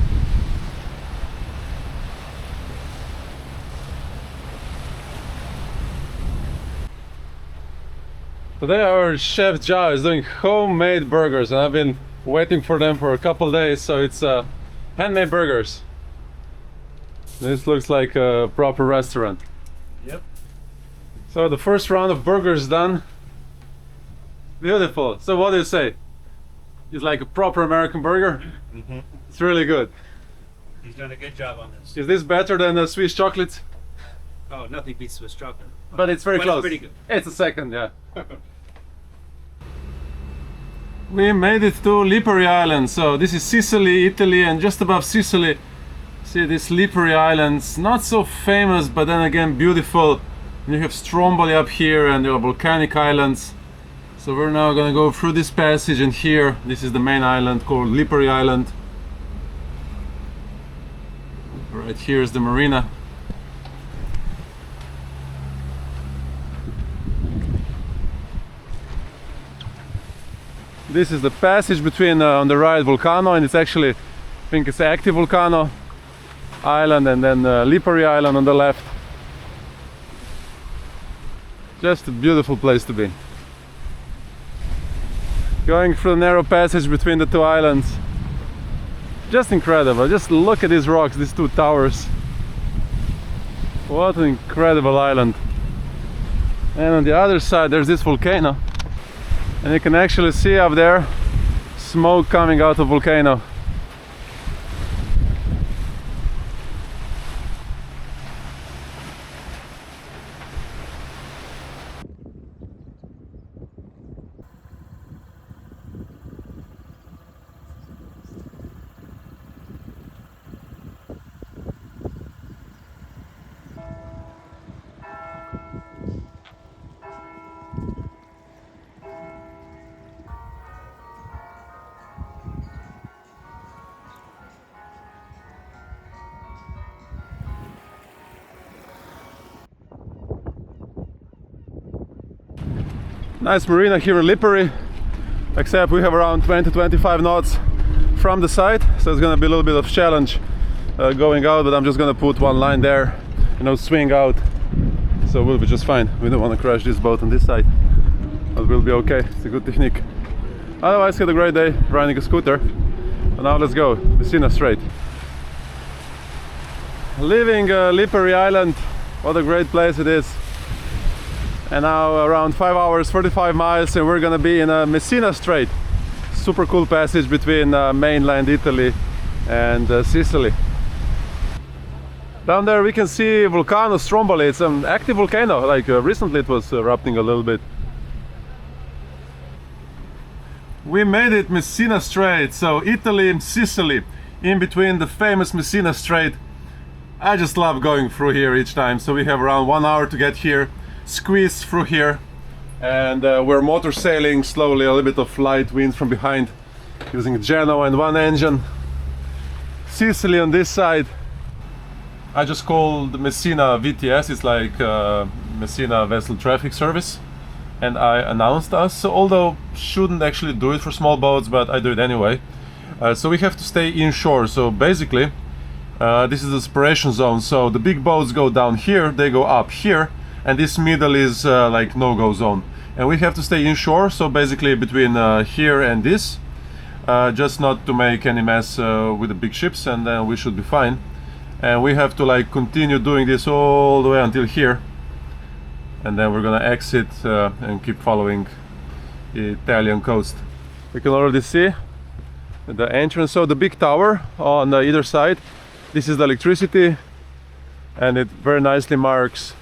Today our chef Jao is doing homemade burgers, and I've been waiting for them for a couple days. So it's handmade burgers. This looks like a proper restaurant. Yep. So the first round of burgers done. Beautiful. So what do you say? It's like a proper American burger? Mm-hmm. It's really good. He's done a good job on this. Is this better than the Swiss chocolate? Oh, nothing beats Swiss chocolate. But it's very close. It's pretty good. It's a second, yeah. We made it to Lipari Island. So this is Sicily, Italy, and just above Sicily, see this Lipari Islands. Not so famous, but then again beautiful. And you have Stromboli up here, and there are volcanic islands. So we're now gonna go through this passage, and here, this is the main island called Lipari Island. Right here is the marina. This is the passage between on the right volcano, and it's actually, I think it's active volcano island, and then Lipari Island on the left. Just a beautiful place to be. Going through the narrow passage between the two islands. Just incredible. Just look at these rocks, these two towers. What an incredible island. And on the other side there's this volcano, and you can actually see up there smoke coming out of volcano. Nice marina here in Lipari, except we have around 20-25 knots from the side, so it's gonna be a little bit of challenge going out, but I'm just gonna put one line there, you know, swing out, so we'll be just fine. We don't want to crash this boat on this side, but we'll be okay. It's a good technique. Otherwise, had a great day riding a scooter. And now let's go, Messina Strait. Leaving Lipari Island, what a great place it is. And now around 5 hours 45 miles and we're gonna be in a Messina Strait. Super cool passage between mainland Italy and Sicily. Down there we can see Vulcano Stromboli. It's an active volcano, like recently it was erupting a little bit. We made it, Messina Strait, so Italy and Sicily, in between the famous Messina Strait. I just love going through here each time. So we have around 1 hour to get here, squeeze through here, and we're motor sailing slowly, a little bit of light wind from behind, using Genoa and one engine. Sicily on this side, I just called Messina VTS, it's like Messina Vessel Traffic Service, and I announced us, although shouldn't actually do it for small boats, but I do it anyway. So we have to stay inshore, so basically this is the separation zone, so the big boats go down here, they go up here, and this middle is like no-go zone, and we have to stay inshore, so basically between here and this, just not to make any mess with the big ships, and then we should be fine. And we have to like continue doing this all the way until here, and then we're gonna exit and keep following the Italian coast. We can already see the entrance, so the big tower on either side, this is the electricity, and it very nicely marks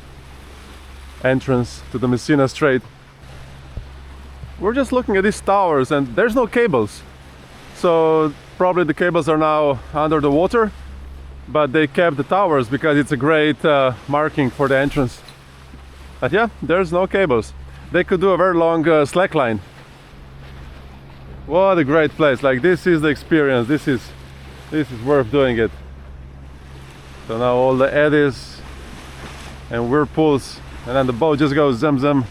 entrance to the Messina Strait. We're just looking at these towers and there's no cables, so probably the cables are now under the water, but they kept the towers because it's a great marking for the entrance. But yeah, there's no cables. They could do a very long slack line. What a great place, like this is the experience, this is worth doing it. So now all the eddies and whirlpools, and then the boat just goes zam zam.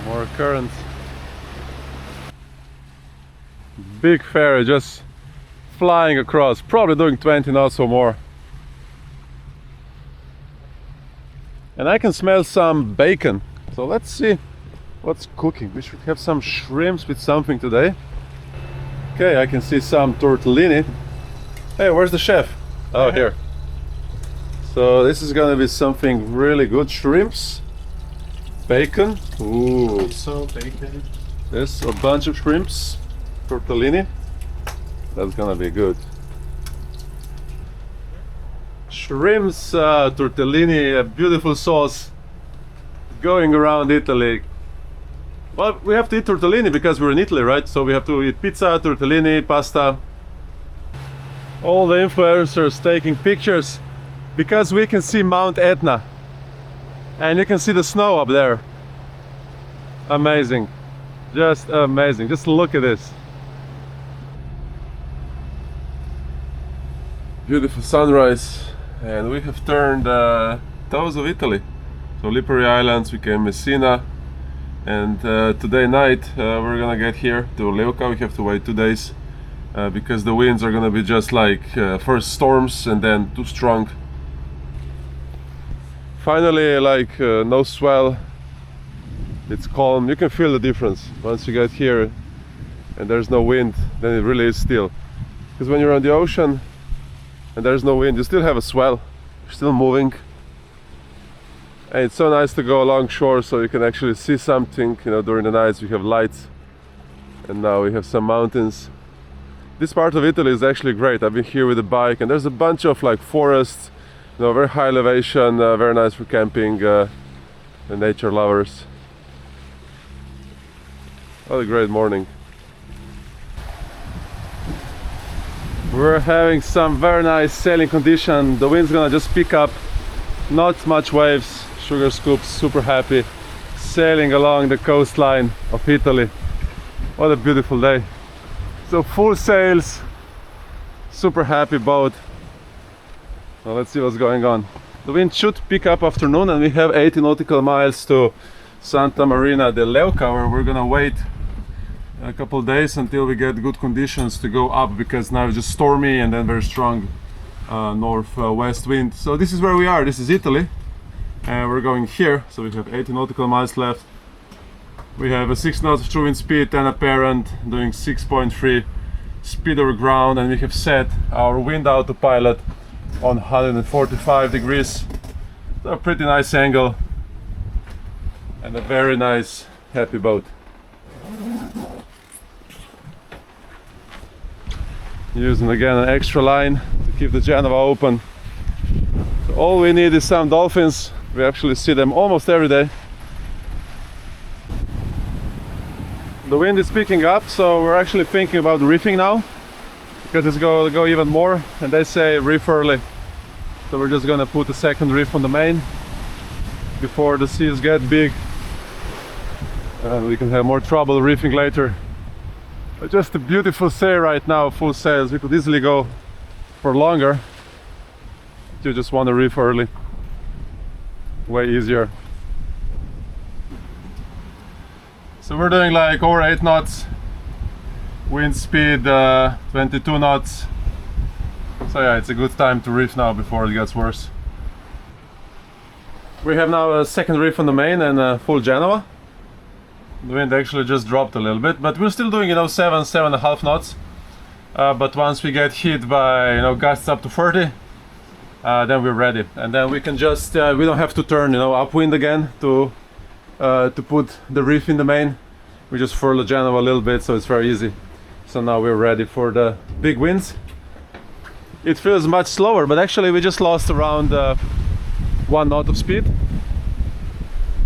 More currents. Big ferry just flying across, probably doing 20 knots or more. And I can smell some bacon, so let's see what's cooking. We should have some shrimps with something today. Okay, I can see some tortellini. Hey, where's the chef? Oh, here. So this is gonna be something really good. Shrimps, bacon. Ooh. So bacon. There's a bunch of shrimps, tortellini. That's gonna be good. Shrimps, tortellini, a beautiful sauce. Going around Italy. Well, we have to eat tortellini because we're in Italy, right? So we have to eat pizza, tortellini, pasta. All the influencers taking pictures because we can see Mount Etna and you can see the snow up there. Amazing, just amazing. Just look at this. Beautiful sunrise, and we have turned toes of Italy. So Lipari Islands became Messina, and today night we're gonna get here to Leuca. We have to wait 2 days. Because the winds are gonna be just like first storms and then too strong. Finally, like no swell, it's calm. You can feel the difference once you get here and there's no wind, then it really is still. Because when you're on the ocean and there's no wind, you still have a swell, you're still moving. And it's so nice to go along shore so you can actually see something, you know, during the nights we have lights. And now we have some mountains. This part of Italy is actually great. I've been here with a bike and there's a bunch of like forests, you know, very high elevation, very nice for camping and nature lovers. What a great morning. We're having some very nice sailing condition. The wind's gonna just pick up, not much waves. Sugar Scoop's super happy sailing along the coastline of Italy. What a beautiful day. So full sails, super happy boat. Now let's see what's going on. The wind should pick up afternoon and we have 80 nautical miles to Santa Marina de Leuca, where we're gonna wait a couple days until we get good conditions to go up, because now it's just stormy and then very strong northwest wind. So this is where we are. This is Italy and we're going here. So we have 80 nautical miles left. We have a 6 knots of true wind speed, 10 apparent, doing 6.3 speed over ground, and we have set our wind autopilot on 145 degrees. So a pretty nice angle and a very nice happy boat. Using again an extra line to keep the Genova open. So all we need is some dolphins. We actually see them almost every day. The wind is picking up, so we're actually thinking about reefing now, because it's going to go even more, and they say reef early. So we're just going to put a second reef on the main before the seas get big and we can have more trouble reefing later. But just a beautiful sail right now, full sails. We could easily go for longer. You just want to reef early. Way easier. So we're doing like over 8 knots. Wind speed 22 knots. So yeah, it's a good time to reef now before it gets worse. We have now a second reef on the main and full Genoa. The wind actually just dropped a little bit, but we're still doing, you know, 7.5 knots. But once we get hit by, you know, gusts up to 30, then we're ready. And then we can just, we don't have to turn, you know, upwind again to put the reef in the main. We just furl the Genoa a little bit, so it's very easy. So now we're ready for the big winds. It feels much slower, but actually we just lost around 1 knot of speed.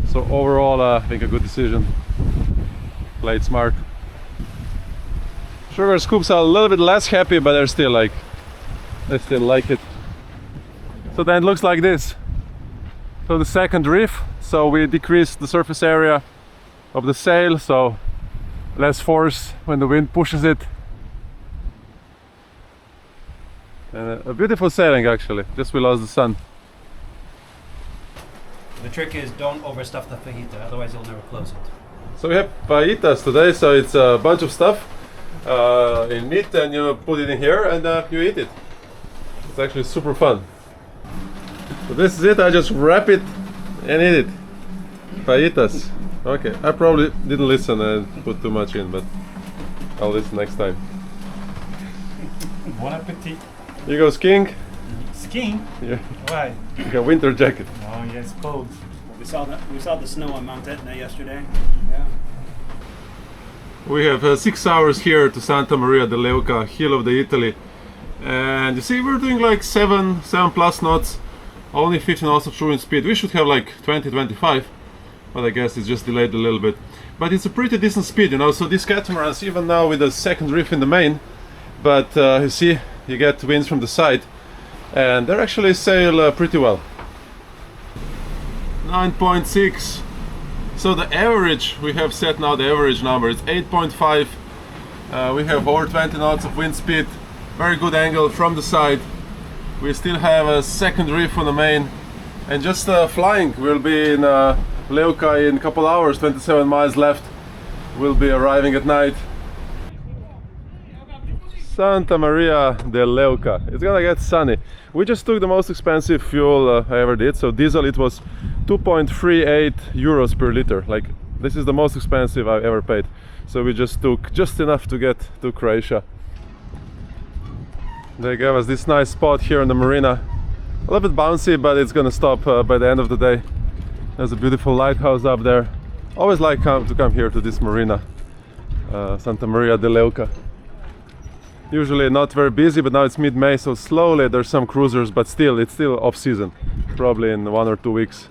So overall, I think a good decision. Played smart. Sugar Scoops are a little bit less happy, but they still like it. So then it looks like this. So the second reef, so we decreased the surface area of the sail, so less force when the wind pushes it. And a beautiful sailing actually, just we lost the sun. The trick is don't overstuff the fajita, otherwise you'll never close it. So we have fajitas today, so it's a bunch of stuff in meat, and you put it in here and you eat it. It's actually super fun. So this is it, I just wrap it and eat it. Fajitas. Okay, I probably didn't listen and put too much in, but I'll listen next time. Bon appetit. You go skiing? Skiing? Yeah. Why? You got winter jacket. Oh, yeah, it's cold. We saw the snow on Mount Etna yesterday. Yeah. We have 6 hours here to Santa Maria de Leuca, heel of the Italy. And you see, we're doing like 7 plus knots, only 50 knots of true wind speed. We should have like 20-25, but I guess it's just delayed a little bit. But it's a pretty decent speed, you know, so these catamarans, even now with the second reef in the main, but you see, you get winds from the side, and they actually sail pretty well. 9.6. So the average, we have set now the average number, it's 8.5. We have over 20 knots of wind speed, very good angle from the side. We still have a second reef on the main, and just flying. We'll be in Leuca in a couple hours, 27 miles left. We'll be arriving at night. Santa Maria de Leuca. It's gonna get sunny. We just took the most expensive fuel I ever did. So diesel, it was 2.38 euros per liter. Like, this is the most expensive I've ever paid. So we just took just enough to get to Croatia. They gave us this nice spot here in the marina. A little bit bouncy, but it's gonna stop by the end of the day. There's a beautiful lighthouse up there. Always like to come here to this marina, Santa Maria de Leuca. Usually not very busy, but now it's mid-May, so slowly there's some cruisers, but still, it's still off-season, probably in 1 or 2 weeks.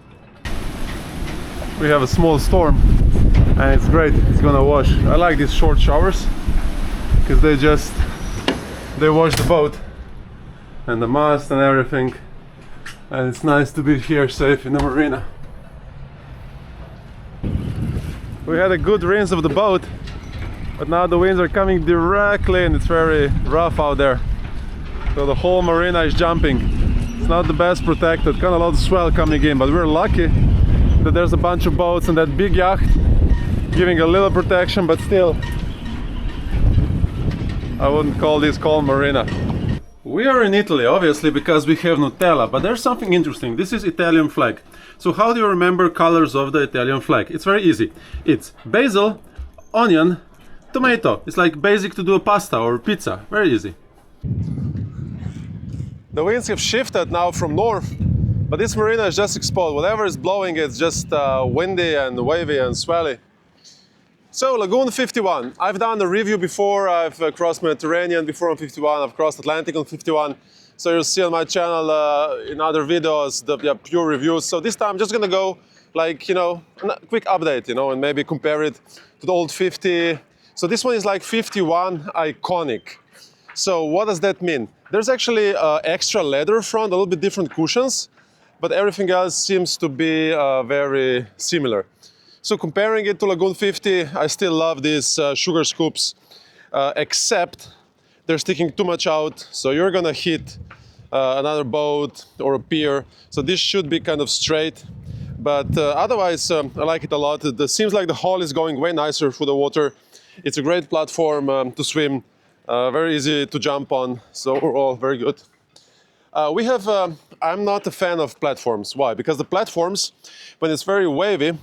We have a small storm, and it's great. It's gonna wash. I like these short showers because they wash the boat and the mast and everything, and it's nice to be here safe in the marina. We had a good rinse of the boat, but now the winds are coming directly and it's very rough out there, so the whole marina is jumping. It's not the best protected, kind of a lot of swell coming in, but we're lucky that there's a bunch of boats and that big yacht giving a little protection, but still I wouldn't call this calm marina. We are in Italy, obviously, because we have Nutella, but there's something interesting. This is Italian flag. So how do you remember colors of the Italian flag? It's very easy. It's basil, onion, tomato. It's like basic to do a pasta or pizza. Very easy. The winds have shifted now from north, but this marina is just exposed. Whatever is blowing, it's just windy and wavy and swelly. So Lagoon 51. I've done a review before. I've crossed Mediterranean before on 51. I've crossed Atlantic on 51. So you'll see on my channel in other videos the pure reviews. So this time I'm just gonna go like, you know, a quick update, you know, and maybe compare it to the old 50. So this one is like 51 iconic. So what does that mean? There's actually extra leather front, a little bit different cushions, but everything else seems to be very similar. So comparing it to Lagoon 50, I still love these sugar scoops, except they're sticking too much out, so you're gonna hit another boat or a pier. So this should be kind of straight, but otherwise I like it a lot. It seems like the hull is going way nicer through the water. It's a great platform to swim, very easy to jump on, so overall very good. I'm not a fan of platforms. Why? Because the platforms, when it's very wavy,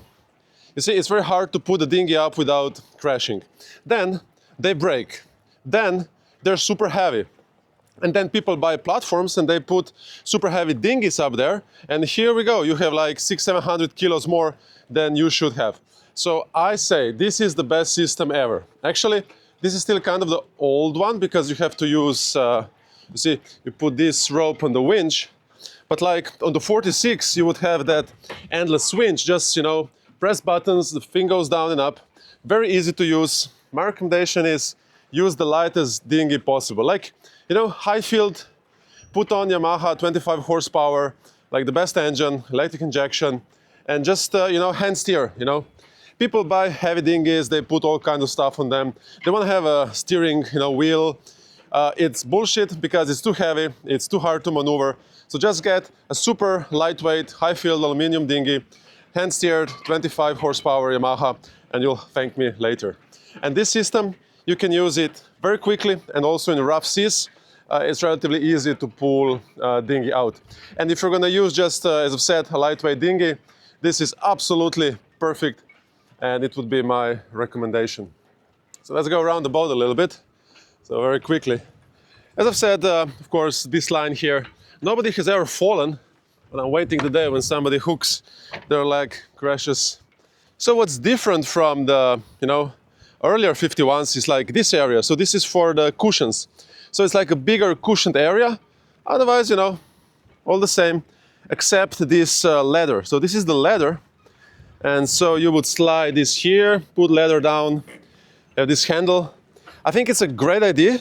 you see, it's very hard to put the dinghy up without crashing. Then they break. Then they're super heavy. And then people buy platforms and they put super heavy dinghies up there. And here we go. You have like 600-700 kilos more than you should have. So I say this is the best system ever. Actually, this is still kind of the old one because you have to use, you see, you put this rope on the winch. But like on the 46, you would have that endless winch, just, you know, press buttons, the thing goes down and up. Very easy to use. My recommendation is use the lightest dinghy possible. Like, you know, high field, put on Yamaha 25 horsepower, like the best engine, electric injection, and just, you know, hand steer, you know. People buy heavy dinghies, they put all kinds of stuff on them. They want to have a steering, you know, wheel. It's bullshit because it's too heavy, it's too hard to maneuver. So just get a super lightweight, high field aluminum dinghy, hand steered, 25 horsepower Yamaha, and you'll thank me later. And this system, you can use it very quickly and also in rough seas. It's relatively easy to pull dinghy out. And if you're gonna use just, as I've said, a lightweight dinghy, this is absolutely perfect and it would be my recommendation. So let's go around the boat a little bit. So very quickly. As I've said, of course, this line here, nobody has ever fallen, but I'm waiting the day when somebody hooks their leg, crashes. So what's different from the, you know, earlier 51s is like this area. So this is for the cushions. So it's like a bigger cushioned area. Otherwise, you know, all the same, except this leather. So this is the leather. And so you would slide this here, put leather down, have this handle. I think it's a great idea.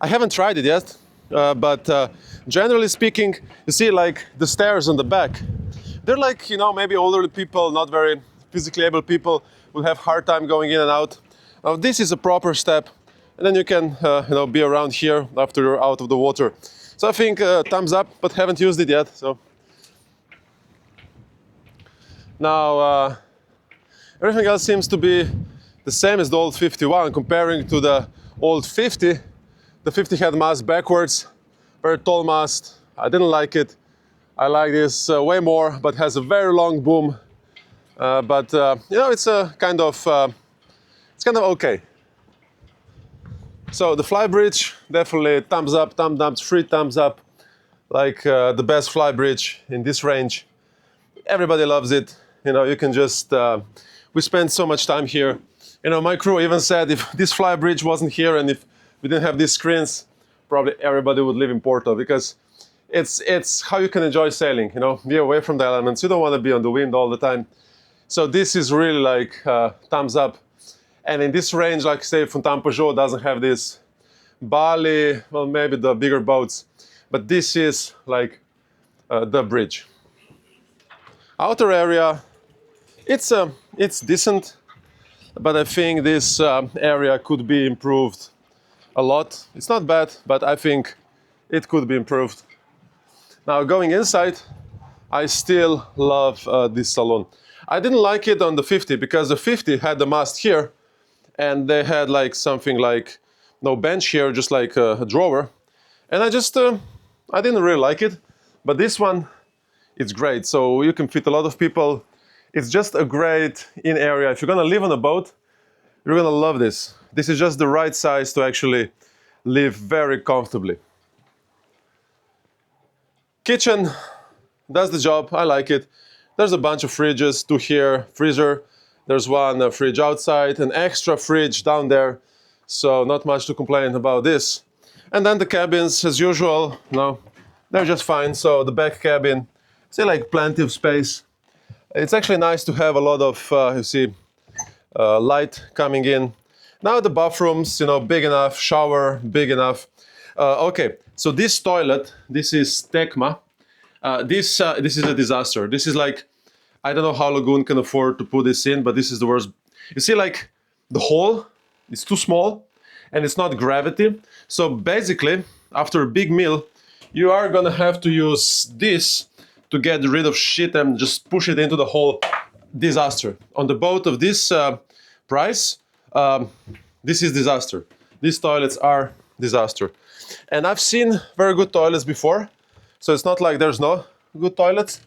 I haven't tried it yet, but generally speaking, you see like the stairs on the back. They're like, you know, maybe older people, not very physically able people will have hard time going in and out. Now this is a proper step, and then you can, you know, be around here after you're out of the water. So I think thumbs up, but haven't used it yet. So now everything else seems to be the same as the old 51. Comparing to the old 50, the 50 had mast backwards, very tall mast. I didn't like it. I like this way more, but has a very long boom. But you know, it's kind of okay. So the fly bridge, definitely thumbs up, 3 thumbs up. Like the best fly bridge in this range. Everybody loves it. You know, you can just, we spend so much time here. You know, my crew even said if this fly bridge wasn't here and if we didn't have these screens, probably everybody would live in Porto, because it's how you can enjoy sailing, you know, be away from the elements. You don't want to be on the wind all the time. So this is really like thumbs up. And in this range, like say Fontaine Peugeot doesn't have this. Bali, well, maybe the bigger boats, but this is like the bridge. Outer area, it's decent, but I think this area could be improved a lot. It's not bad, but I think it could be improved. Now going inside, I still love this saloon. I didn't like it on the 50 because the 50 had the mast here and they had like something like no bench here, just like a drawer. And I just, I didn't really like it, but this one, it's great. So you can fit a lot of people. It's just a great in area. If you're gonna live on a boat, you're gonna love this. This is just the right size to actually live very comfortably. Kitchen does the job, I like it. There's a bunch of fridges, 2 here, freezer. There's one fridge outside, an extra fridge down there. So not much to complain about this. And then the cabins, as usual, no, they're just fine. So the back cabin, see, like plenty of space. It's actually nice to have a lot of, you see, light coming in. Now the bathrooms, you know, big enough, shower, big enough. Okay, so this toilet, this is Tecma. This is a disaster. This is like, I don't know how Lagoon can afford to put this in, but this is the worst. You see, like, the hole is too small, and it's not gravity. So basically, after a big meal, you are gonna have to use this to get rid of shit and just push it into the hole. Disaster. On the boat of this price, this is disaster. These toilets are disaster. And I've seen very good toilets before, so it's not like there's no good toilets.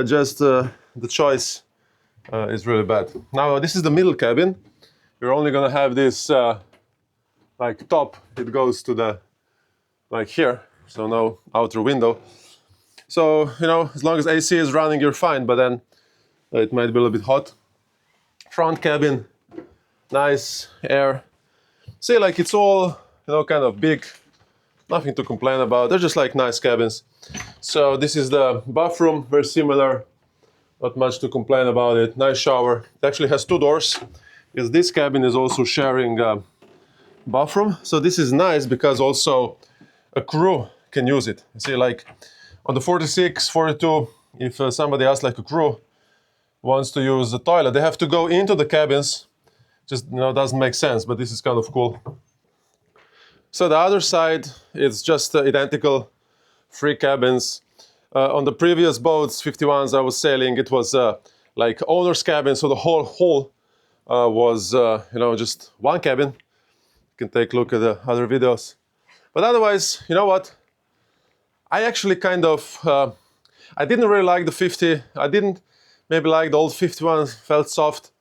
Just the choice is really bad. Now this is the middle cabin. You're only gonna have this like top. It goes to the like here, so no outer window. So you know, as long as AC is running, you're fine. But then it might be a little bit hot. Front cabin, nice air. See, like it's all, you know, kind of big. Nothing to complain about. They're just like nice cabins. So this is the bathroom, very similar. Not much to complain about it. Nice shower. It actually has 2 doors, because this cabin is also sharing a bathroom. So this is nice because also a crew can use it. You see, like on the 46, 42, if somebody else, like a crew, wants to use the toilet, they have to go into the cabins. Just, you know, doesn't make sense, but this is kind of cool. So the other side, it's just identical, 3 cabins. On the previous boats, 51s I was sailing, it was like owner's cabin, so the whole hall was, you know, just 1 cabin. You can take a look at the other videos. But otherwise, you know what? I actually kind of, I didn't really like the 50. I didn't maybe like the old 51, felt soft.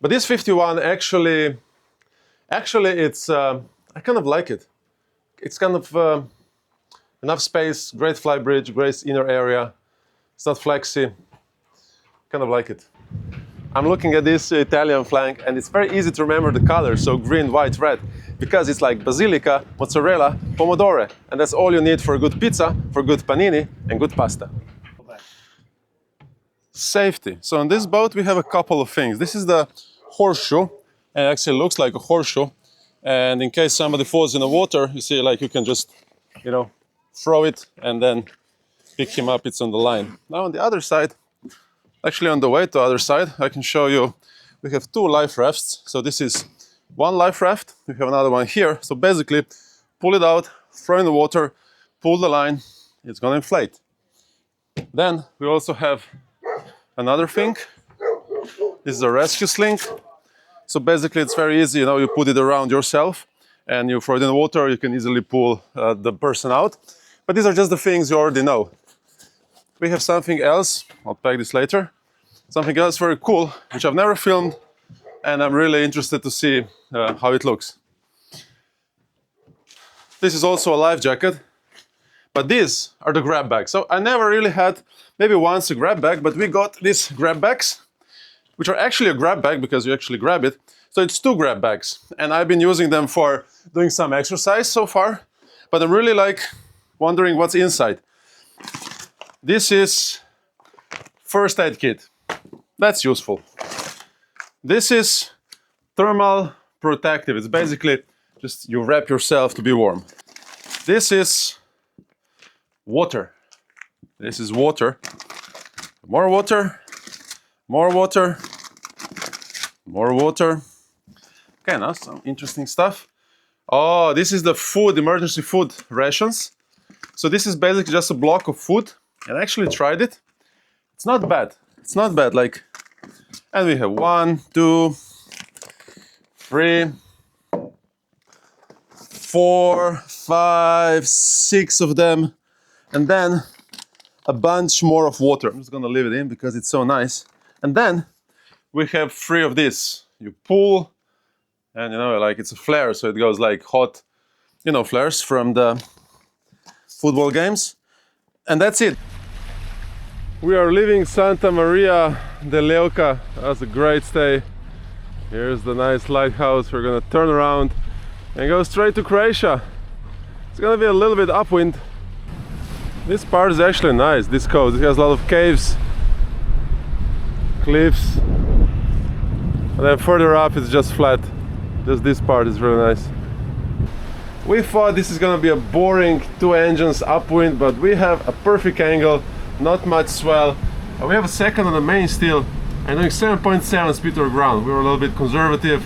But this 51 actually it's, I kind of like it. It's kind of enough space, great fly bridge, great inner area. It's not flexy. Kind of like it. I'm looking at this Italian flank and it's very easy to remember the colors, so green, white, red, because it's like basilica, mozzarella, pomodoro, and that's all you need for a good pizza, for good panini, and good pasta. Safety. So on this boat we have a couple of things. This is the horseshoe, and it actually looks like a horseshoe. And in case somebody falls in the water, you see, like you can just, you know, throw it and then pick him up. It's on the line. Now on the other side, actually on the way to the other side, I can show you, we have 2 life rafts. So this is 1 life raft. We have another one here. So basically, pull it out, throw in the water, pull the line, it's gonna inflate. Then we also have another thing. This is a rescue sling. So basically it's very easy, you know, you put it around yourself and you throw it in the water, you can easily pull the person out. But these are just the things you already know. We have something else, I'll pack this later. Something else very cool, which I've never filmed, and I'm really interested to see how it looks. This is also a life jacket. But these are the grab bags. So I never really had, maybe once a grab bag, but we got these grab bags, which are actually a grab bag because you actually grab it. So it's 2 grab bags. And I've been using them for doing some exercise so far. But I'm really like wondering what's inside. This is first aid kit. That's useful. This is thermal protective. It's basically just you wrap yourself to be warm. This is water. This is water. More water. More water. More water. Okay, now some interesting stuff. Oh, this is the food, emergency food rations. So this is basically just a block of food. And I actually tried it. It's not bad. It's not bad. Like, and we have 1, 2, 3, 4, 5, 6 of them. And then a bunch more of water. I'm just gonna leave it in because it's so nice. And then we have 3 of this. You pull, and you know, like it's a flare, so it goes like hot, you know, flares from the football games. And that's it. We are leaving Santa Maria de Leuca. That's a great stay. Here's the nice lighthouse. We're gonna turn around and go straight to Croatia. It's gonna be a little bit upwind. This part is actually nice, this coast. It has a lot of caves, cliffs, and then further up it's just flat. Just this part is really nice. We thought this is gonna be a boring 2 engines upwind, but we have a perfect angle, not much swell. We have a second on the main still, and doing 7.7 speed to ground. We were a little bit conservative,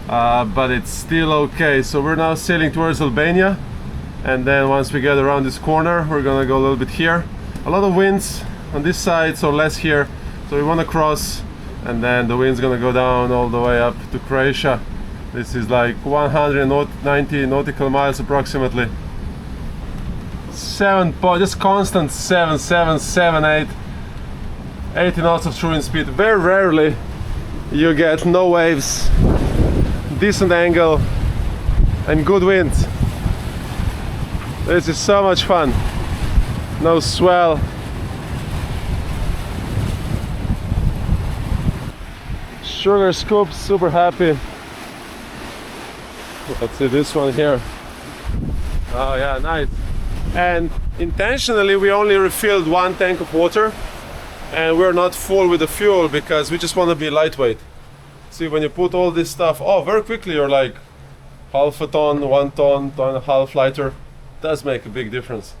but it's still okay. So we're now sailing towards Albania. And then once we get around this corner, we're gonna go a little bit here. A lot of winds on this side, so less here. So we wanna cross, and then the wind's gonna go down all the way up to Croatia. This is like 190 nautical miles approximately. Just constant 7, 7, 7, 8. 80 knots of true wind speed. Very rarely you get no waves, decent angle, and good winds. This is so much fun. No swell. Sugar scoop, super happy. Let's see this one here. Oh yeah, nice. And intentionally we only refilled 1 tank of water, and we're not full with the fuel because we just want to be lightweight. See, when you put all this stuff, oh, very quickly you're like half a ton, 1 ton, ton and a half lighter. Does make a big difference.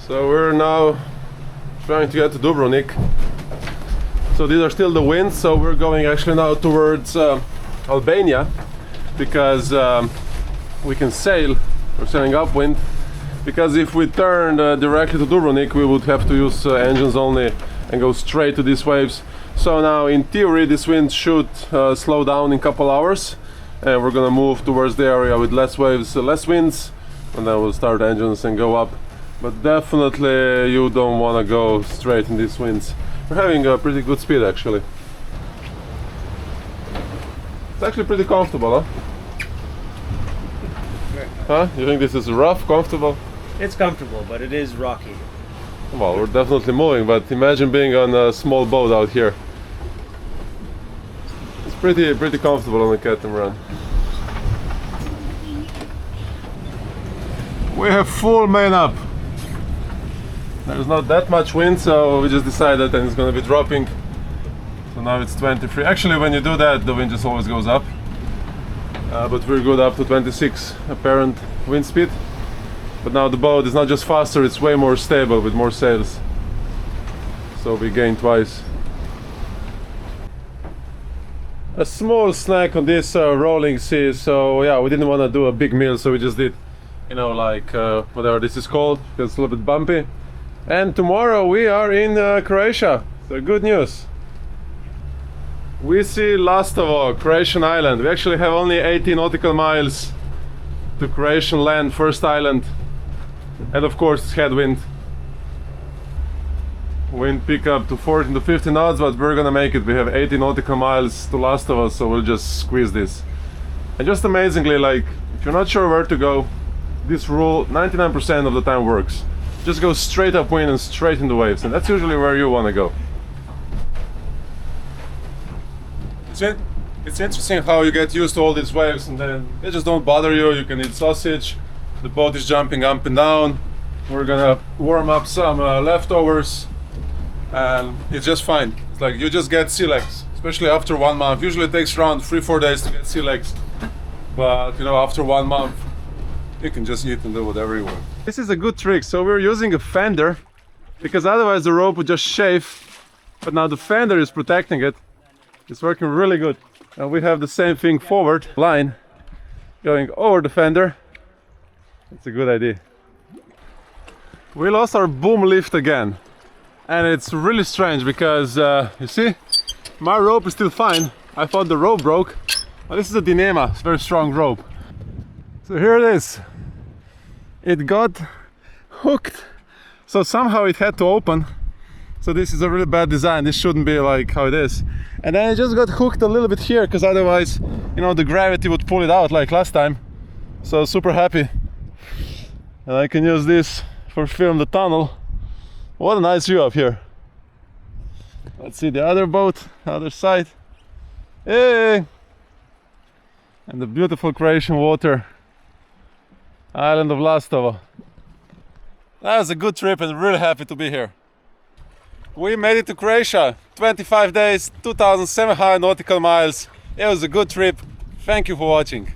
So we're now trying to get to Dubrovnik. So these are still the winds, so we're going actually now towards Albania, because we can sail. We're sailing upwind, because if we turn directly to Dubrovnik, we would have to use engines only and go straight to these waves. So now in theory this wind should slow down in a couple hours, and we're gonna move towards the area with less waves, less winds, and then we'll start engines and go up. But definitely you don't want to go straight in these winds. We're having a pretty good speed actually. It's actually pretty comfortable, huh? Huh? You think this is rough, comfortable? It's comfortable, but it is rocky. Well, we're definitely moving, but imagine being on a small boat out here. It's pretty comfortable on the Catamaran. We have full main up. There's not that much wind, so we just decided that it's going to be dropping. So now it's 23. Actually, when you do that, the wind just always goes up. But we're good up to 26 apparent wind speed. But now the boat is not just faster, it's way more stable with more sails. So we gain twice. A small snack on this rolling sea. So yeah, we didn't want to do a big meal, so we just did, you know, like whatever this is called, because it's a little bit bumpy. And tomorrow we are in Croatia, so good news. We see Lastovo, Croatian island. We actually have only 80 nautical miles to Croatian land, first island. And of course it's headwind. Wind pick up to 14 to 15 knots, but we're gonna make it. We have 80 nautical miles to last of us, so we'll just squeeze this. And just amazingly, like, if you're not sure where to go, this rule 99% of the time works. Just go straight upwind and straight in the waves, and that's usually where you want to go. It's interesting how you get used to all these waves and then they just don't bother you. You can eat sausage, the boat is jumping up and down. We're gonna warm up some leftovers and it's just fine. It's like you just get sea legs, especially after 1 month. Usually it takes around 3-4 days to get sea legs, but you know, after 1 month you can just eat and do whatever you want. This is a good trick. So we're using a fender because otherwise the rope would just shave, but now the fender is protecting it. It's working really good. And we have the same thing forward, line going over the fender. It's a good idea. We lost our boom lift again. And it's really strange because, you see, my rope is still fine. I thought the rope broke, but this is a Dinema, it's a very strong rope. So here it is. It got hooked, so somehow it had to open. So this is a really bad design. This shouldn't be like how it is. And then it just got hooked a little bit here because otherwise, you know, the gravity would pull it out like last time. So super happy. And I can use this for film the tunnel. What a nice view up here. Let's see the other boat, other side. Hey! And the beautiful Croatian water. Island of Lastovo. That was a good trip and really happy to be here. We made it to Croatia, 25 days, 2,700 nautical miles. It was a good trip. Thank you for watching.